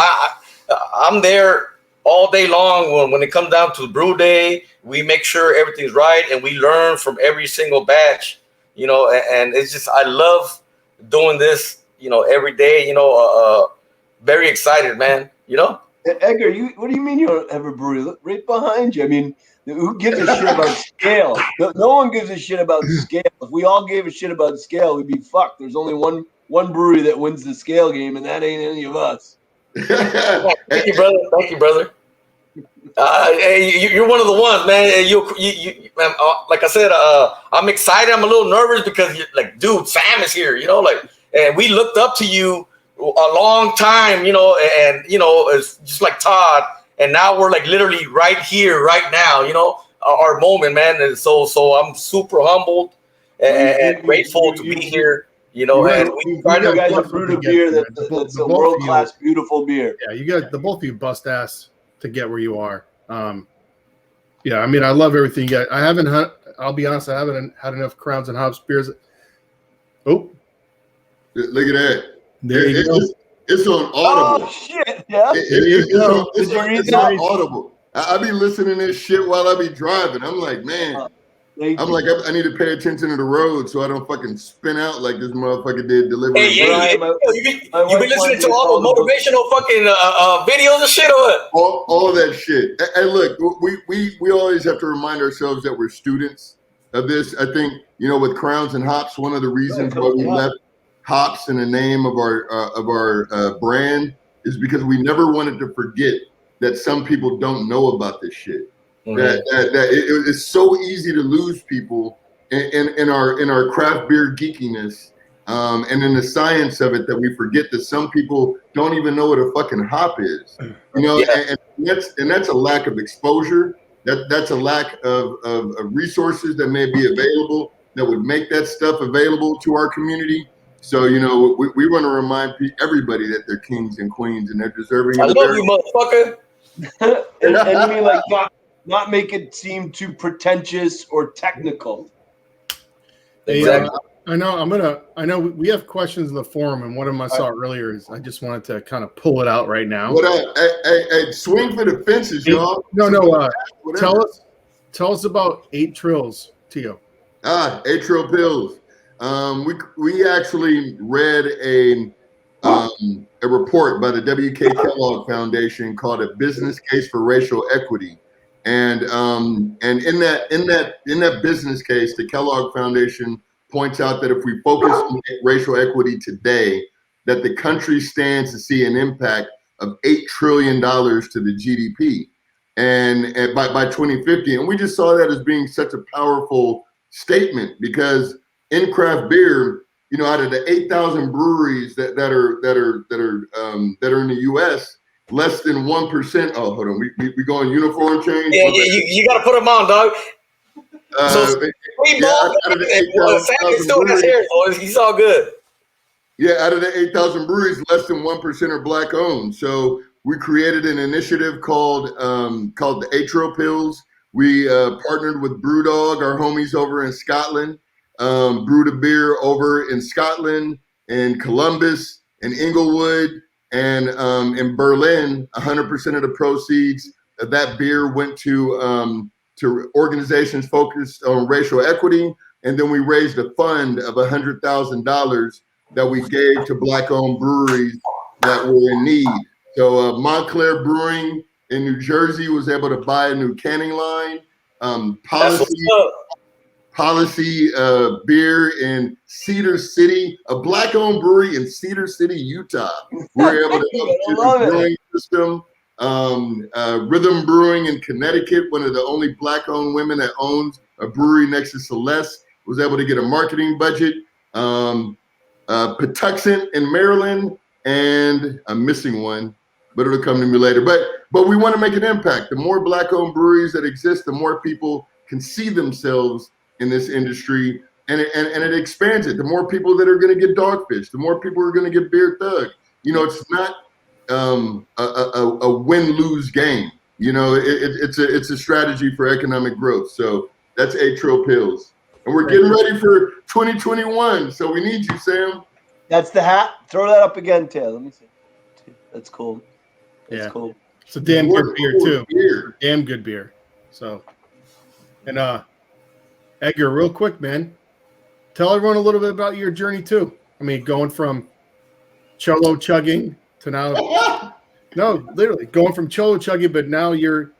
I'm there all day long when it comes down to brew day. We make sure everything's right, and we learn from every single batch. You know, and it's just I love doing this. You know, every day. You know, very excited, man. You know. Edgar, what do you mean you don't have a brewery? Look right behind you. I mean, who gives a shit about scale? No one gives a shit about scale. If we all gave a shit about scale, we'd be fucked. There's only one brewery that wins the scale game, and that ain't any of us. Thank you, brother. Thank you, brother. Hey, you're one of the ones, man. You like I said, I'm excited. I'm a little nervous because, like, dude, Sam is here. You know, like, and we looked up to you a long time, you know, and you know, it's just like Todd, and now we're like literally right here, right now, you know, our moment, man. And so I'm super humbled and grateful to be here, you know. And you guys have brewed a beer that's a world class, beautiful beer. Yeah, you guys, the both of you bust ass to get where you are. Yeah, I mean, I love everything you got. I'll be honest, I haven't had enough Crowns and Hops beers. Oh, look at that. There you go. It's on Audible. Oh shit! Yeah. It's on Audible. I be listening to this shit while I be driving. I'm like, man. I need to pay attention to the road so I don't fucking spin out like this motherfucker did delivering. You've been listening to all the motivational fucking videos and shit, or what? All of that shit. And look, we always have to remind ourselves that we're students of this. I think, you know, with Crowns and Hops, one of the reasons why we left hops in the name of our brand is because we never wanted to forget that some people don't know about this shit. Mm-hmm. That it's so easy to lose people in our craft beer geekiness, and in the science of it, that we forget that some people don't even know what a fucking hop is. You know, and that's a lack of exposure. That's a lack of resources that may be available that would make that stuff available to our community. So, you know, we want to remind everybody that they're kings and queens and they're deserving. I love you, motherfucker. and you mean like not make it seem too pretentious or technical. Exactly. I know we have questions in the forum, and one of them I saw earlier is I just wanted to kind of pull it out right now. Hey, swing for the fences, y'all. No. Tell us about 8 Trills, Tio. 8 Trill Pills. We actually read a report by the W.K. Kellogg Foundation called "A Business Case for Racial Equity," and in that business case, the Kellogg Foundation points out that if we focus on racial equity today, that the country stands to see an impact of $8 trillion to the GDP, and by 2050, and we just saw that as being such a powerful statement because in craft beer, you know, out of the 8,000 breweries that are in the U.S., less than 1%. Oh, hold on, we going uniform change. Yeah, you got to put them on, dog. Sam still has hair, so he's all good. Yeah, out of the 8,000 breweries, less than 1% are black owned. So we created an initiative called the Atro Pills. We partnered with Brewdog, our homies over in Scotland, brewed a beer over in Scotland, in Columbus, in Inglewood, and in Berlin. 100% of the proceeds of that beer went to organizations focused on racial equity. And then we raised a fund of $100,000 that we gave to black-owned breweries that were in need. So Montclair Brewing in New Jersey was able to buy a new canning line. Policy Beer in Cedar City, a black-owned brewery in Cedar City, Utah. We were able to help the brewing system. Rhythm Brewing in Connecticut, one of the only black-owned women that owns a brewery next to Celeste, was able to get a marketing budget. Patuxent in Maryland, and I'm missing one, but it'll come to me later. But we want to make an impact. The more black-owned breweries that exist, the more people can see themselves in this industry, and it expands it. The more people that are going to get Dogfish, the more people are going to get Beer Thug. You know, it's not a win-lose game. You know, it's a strategy for economic growth. So that's Atro Pills. And we're getting ready for 2021, so we need you, Sam. That's the hat. Throw that up again, Taylor. Let me see. That's cool. That's cool. It's a damn good beer too. Damn good beer. So, and Edgar, real quick, man, tell everyone a little bit about your journey too. I mean, going from cholo chugging to now. No, literally going from cholo chugging, but now you're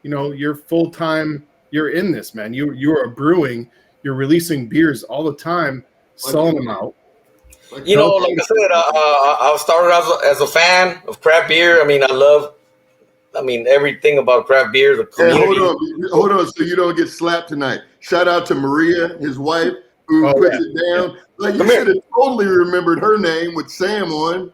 full time. You're in this, man. You are brewing. You're releasing beers all the time, selling them out. You know, like I said, I started as a fan of craft beer. I mean, I love everything about craft beer. The community. Hey, hold on, so you don't get slapped tonight. Shout out to Maria, his wife, who puts it down. Like you should have totally remembered her name with Sam on.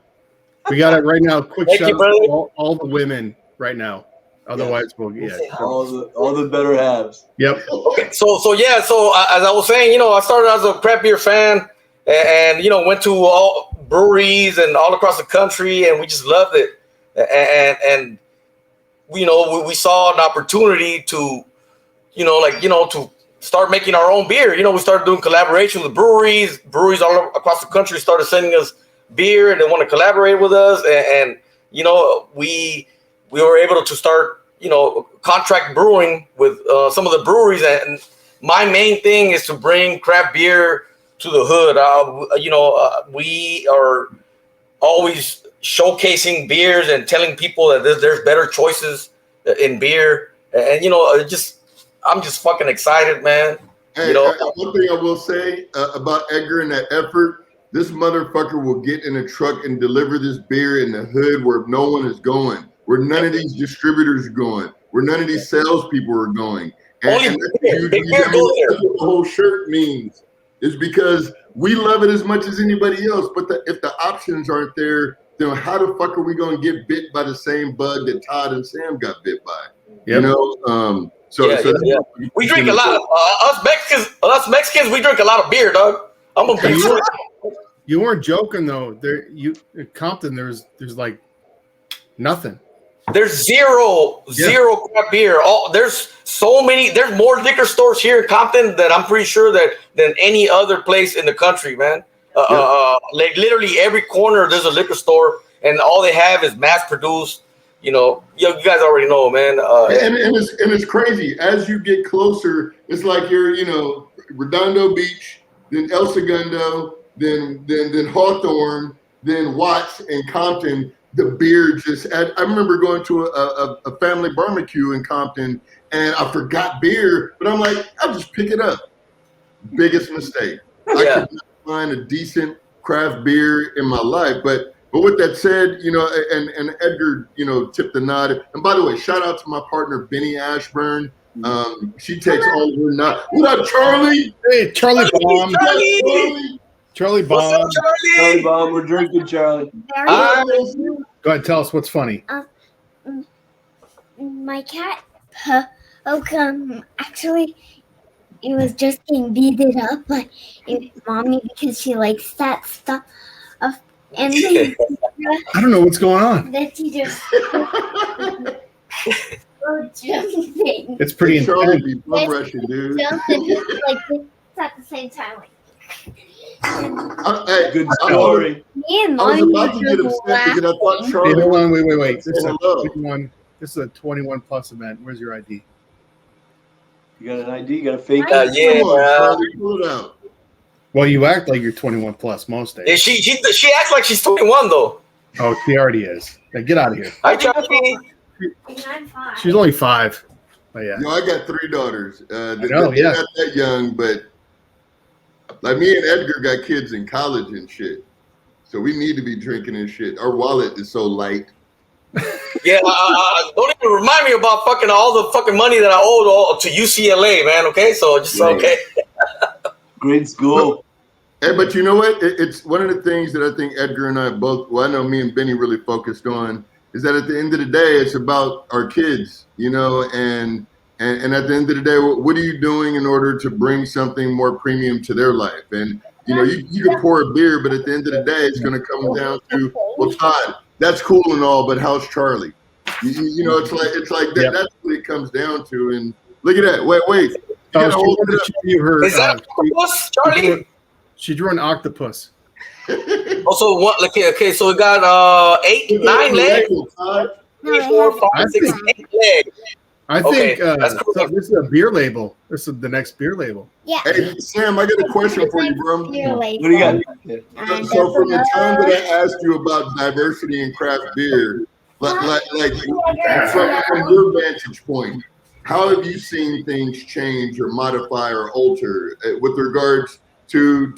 We got it right now. Quick shout out to all the women right now. Otherwise, we'll all the better halves. Yep. Okay, so as I was saying, I started as a craft beer fan, and went to all breweries and all across the country, and we just loved it. And we saw an opportunity to, to start making our own beer. We started doing collaboration with breweries. Breweries all across the country started sending us beer, and they want to collaborate with us, and we were able to start, contract brewing with some of the breweries. And my main thing is to bring craft beer to the hood. We are always showcasing beers and telling people that there's better choices in beer. And, I'm just fucking excited, man. Hey, one thing I will say about Edgar and that effort, this motherfucker will get in a truck and deliver this beer in the hood where no one is going, where none of these distributors are going, where none of these salespeople are going. And the whole shirt means is because we love it as much as anybody else. But if the options aren't there, then how the fuck are we going to get bit by the same bug that Todd and Sam got bit by? Yep. We drink a lot. Us Mexicans, we drink a lot of beer, dog. I'm a big fan. You weren't joking though. In Compton, there's like nothing. There's zero craft beer. There's more liquor stores here in Compton that I'm pretty sure than any other place in the country, man. Like literally every corner there's a liquor store, and all they have is mass produced. You guys already know, man. And it's crazy. As you get closer, it's like you're, Redondo Beach, then El Segundo, then Hawthorne, then Watts and Compton. The beer I remember going to a family barbecue in Compton, and I forgot beer, but I'm like, I'll just pick it up. Biggest mistake. I could not find a decent craft beer in my life. But with that said, and Edgar, tipped the nod. And by the way, shout out to my partner, Benny Ashburn. She takes all her nod. What up, Charlie? Hey, Charlie Bomb. Charlie Bomb. What's up, Charlie? Charlie Bomb, we're drinking, Charlie. Go ahead, tell us what's funny. My cat, actually, it was just getting beaten up by mommy because she likes that stuff. And then I don't know what's going on. the teacher jumping. It's pretty Charlie intense. be bum rushing, dude. Jumping like this at the same time. Like, Hey, Good story. me and I was mommy about to get were upset because I thought laughing. Hey, Charlie. hold on, wait. This is, Hello. this is a 21 plus event. Where's your ID? You got an ID? You got a fake? Yeah, Come on, man. Charlie, pull it out. Well, you act like you're 21 plus most Yeah, days. she acts like she's 21 though. Oh, she already is. Hey, get out of here. Hi, Charlie. I'm 5. She's only 5. But yeah. You know, I got 3 daughters. They're know, yeah. not that young, but like me and Edgar got kids in college and shit. So we need to be drinking and shit. Our wallet is so light. Yeah, don't even remind me about fucking all the fucking money that I owed to UCLA, man. Okay, so just okay. Great school. Hey, but you know what? It's one of the things that I think Edgar and I both, well, I know me and Benny really focused on, is that at the end of the day, it's about our kids, you know, and at the end of the day, what are you doing in order to bring something more premium to their life? And, you know, you can pour a beer, but at the end of the day, it's going to come down to, well, Todd, that's cool and all, but how's Charlie? You know, it's like that. Yep. That's what it comes down to. And look at that. Wait. You Oh, gotta she hold wanted it to up. show you her. Is that octopus, Charlie? She drew an octopus. Also, what? Okay, so we got 8, 9 legs. 3, 4, 5, 6, 8 legs. I Okay, think that's cool. so this is a beer label. This is the next beer label. Yeah. Hey, Sam, I got a question for you, bro. What do you got? So from the time that I asked you about diversity in craft beer, like from your vantage point, how have you seen things change or modify or alter with regards to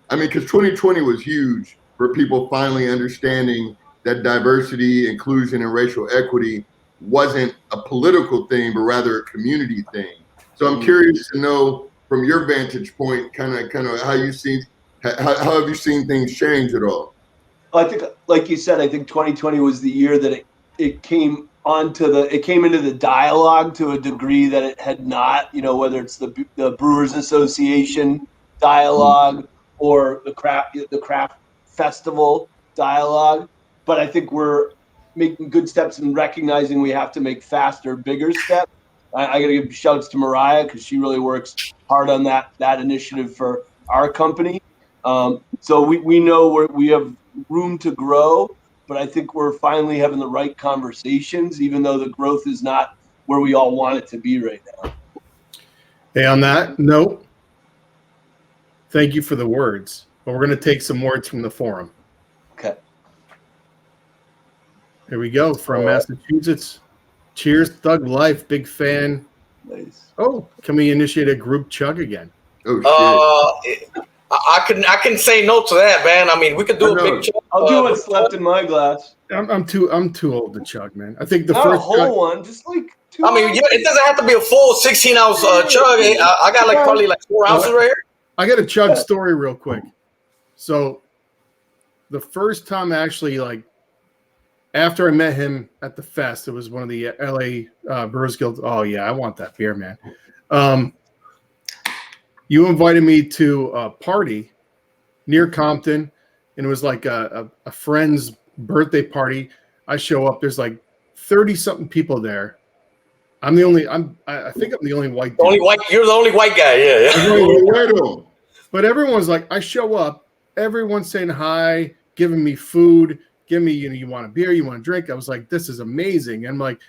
I mean, because 2020 was huge for people finally understanding that diversity, inclusion, and racial equity wasn't a political thing, but rather a community thing. So I'm curious to know from your vantage point, kind of how you see, how have you seen things change at all? I think, like you said, I think 2020 was the year that it came into the dialogue to a degree that it had not. You know, whether it's the Brewers Association dialogue or the craft festival dialogue. But I think we're making good steps in recognizing we have to make faster, bigger steps. I got to give shouts to Maíra because she really works hard on that initiative for our company. So we know we have room to grow, but I think we're finally having the right conversations, even though the growth is not where we all want it to be right now. Hey, on that note, thank you for the words, but we're going to take some words from the forum. Okay. Here we go from Massachusetts. Cheers, Thug Life, big fan. Nice. Oh, can we initiate a group chug again? Oh shit! I can say no to that, man. I mean, we could do a big chug. I'll do what's left in my glass. I'm too old to chug, man. I think the Not first a whole chug, one, just like 2 I mean, it doesn't have to be a full 16-ounce chug. I got like probably like 4 ounces right here. I got a chug story real quick. So the first time actually, like, after I met him at the fest, it was one of the LA Brewers Guild. Oh yeah, I want that beer, man. You invited me to a party near Compton, and it was like a friend's birthday party. I show up, there's like 30-something people there. I think I'm the only white dude. You're the only white guy, yeah. But everyone's like, I show up, everyone's saying hi, giving me food, give me, you want a beer, you want a drink. I was like, this is amazing. And I'm like,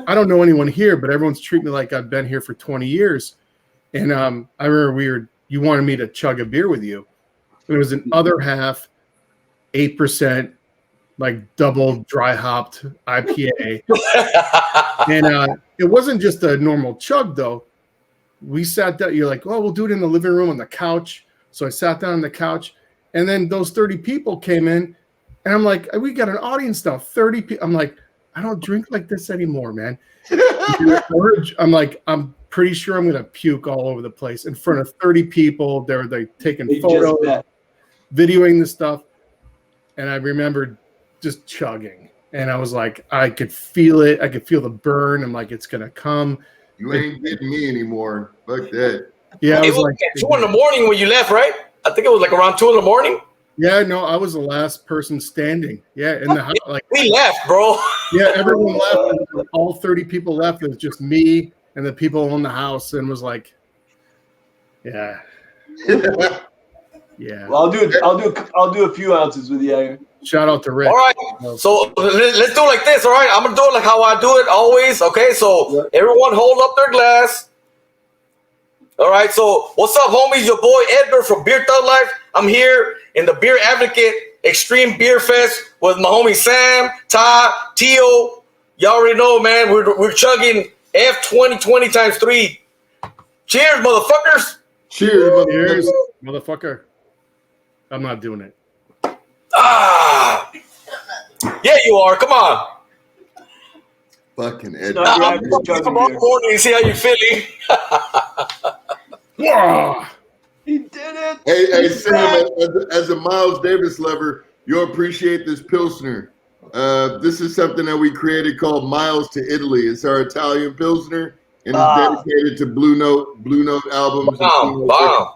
I don't know anyone here, but everyone's treating me like I've been here for 20 years. And I remember you wanted me to chug a beer with you. It was an other half, 8%, like double dry hopped IPA. And it wasn't just a normal chug though. We sat down, you're like, oh, we'll do it in the living room on the couch. So I sat down on the couch, and then those 30 people came in, and I'm like, we got an audience now, 30 people. I'm like, I don't drink like this anymore, man. I'm like, I'm pretty sure I'm going to puke all over the place in front of 30 people. They're taking photos, videoing the stuff. And I remember just chugging. And I was like, I could feel it. I could feel the burn. I'm like, it's going to come. You ain't getting me anymore. Fuck that. Yeah, It was like 2 in the morning when you left, right? I think it was like around 2 in the morning. Yeah, no, I was the last person standing. Yeah, in the house. Like we left, bro. Yeah, everyone left. All 30 people left. It was just me and the people in the house, and was like, yeah, yeah. Well, I'll do a few ounces with you. Shout out to Rick. All right, so let's do it like this. All right, I'm gonna do it like how I do it always. Okay, so everyone hold up their glass. All right, so what's up, homies? Your boy Edgar from BeerThugLife. I'm here in the BeerAdvocate Extreme Beer Fest with my homie Sam, Todd, Tio. Y'all already know, man. We're chugging F2020 times 3. Cheers, motherfuckers. Cheers, motherfucker. I'm not doing it. Ah, yeah, you are. Come on. Fucking Edgar. I'm tomorrow morning and see how you're feeling. Yeah. He did it. Hey, Sam, as a Miles Davis lover, you'll appreciate this Pilsner. This is something that we created called Miles to Italy. It's our Italian Pilsner, and it's dedicated to Blue Note albums. Wow.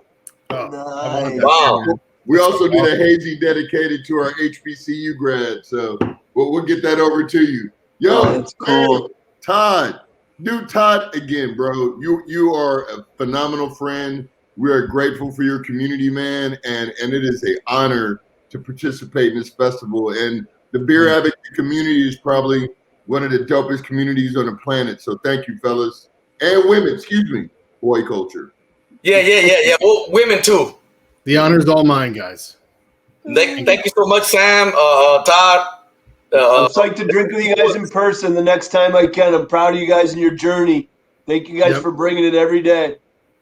Wow. We also did a hazy dedicated to our HBCU grad, so we'll get that over to you. Yo, that's cool. Todd, dude, Todd, again, bro, you are a phenomenal friend. We are grateful for your community, man, and it is an honor to participate in this festival. And the BeerAdvocate community is probably one of the dopest communities on the planet. So thank you, fellas. And women, excuse me, boy culture. Yeah. Well, women too. The honor's all mine, guys. Thank you so much, Sam, Todd. I'm psyched to drink with you guys in person the next time I can. I'm proud of you guys and your journey. Thank you guys for bringing it every day.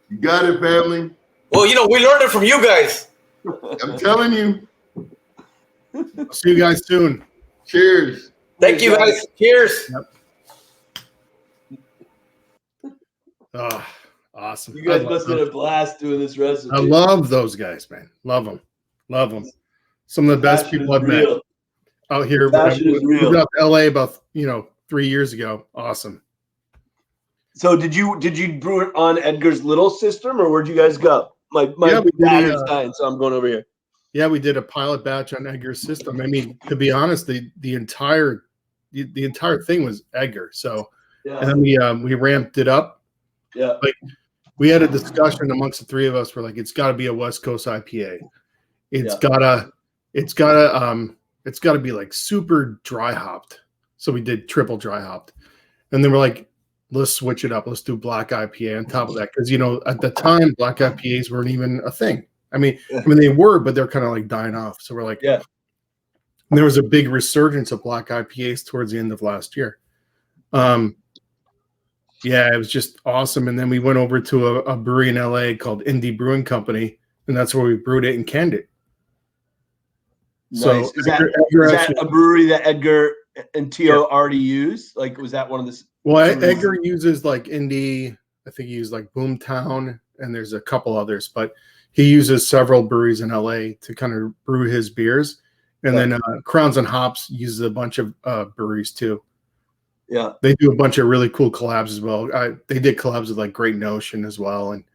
You got it, family. Well, we learned it from you guys. I'm telling you. I'll see you guys soon. Cheers. Thank you, guys. Cheers. Oh, awesome. You guys must have had a blast doing this recipe. I love those guys, man. Love them. Some of the best people I've met out here. We moved out to LA about 3 years ago. Awesome. So did you brew it on Edgar's little system, or where'd you guys go? My dad is dying, so I'm going over here. Yeah, we did a pilot batch on Edgar's system. I mean, to be honest, the entire thing was Edgar. So, and then we ramped it up. Yeah, like we had a discussion amongst the three of us. We're like, it's got to be a West Coast IPA. It's gotta be like super dry hopped. So we did triple dry hopped, and then we're like, let's switch it up. Let's do black IPA on top of that. Because, at the time, black IPAs weren't even a thing. I mean, they were, but they're kind of like dying off. So we're like, and there was a big resurgence of black IPAs towards the end of last year. Yeah, it was just awesome. And then we went over to a brewery in LA called Indie Brewing Company, and that's where we brewed it and canned it. Nice. So is that a brewery that Edgar and Tio already used? Like, was that one of the... Well, Edgar uses like Indie. I think he used like Boomtown, and there's a couple others, but he uses several breweries in LA to kind of brew his beers. And then Crowns and Hops uses a bunch of breweries too. Yeah, they do a bunch of really cool collabs as well. They did collabs with like Great Notion as well, and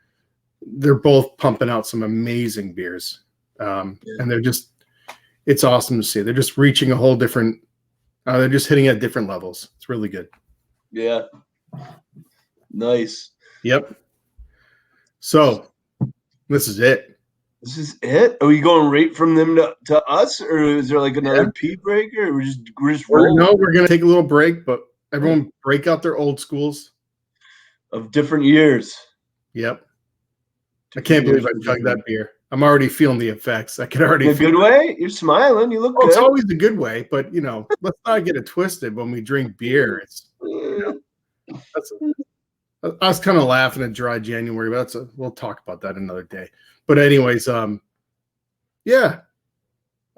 they're both pumping out some amazing beers. And they're it's awesome to see. They're just reaching a whole different. They're just hitting at different levels. It's really good. Yeah. Nice. Yep. So this is it. This is it? Are we going right from them to us, or is there like another pee breaker? Or we're just rolling? No, we're gonna take a little break, but everyone break out their old schools of different years. Yep. I can't believe I chugged that beer. I'm already feeling the effects. I can already in a good way. You're smiling. You look good. It's always a good way, but let's not get it twisted when we drink beer. I was kind of laughing at dry January, but we'll talk about that another day. But anyways, yeah,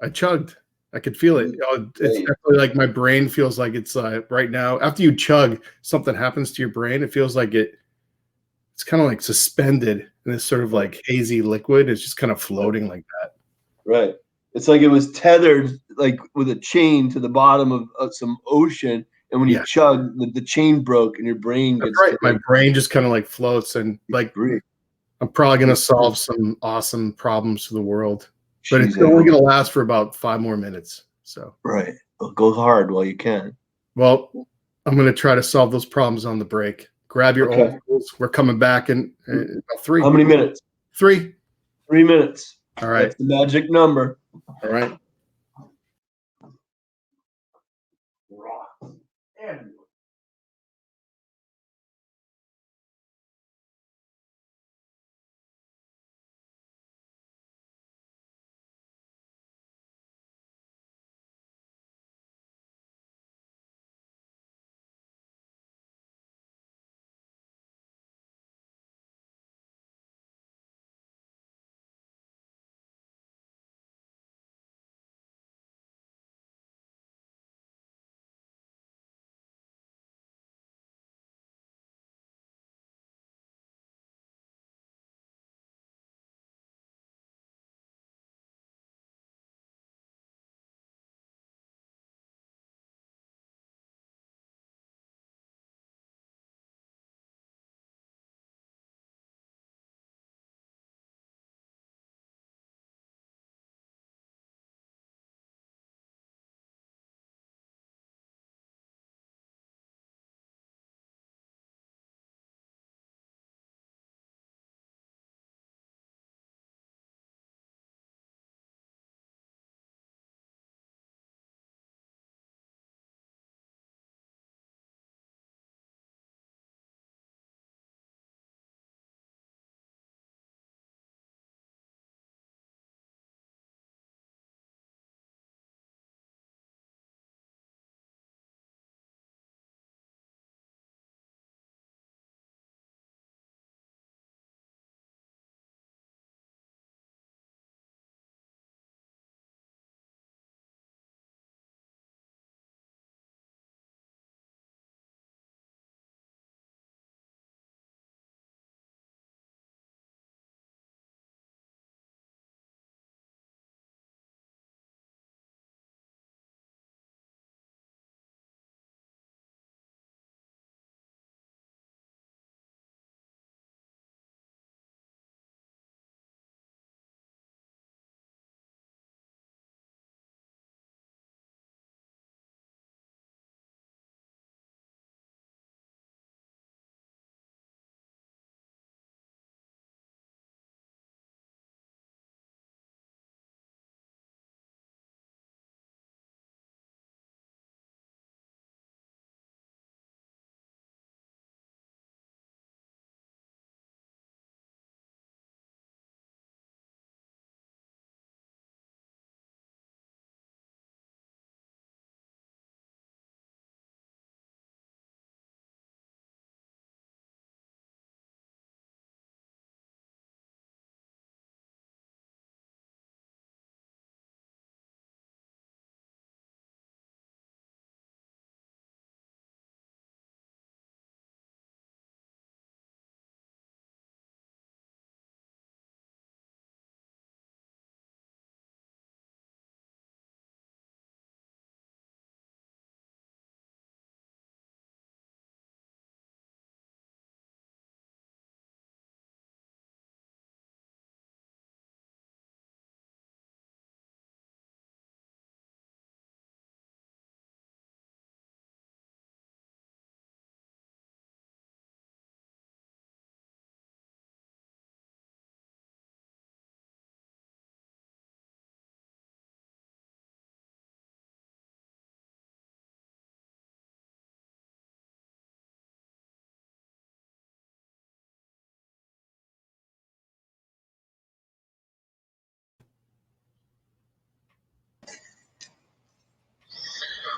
I chugged. I could feel it. It's definitely like my brain feels like it's right now. After you chug, something happens to your brain. It feels like it's kind of like suspended in this sort of like hazy liquid. It's just kind of floating like that. Right. It's like it was tethered like with a chain to the bottom of some ocean. And when you chug, the chain broke and your brain gets... That's right. My brain just kind of like floats and like I'm probably going to solve some awesome problems for the world, but it's only going to last for about 5 more minutes. So right, well, go hard while you can. Well, I'm going to try to solve those problems on the break. Grab your old tools. We're coming back in about 3. How many minutes? 3. 3 minutes. All right. That's the magic number. All right.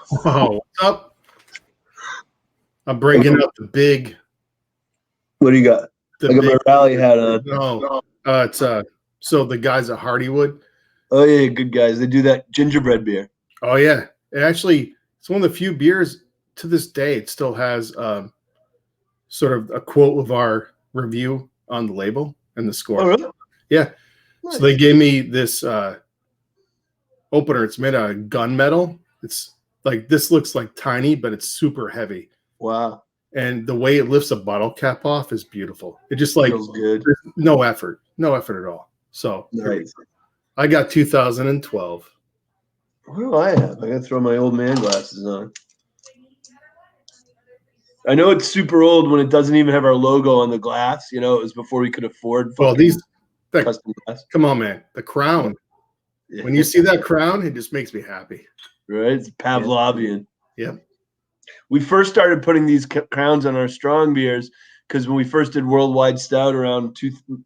Whoa, what's up? I'm breaking up the big. What do you got? I got my rally hat on. No, it's so the guys at Hardywood. Oh yeah, good guys. They do that gingerbread beer. Oh yeah, it's one of the few beers to this day. It still has sort of a quote of our review on the label and the score. Oh really? Yeah. Nice. So they gave me this opener. It's made out of gunmetal. It's like this looks like tiny, but it's super heavy. Wow. and the way it lifts a bottle cap off is beautiful. It just like feels good. No effort at all. So Nice. I got 2012. What do I have? I gotta throw my old man glasses on. I know it's super old when it doesn't even have our logo on the glass. You know, it was before we could afford. Well, custom glass. Come on, man. The crown. Yeah. When you see that crown, it just makes me happy. Right? It's Pavlovian. Yeah. We first started putting these crowns on our strong beers because when we first did Worldwide Stout around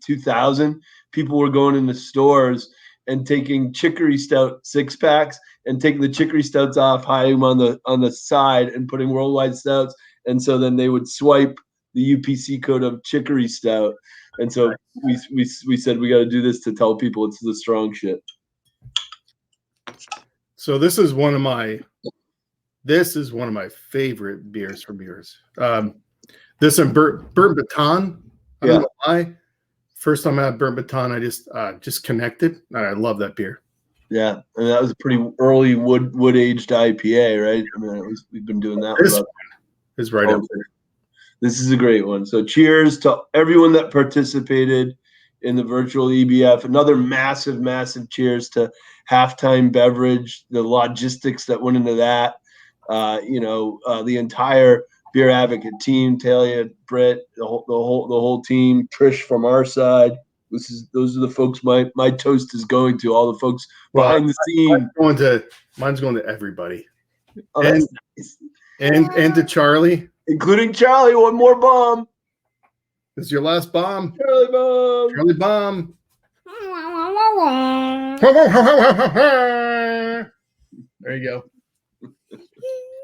2000, people were going into stores and taking Chicory Stout 6-packs and taking the Chicory Stouts off, hiding them on the side, and putting Worldwide Stouts. And so then they would swipe the UPC code of Chicory Stout. And so we said we got to do this to tell people it's the strong shit. So this is one of my favorite beers from yours. This and Burnt Baton. I don't know why. First time I had Burnt Baton, I just connected, and I love that beer. Yeah, and that was a pretty early wood aged IPA, right? I mean, we've been doing that. This is right up there. This is a great one. So cheers to everyone that participated in the virtual EBF. Another massive, massive cheers to Halftime Beverage, the logistics that went into that. The entire Beer Advocate team, Talia, Britt, the whole team, Trish from our side. Those are the folks my toast is going to, all the folks behind the scene. Mine's going to everybody. Oh, and, nice. and to Charlie. Including Charlie, one more bomb. This is your last bomb. Charlie bomb. Charlie bomb. There you go.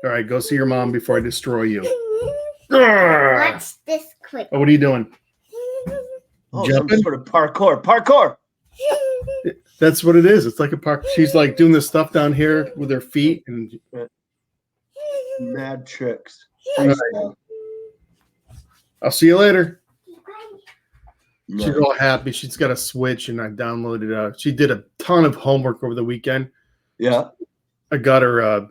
All right, go see your mom before I destroy you. Watch this quick. Oh, what are you doing? Oh, some sort of parkour. That's what it is. It's like a park. She's like doing this stuff down here with her feet and mad tricks. Right. I'll see you later. No. She's all happy. She's got a Switch, and I downloaded. She did a ton of homework over the weekend. Yeah, I got her.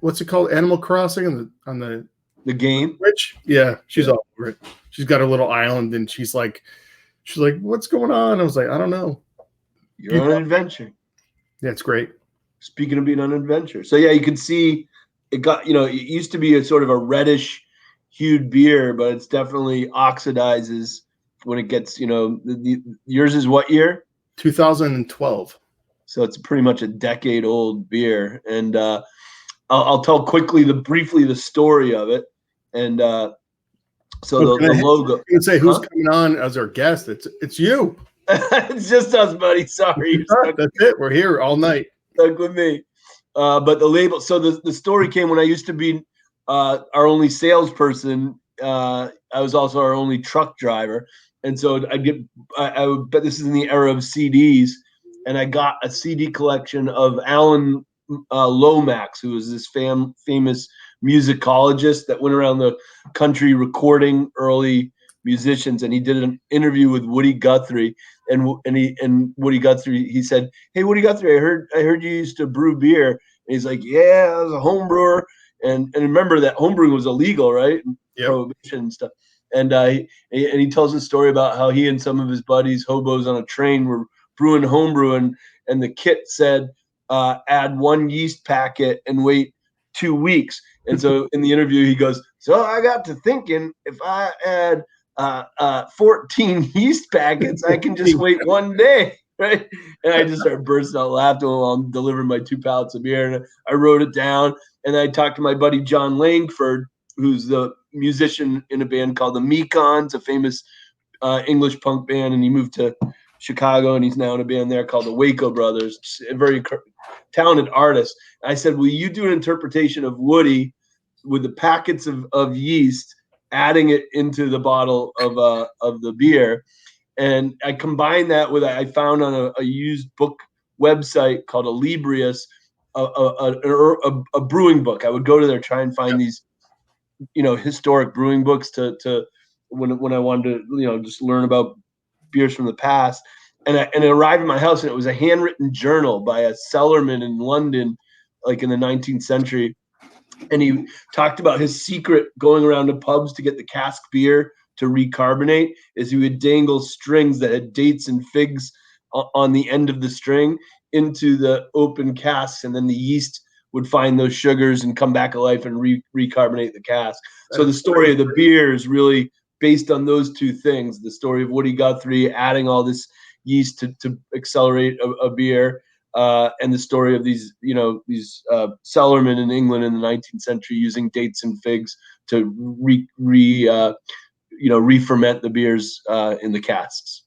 What's it called? Animal Crossing on the game. Switch. Yeah, she's all over it. She's got her little island, and she's like, "What's going on?" I was like, "I don't know." You're on an adventure. Yeah, it's great. Speaking of being on an adventure, so yeah, you can see it got. It used to be a sort of a reddish hued beer, but it's definitely oxidizes when it gets. Yours is what year? 2012. So it's pretty much a decade old beer, and I'll tell briefly the story of it, and so the logo. You can say who's coming on as our guest. It's you. It's just us, buddy. Sorry, that's it. We're here all night. Stuck with me. But the label. So the story came when I used to be our only salesperson. I was also our only truck driver, and so I would bet this is in the era of CDs, and I got a CD collection of Alan Lomax, who was this famous musicologist that went around the country recording early musicians, and he did an interview with Woody Guthrie, and Woody Guthrie, he said, "Hey, Woody Guthrie, I heard you used to brew beer." And he's like, "Yeah, I was a home brewer," and remember that homebrewing was illegal, right? Yep. Prohibition and stuff. And he tells a story about how he and some of his buddies, hobos on a train, were brewing homebrew, and the kit said, add 1 yeast packet and wait 2 weeks. And so in the interview, he goes, "So I got to thinking, if I add 14 yeast packets, I can just wait 1 day." Right. And I just started bursting out laughing while I'm delivering my 2 pallets of beer. And I wrote it down. And I talked to my buddy John Langford, who's the musician in a band called the Mekons, a famous English punk band. And he moved to Chicago, and he's now in a band there called the Waco Brothers, a very talented artist. I said, "Will you do an interpretation of Woody with the packets of yeast, adding it into the bottle of the beer?" And I combined that with, I found on a used book website called a Librius, a brewing book. I would go to there, try and find these, historic brewing books to when I wanted to, just learn about beers from the past. And it arrived in my house, and it was a handwritten journal by a cellarman in London, like in the 19th century. and he talked about his secret going around to pubs to get the cask beer to recarbonate is he would dangle strings that had dates and figs on the end of the string into the open casks, and then the yeast would find those sugars and come back alive and recarbonate the cask. So the story of the beer is really based on those two things: the story of Woody Guthrie adding all this yeast to accelerate a beer, and the story of these cellarmen in England in the 19th century using dates and figs to re-ferment the beers in the casks.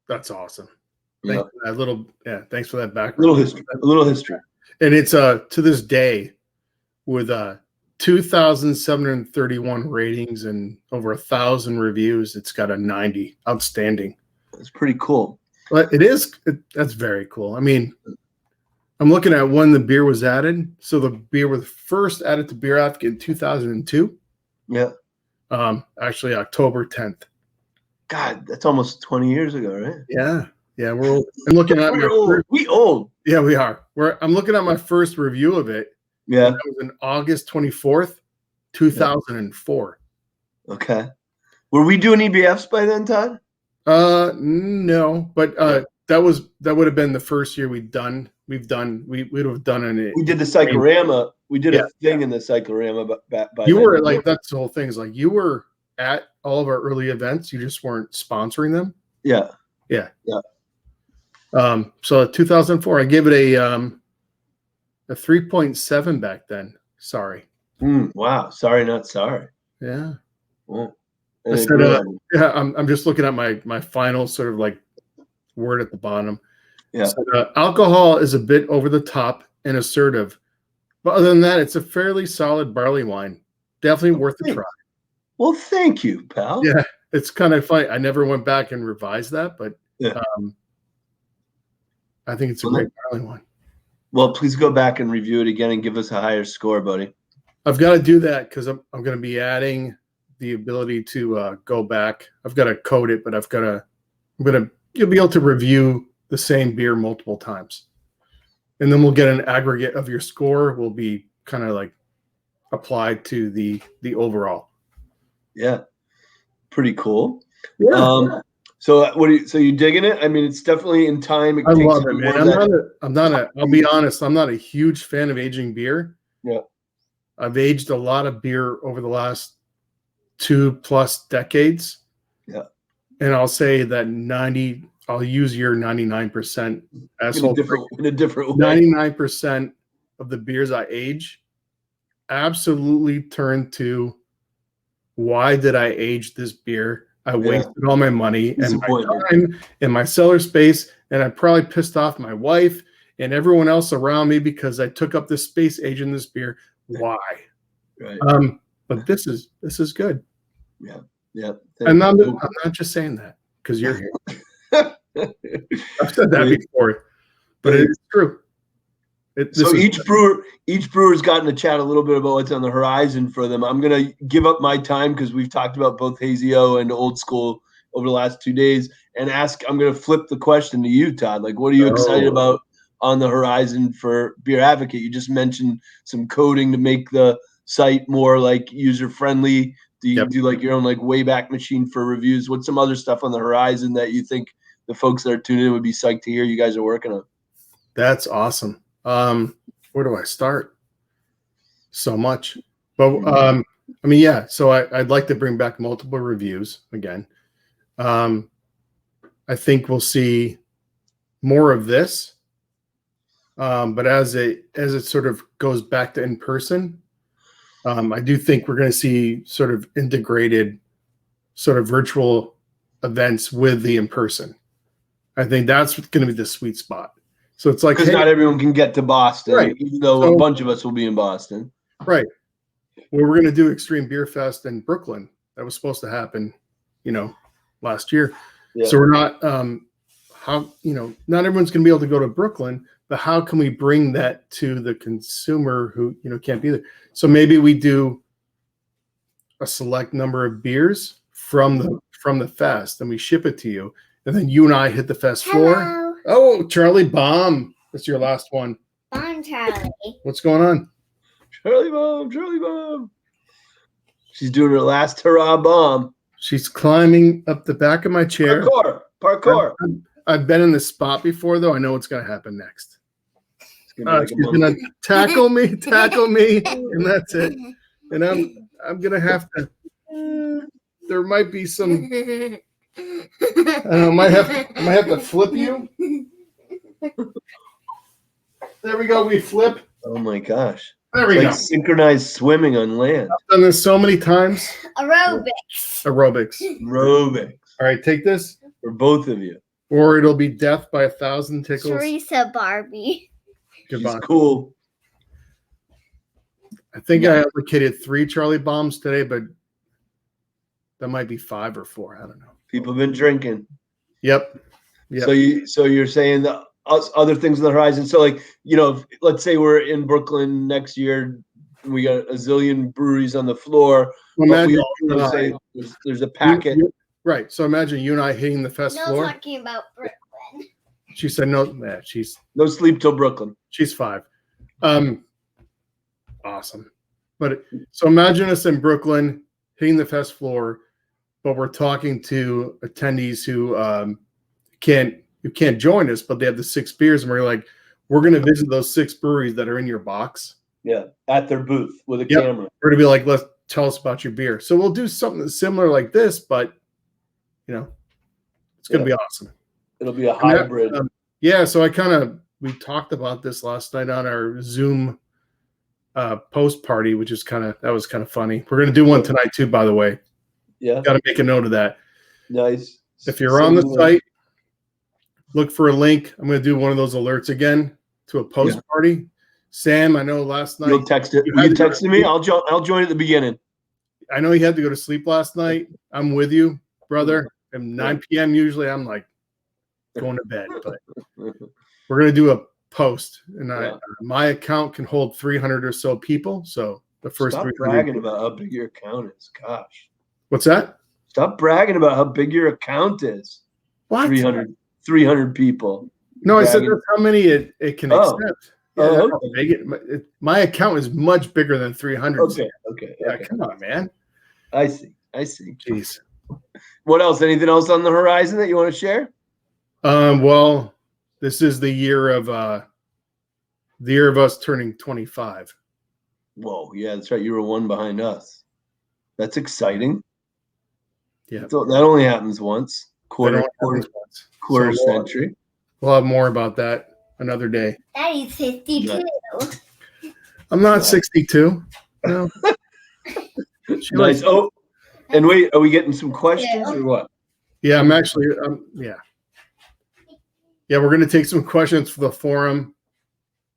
That's awesome. Thanks for that thanks for that background. A little history. And it's to this day with 2,731 ratings and over 1,000 reviews. It's got a 90. Outstanding. That's pretty cool. But that's very cool. I mean, I'm looking at when the beer was added. So the beer was first added to BeerAdvocate in 2002. Yeah. Actually October 10th. God, that's almost 20 years ago, right? Yeah. Yeah, we're old. I'm looking at we old. Yeah, we are. I'm looking at my first review of it. Yeah. That was on August 24th, 2004. Okay. Were we doing EBFs by then, Todd? No, but that would have been the first year we'd have done it. We did the cyclorama. We did a thing in the cyclorama by you were like, that's the whole thing, is like you were at all of our early events, you just weren't sponsoring them. Yeah. So 2004, I gave it a 3.7 back then. Sorry. Wow. Sorry, not sorry. Yeah. Well, I said, I'm just looking at my final sort of like word at the bottom. Yeah. So, alcohol is a bit over the top and assertive, but other than that, it's a fairly solid barley wine. Definitely worth a try. Well, thank you, pal. Yeah, it's kind of funny. I never went back and revised that, but I think it's a great barley wine. Well, please go back and review it again and give us a higher score, buddy. I've got to do that because I'm going to be adding the ability to go back. I've got to code it, but you'll be able to review the same beer multiple times. And then we'll get an aggregate of your score will be kind of like applied to the overall. Yeah. Pretty cool. Yeah. So so you digging it? I mean, it's definitely in time. I love it, man. I'll be honest, I'm not a huge fan of aging beer. Yeah. I've aged a lot of beer over the last 2+ decades. Yeah. And I'll say that I'll use your 99% in a different way. 99% of the beers I age absolutely turn to, why did I age this beer? I wasted all my money and my time and my cellar space, and I probably pissed off my wife and everyone else around me because I took up this space aging this beer. Why? Right. But this is good. Yeah. Yeah. I'm not just saying that because you're here. I've said that before, but it's true. Each brewer's gotten to chat a little bit about what's on the horizon for them. I'm going to give up my time because we've talked about both Hazy O and Old School over the last 2 days, and I'm going to flip the question to you, Todd. Like, what are you excited about on the horizon for BeerAdvocate? You just mentioned some coding to make the site more like user friendly. Do you do like your own like Wayback Machine for reviews? What's some other stuff on the horizon that you think the folks that are tuning in would be psyched to hear you guys are working on? That's awesome. Where do I start? So much, but so I'd like to bring back multiple reviews again. I think we'll see more of this, but as it sort of goes back to in person, I do think we're going to see sort of integrated sort of virtual events with the in person. I think that's going to be the sweet spot. So it's like, because not everyone can get to Boston, right? Even though a bunch of us will be in Boston, right? Well, we're going to do Extreme Beer Fest in Brooklyn. That was supposed to happen, last year. Yeah. So we're not, not everyone's going to be able to go to Brooklyn, but how can we bring that to the consumer who can't be there? So maybe we do a select number of beers from the fest, and we ship it to you, and then you and I hit the fest floor. Oh, Charlie Baum. That's your last one. Bon Charlie. What's going on? Charlie bomb, Charlie bomb. She's doing her last hurrah bomb. She's climbing up the back of my chair. Parkour. I've been in this spot before, though. I know what's going to happen next. She's going to tackle me, and that's it. And I'm going to have to. There might be some. I might have to flip you. There we go. We flip. Oh my gosh. There we go. Synchronized swimming on land. I've done this so many times. Aerobics. All right, take this. For both of you. Or it'll be death by 1,000 tickles. Teresa Barbie. Goodbye. She's cool. I think I allocated 3 Charlie bombs today, but that might be 5 or 4. I don't know. People have been drinking. Yep. So you're saying that other things on the horizon. So let's say we're in Brooklyn next year, we got a zillion breweries on the floor. But we also say there's a packet. Right. So imagine you and I hitting the fest floor. Talking about Brooklyn. She said no. She's no sleep till Brooklyn. She's 5. Awesome. But so imagine us in Brooklyn hitting the fest floor, but we're talking to attendees who can't join us, but they have the 6 beers, and we're like, we're going to visit those 6 breweries that are in your box. Yeah, at their booth with a camera. We're going to be like, let's tell us about your beer. So we'll do something similar like this, but it's going to be awesome. It'll be a hybrid. So we talked about this last night on our Zoom post party, which is that was kind of funny. We're going to do one tonight too, by the way. Yeah. Got to make a note of that. Nice. If you're on the site, look for a link. I'm going to do one of those alerts again to a post party. Sam, I know last night. You'll text it. You texted me. I'll join at the beginning. I know you had to go to sleep last night. I'm with you, brother. At 9 p.m. usually I'm like going to bed, but we're going to do a post, and my account can hold 300 or so people. So the first Stop 300 bragging about how big your account is. Gosh. What's that? Stop bragging about how big your account is. What? 300 people. No, I said that's how many it can accept. Yeah, my account is much bigger than 300. Okay. Yeah, come on, man. I see. Jeez. What else? Anything else on the horizon that you want to share? Well, this is the year of us turning 25. Whoa, yeah, that's right. You were 1 behind us. That's exciting. Yeah. So that only happens once. Quarter century. We'll have more about that another day. Daddy's 52. I'm not 62. No. Nice. Oh, and wait, are we getting some questions or what? Yeah, I'm actually. Yeah, we're gonna take some questions for the forum,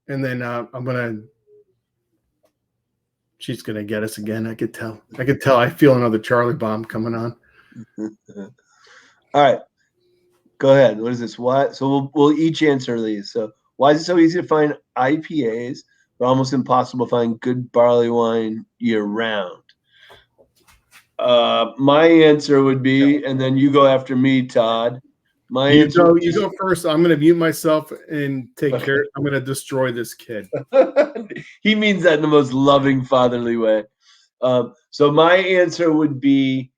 and then she's gonna get us again. I could tell. I feel another Charlie bomb coming on. All right, go ahead. What is this? What? So we'll each answer these. So why is it so easy to find IPAs, but almost impossible to find good barley wine year round? My answer would be, and then you go after me, Todd. You go first. I'm going to mute myself and take care. I'm going to destroy this kid. He means that in the most loving, fatherly way. So my answer would be,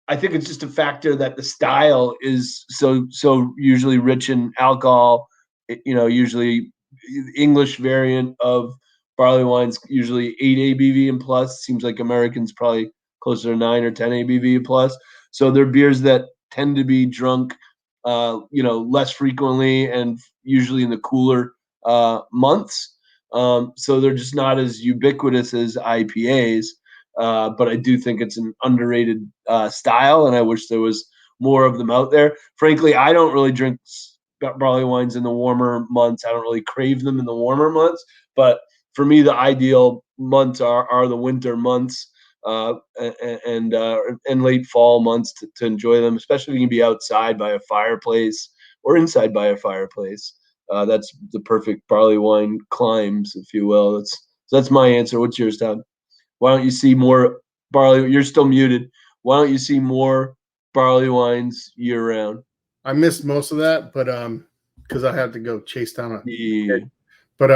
I think it's just a factor that the style is so usually rich in alcohol. Usually English variant of barley wines, usually 8 ABV and plus. Seems like Americans probably closer to 9 or 10 ABV plus. So they're beers that tend to be drunk, less frequently and usually in the cooler months. So they're just not as ubiquitous as IPAs. But I do think it's an underrated style, and I wish there was more of them out there. Frankly, I don't really drink barley wines in the warmer months. I don't really crave them in the warmer months. But for me, the ideal months are the winter months. And late fall months to enjoy them, especially if you can be outside by a fireplace or inside by a fireplace. That's the perfect barley wine climbs, if you will. That's my answer. What's yours, Todd? Why don't you see more barley? You're still muted. Why don't you see more barley wines year round? I missed most of that, but because I had to go chase down a kid. But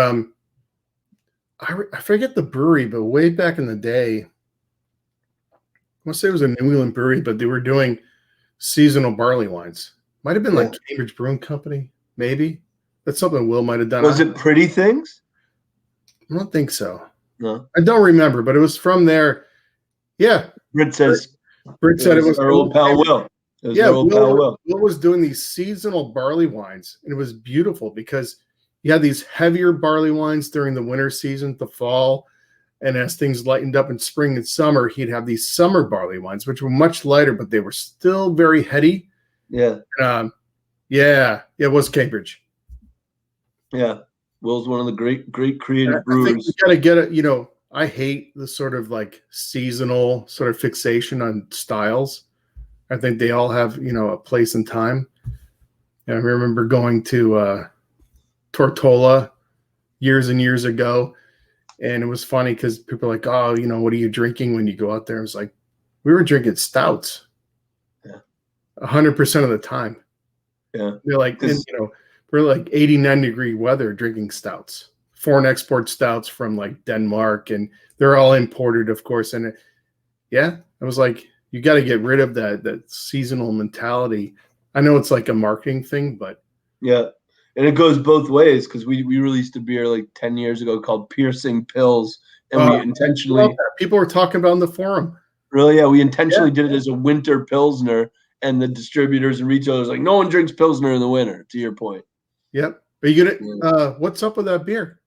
I forget the brewery, but way back in the day, I want to say it was a New England brewery, but they were doing seasonal barley wines. Might have been like Cambridge Brewing Company, maybe. That's something Will might have done. Was it Pretty Things? I don't think so. No, I don't remember, but it was from there. Yeah, Britt says. Britt said it was our old pal Will. It was yeah, our old pal Will. Will was doing these seasonal barley wines, and it was beautiful because you had these heavier barley wines during the winter season, the fall, and as things lightened up in spring and summer, he'd have these summer barley wines, which were much lighter, but they were still very heady. Yeah. Yeah, it was Cambridge. Yeah, Will's one of the great creative I brewers. think you got to get it. You know, I hate the sort of like seasonal sort of fixation on styles. I think they all have, you know, a place and time. And I remember going to Tortola years and years ago, and it was funny because people are like, "Oh, you know, what are you drinking when you go out there?" I was like, "We were drinking stouts, 100% of the time." Yeah, they're like, and, you know, we're like 89-degree weather drinking stouts, foreign export stouts from like Denmark, and they're all imported, of course. And I was like, you got to get rid of that seasonal mentality. I know it's like a marketing thing, but yeah, and it goes both ways because we released a beer like 10 years ago called Piercing Pills, and we intentionally people were talking about in the forum. Really, yeah, we intentionally did it as a winter pilsner, and the distributors and retailers like no one drinks pilsner in the winter. To your point. Yep. Are you gonna? What's up with that beer?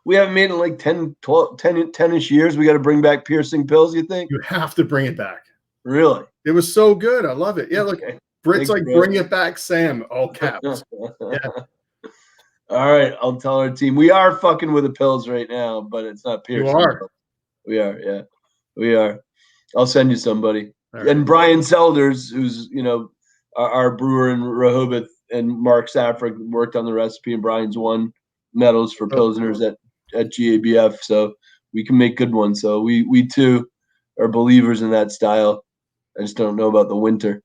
We haven't made it in like 10-ish years. We got to bring back Piercing Pills, you think? You have to bring it back. Really? It was so good. I love it. Yeah, look, Britt's Thanks, like, bro. bring it back, Sam, all caps. Yeah. All right, I'll tell our team. We are fucking with the pills right now, but it's not Piercing. You are? Pills. We are, yeah. We are. I'll send you somebody. Right. And Brian Selders, who's, you know, our brewer in Rehoboth, and Mark Safrick worked on the recipe, and Brian's won medals for Pilsners at GABF, so we can make good ones. So we too are believers in that style. I just don't know about the winter.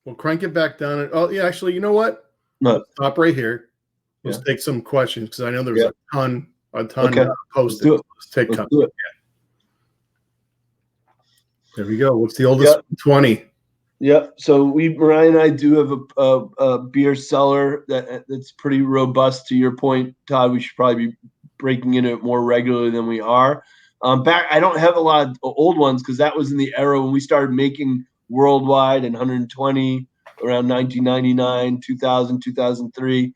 We'll crank it back down. Oh, yeah, actually, you know what? No. Stop right here. Let's take some questions because I know there's a ton Okay. posted. Let's take Let's some. do it. There we go. What's the oldest 20? Yep. So Mariah and I do have a beer cellar that's pretty robust. To your point, Todd, we should probably be breaking into it more regularly than we are. I don't have a lot of old ones because that was in the era when we started making worldwide and 120 around 1999, 2000, 2003.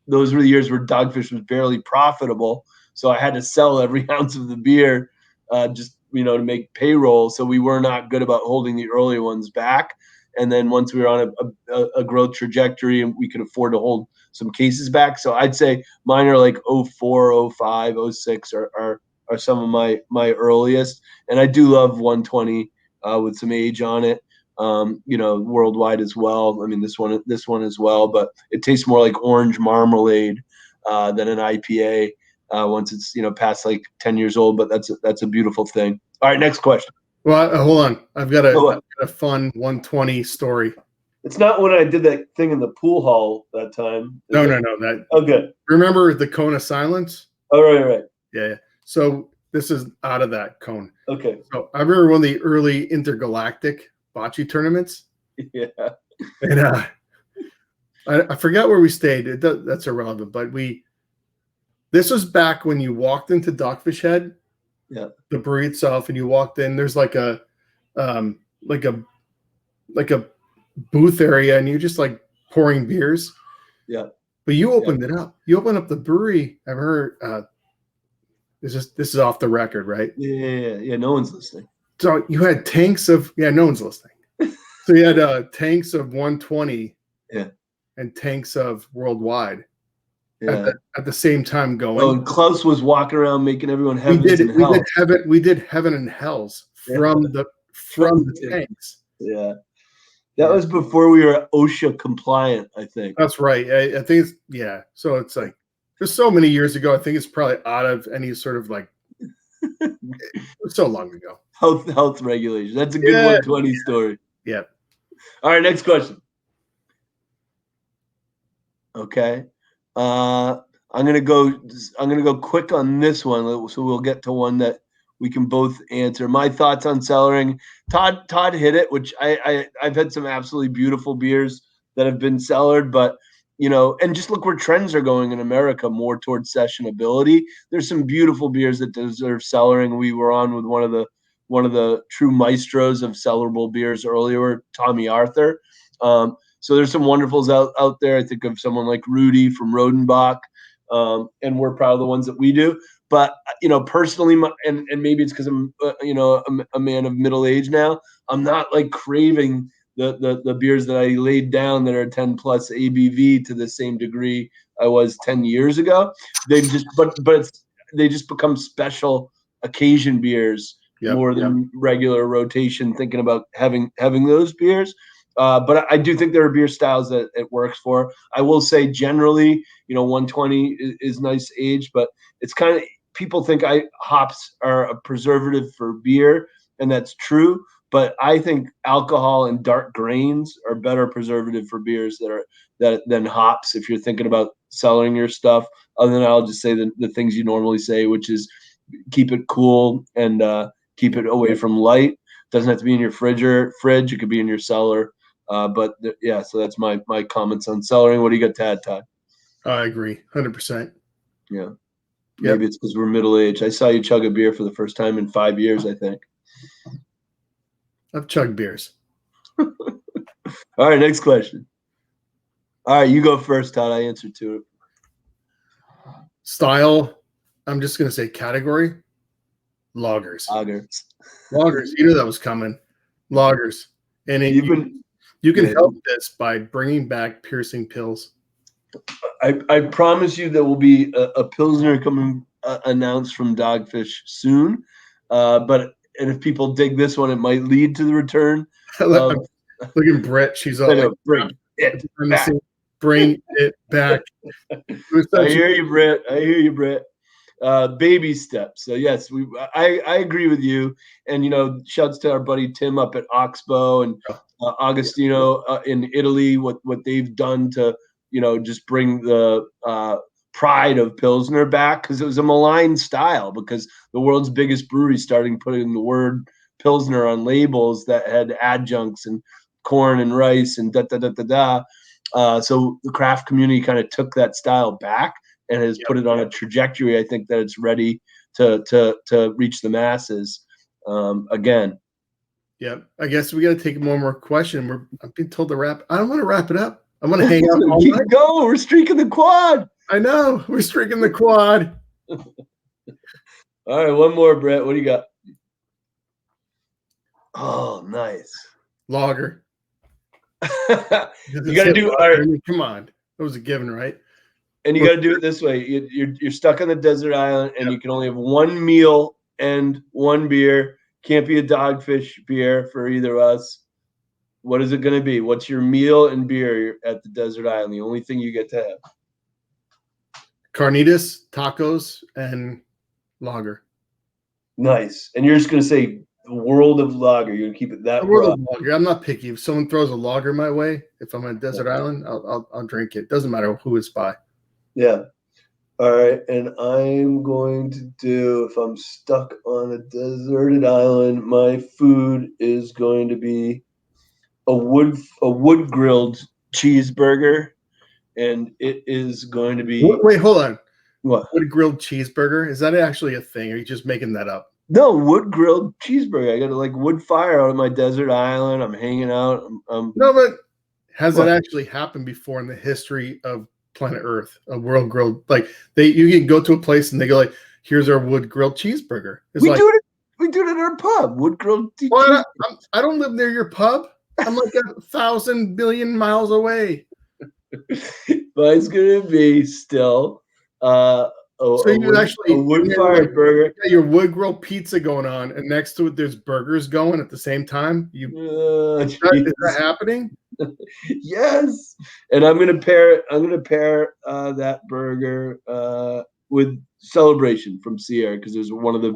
Those were the years where Dogfish was barely profitable. So I had to sell every ounce of the beer just, you know, to make payroll. So we were not good about holding the early ones back. And then once we were on a growth trajectory and we could afford to hold some cases back. So I'd say mine are like 04, 05, 06 are some of my earliest. And I do love 120 with some age on it, you know, worldwide as well. I mean, this one as well, but it tastes more like orange marmalade than an IPA once it's, you know, past like 10 years old, but that's a beautiful thing. All right, next question. Well, hold on. I've got a fun 120 story. It's not when I did that thing in the pool hall that time. No. That okay. Remember the cone of silence? Oh, right. Yeah. So this is out of that cone. Okay. So I remember one of the early intergalactic bocce tournaments. Yeah. And I forgot where we stayed. That's irrelevant. But this was back when you walked into Dogfish Head. Yeah. The brewery itself, and you walked in. There's like a booth area, and you're just like pouring beers. Yeah. But you opened it up. You opened up the brewery. I've heard. This is off the record, right? Yeah. No one's listening. So you had tanks of no one's listening. So you had tanks of 120. Yeah. And tanks of worldwide. Yeah. At the same time going. Oh, and Klaus was walking around making everyone heavens and hell. We did heaven and hells from the tanks. Yeah. That was before we were OSHA compliant, I think. That's right. I think it's So it's like there's so many years ago. I think it's probably out of any sort of like it was so long ago. Health regulations. That's a good 120 story. Yeah. All right, next question. Okay. I'm gonna go quick on this one, so we'll get to one that we can both answer. My thoughts on cellaring. Todd hit it, which I've had some absolutely beautiful beers that have been cellared, but and just look where trends are going in America, more towards sessionability. There's some beautiful beers that deserve cellaring. We were on with one of the true maestros of cellarable beers earlier, Tommy Arthur. So there's some wonderfuls out there. I think of someone like Rudy from Rodenbach, and we're proud of the ones that we do. But personally, and maybe it's because I'm a man of middle age now. I'm not like craving the beers that I laid down that are 10 plus ABV to the same degree I was 10 years ago. They just they just become special occasion beers more than regular rotation. Thinking about having those beers. But I do think there are beer styles that it works for. I will say generally, 120 is nice age, but it's kind of, people think hops are a preservative for beer, and that's true. But I think alcohol and dark grains are better preservative for beers than hops. If you're thinking about cellaring your stuff, other than I'll just say the things you normally say, which is keep it cool and keep it away from light. Doesn't have to be in your fridge. It could be in your cellar. So that's my comments on cellaring. What do you got to add, Todd? I agree, 100%. Yeah. Maybe it's because we're middle-aged. I saw you chug a beer for the first time in 5 years, I think. I've chugged beers. All right, next question. All right, you go first, Todd. I answered to it. Style, I'm just going to say category, lagers. Lagers. You knew that was coming. Lagers. And you can help this by bringing back piercing pills. I promise you there will be a Pilsner coming announced from Dogfish soon. And if people dig this one, it might lead to the return. Look at Brett. She's all like, bring it back. Bring it back. I hear you, Brett. Baby steps. So yes, I agree with you. And shouts to our buddy Tim up at Oxbow and Agostino in Italy. What they've done to just bring the pride of Pilsner back, because it was a maligned style, because the world's biggest brewery starting putting the word Pilsner on labels that had adjuncts and corn and rice and so the craft community kind of took that style back and has put it on a trajectory. I think that it's ready to reach the masses again. Yep. I guess we got to take one more question. I've been told to wrap. I don't want to wrap it up. I want to hang out all Keep night. going. We're streaking the quad. I know. We're streaking the quad. All right, one more, Brett. What do you got? Oh, nice. Lager. You got to do. All right. Come on. That was a given, right? And you got to do it this way. You're stuck on the desert island, and you can only have one meal and one beer. Can't be a Dogfish beer for either of us. What is it going to be? What's your meal and beer at the desert island? The only thing you get to have. Carnitas, tacos, and lager. Nice. And you're just going to say the world of lager. You're going to keep it that broad. Lager. I'm not picky. If someone throws a lager my way, if I'm on a desert island, I'll drink it. Doesn't matter who it's by. Yeah. All right. And I'm going to do, if I'm stuck on a deserted island, my food is going to be a wood grilled cheeseburger, and it is going to be. Wait, hold on. What? Wood grilled cheeseburger? Is that actually a thing? Or are you just making that up? No, wood grilled cheeseburger. I got a wood fire out on my desert island. I'm hanging out. No, but has that actually happened before in the history of planet Earth? A world grilled, you can go to a place and they go like, "Here's our wood grilled cheeseburger." It's we do it at our pub. Wood grilled. Well, I don't live near your pub. I'm like 1,000 billion miles away. But it's gonna be still a wood fired burger. Yeah, your wood grilled pizza going on, and next to it there's burgers going at the same time. Is that happening? Yes. And I'm gonna pair that burger with Celebration from Sierra, because there's one of the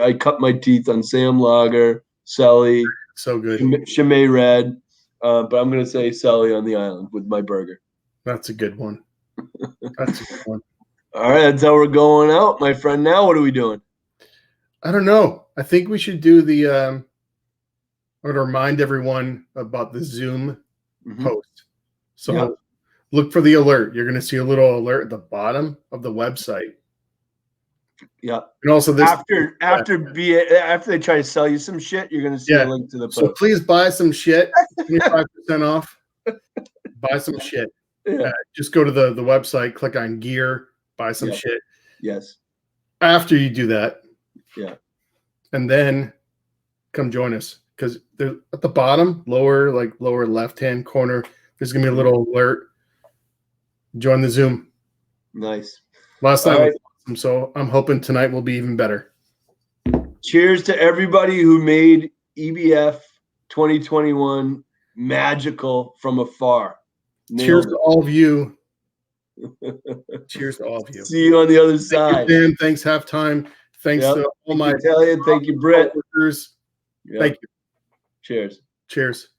I cut my teeth on Sam Lager, Sully. So good. Chimay Red. But I'm going to say Sully on the island with my burger. That's a good one. That's a good one. All right, that's how we're going out, my friend. Now what are we doing? I don't know. I think we should do the or to remind everyone about the Zoom post. So look for the alert. You're going to see a little alert at the bottom of the website. Yeah. And also this after they try to sell you some shit, you're going to see a link to the post. So please buy some shit. 25% off. Buy some shit. Yeah. Just go to the website, click on gear, buy some shit. Yes. After you do that, and then come join us, because there's at the bottom, lower left-hand corner, there's gonna be a little alert. Join the Zoom. Nice. Last time was awesome, so I'm hoping tonight will be even better. Cheers to everybody who made EBF 2021 magical from afar. Cheers to all of you. Cheers to all of you. See you on the other side. Thank you, Dan. Thanks, Halftime. Thanks to all my Italian. Thank you, Britt. Workers. Thank you. Cheers. Cheers.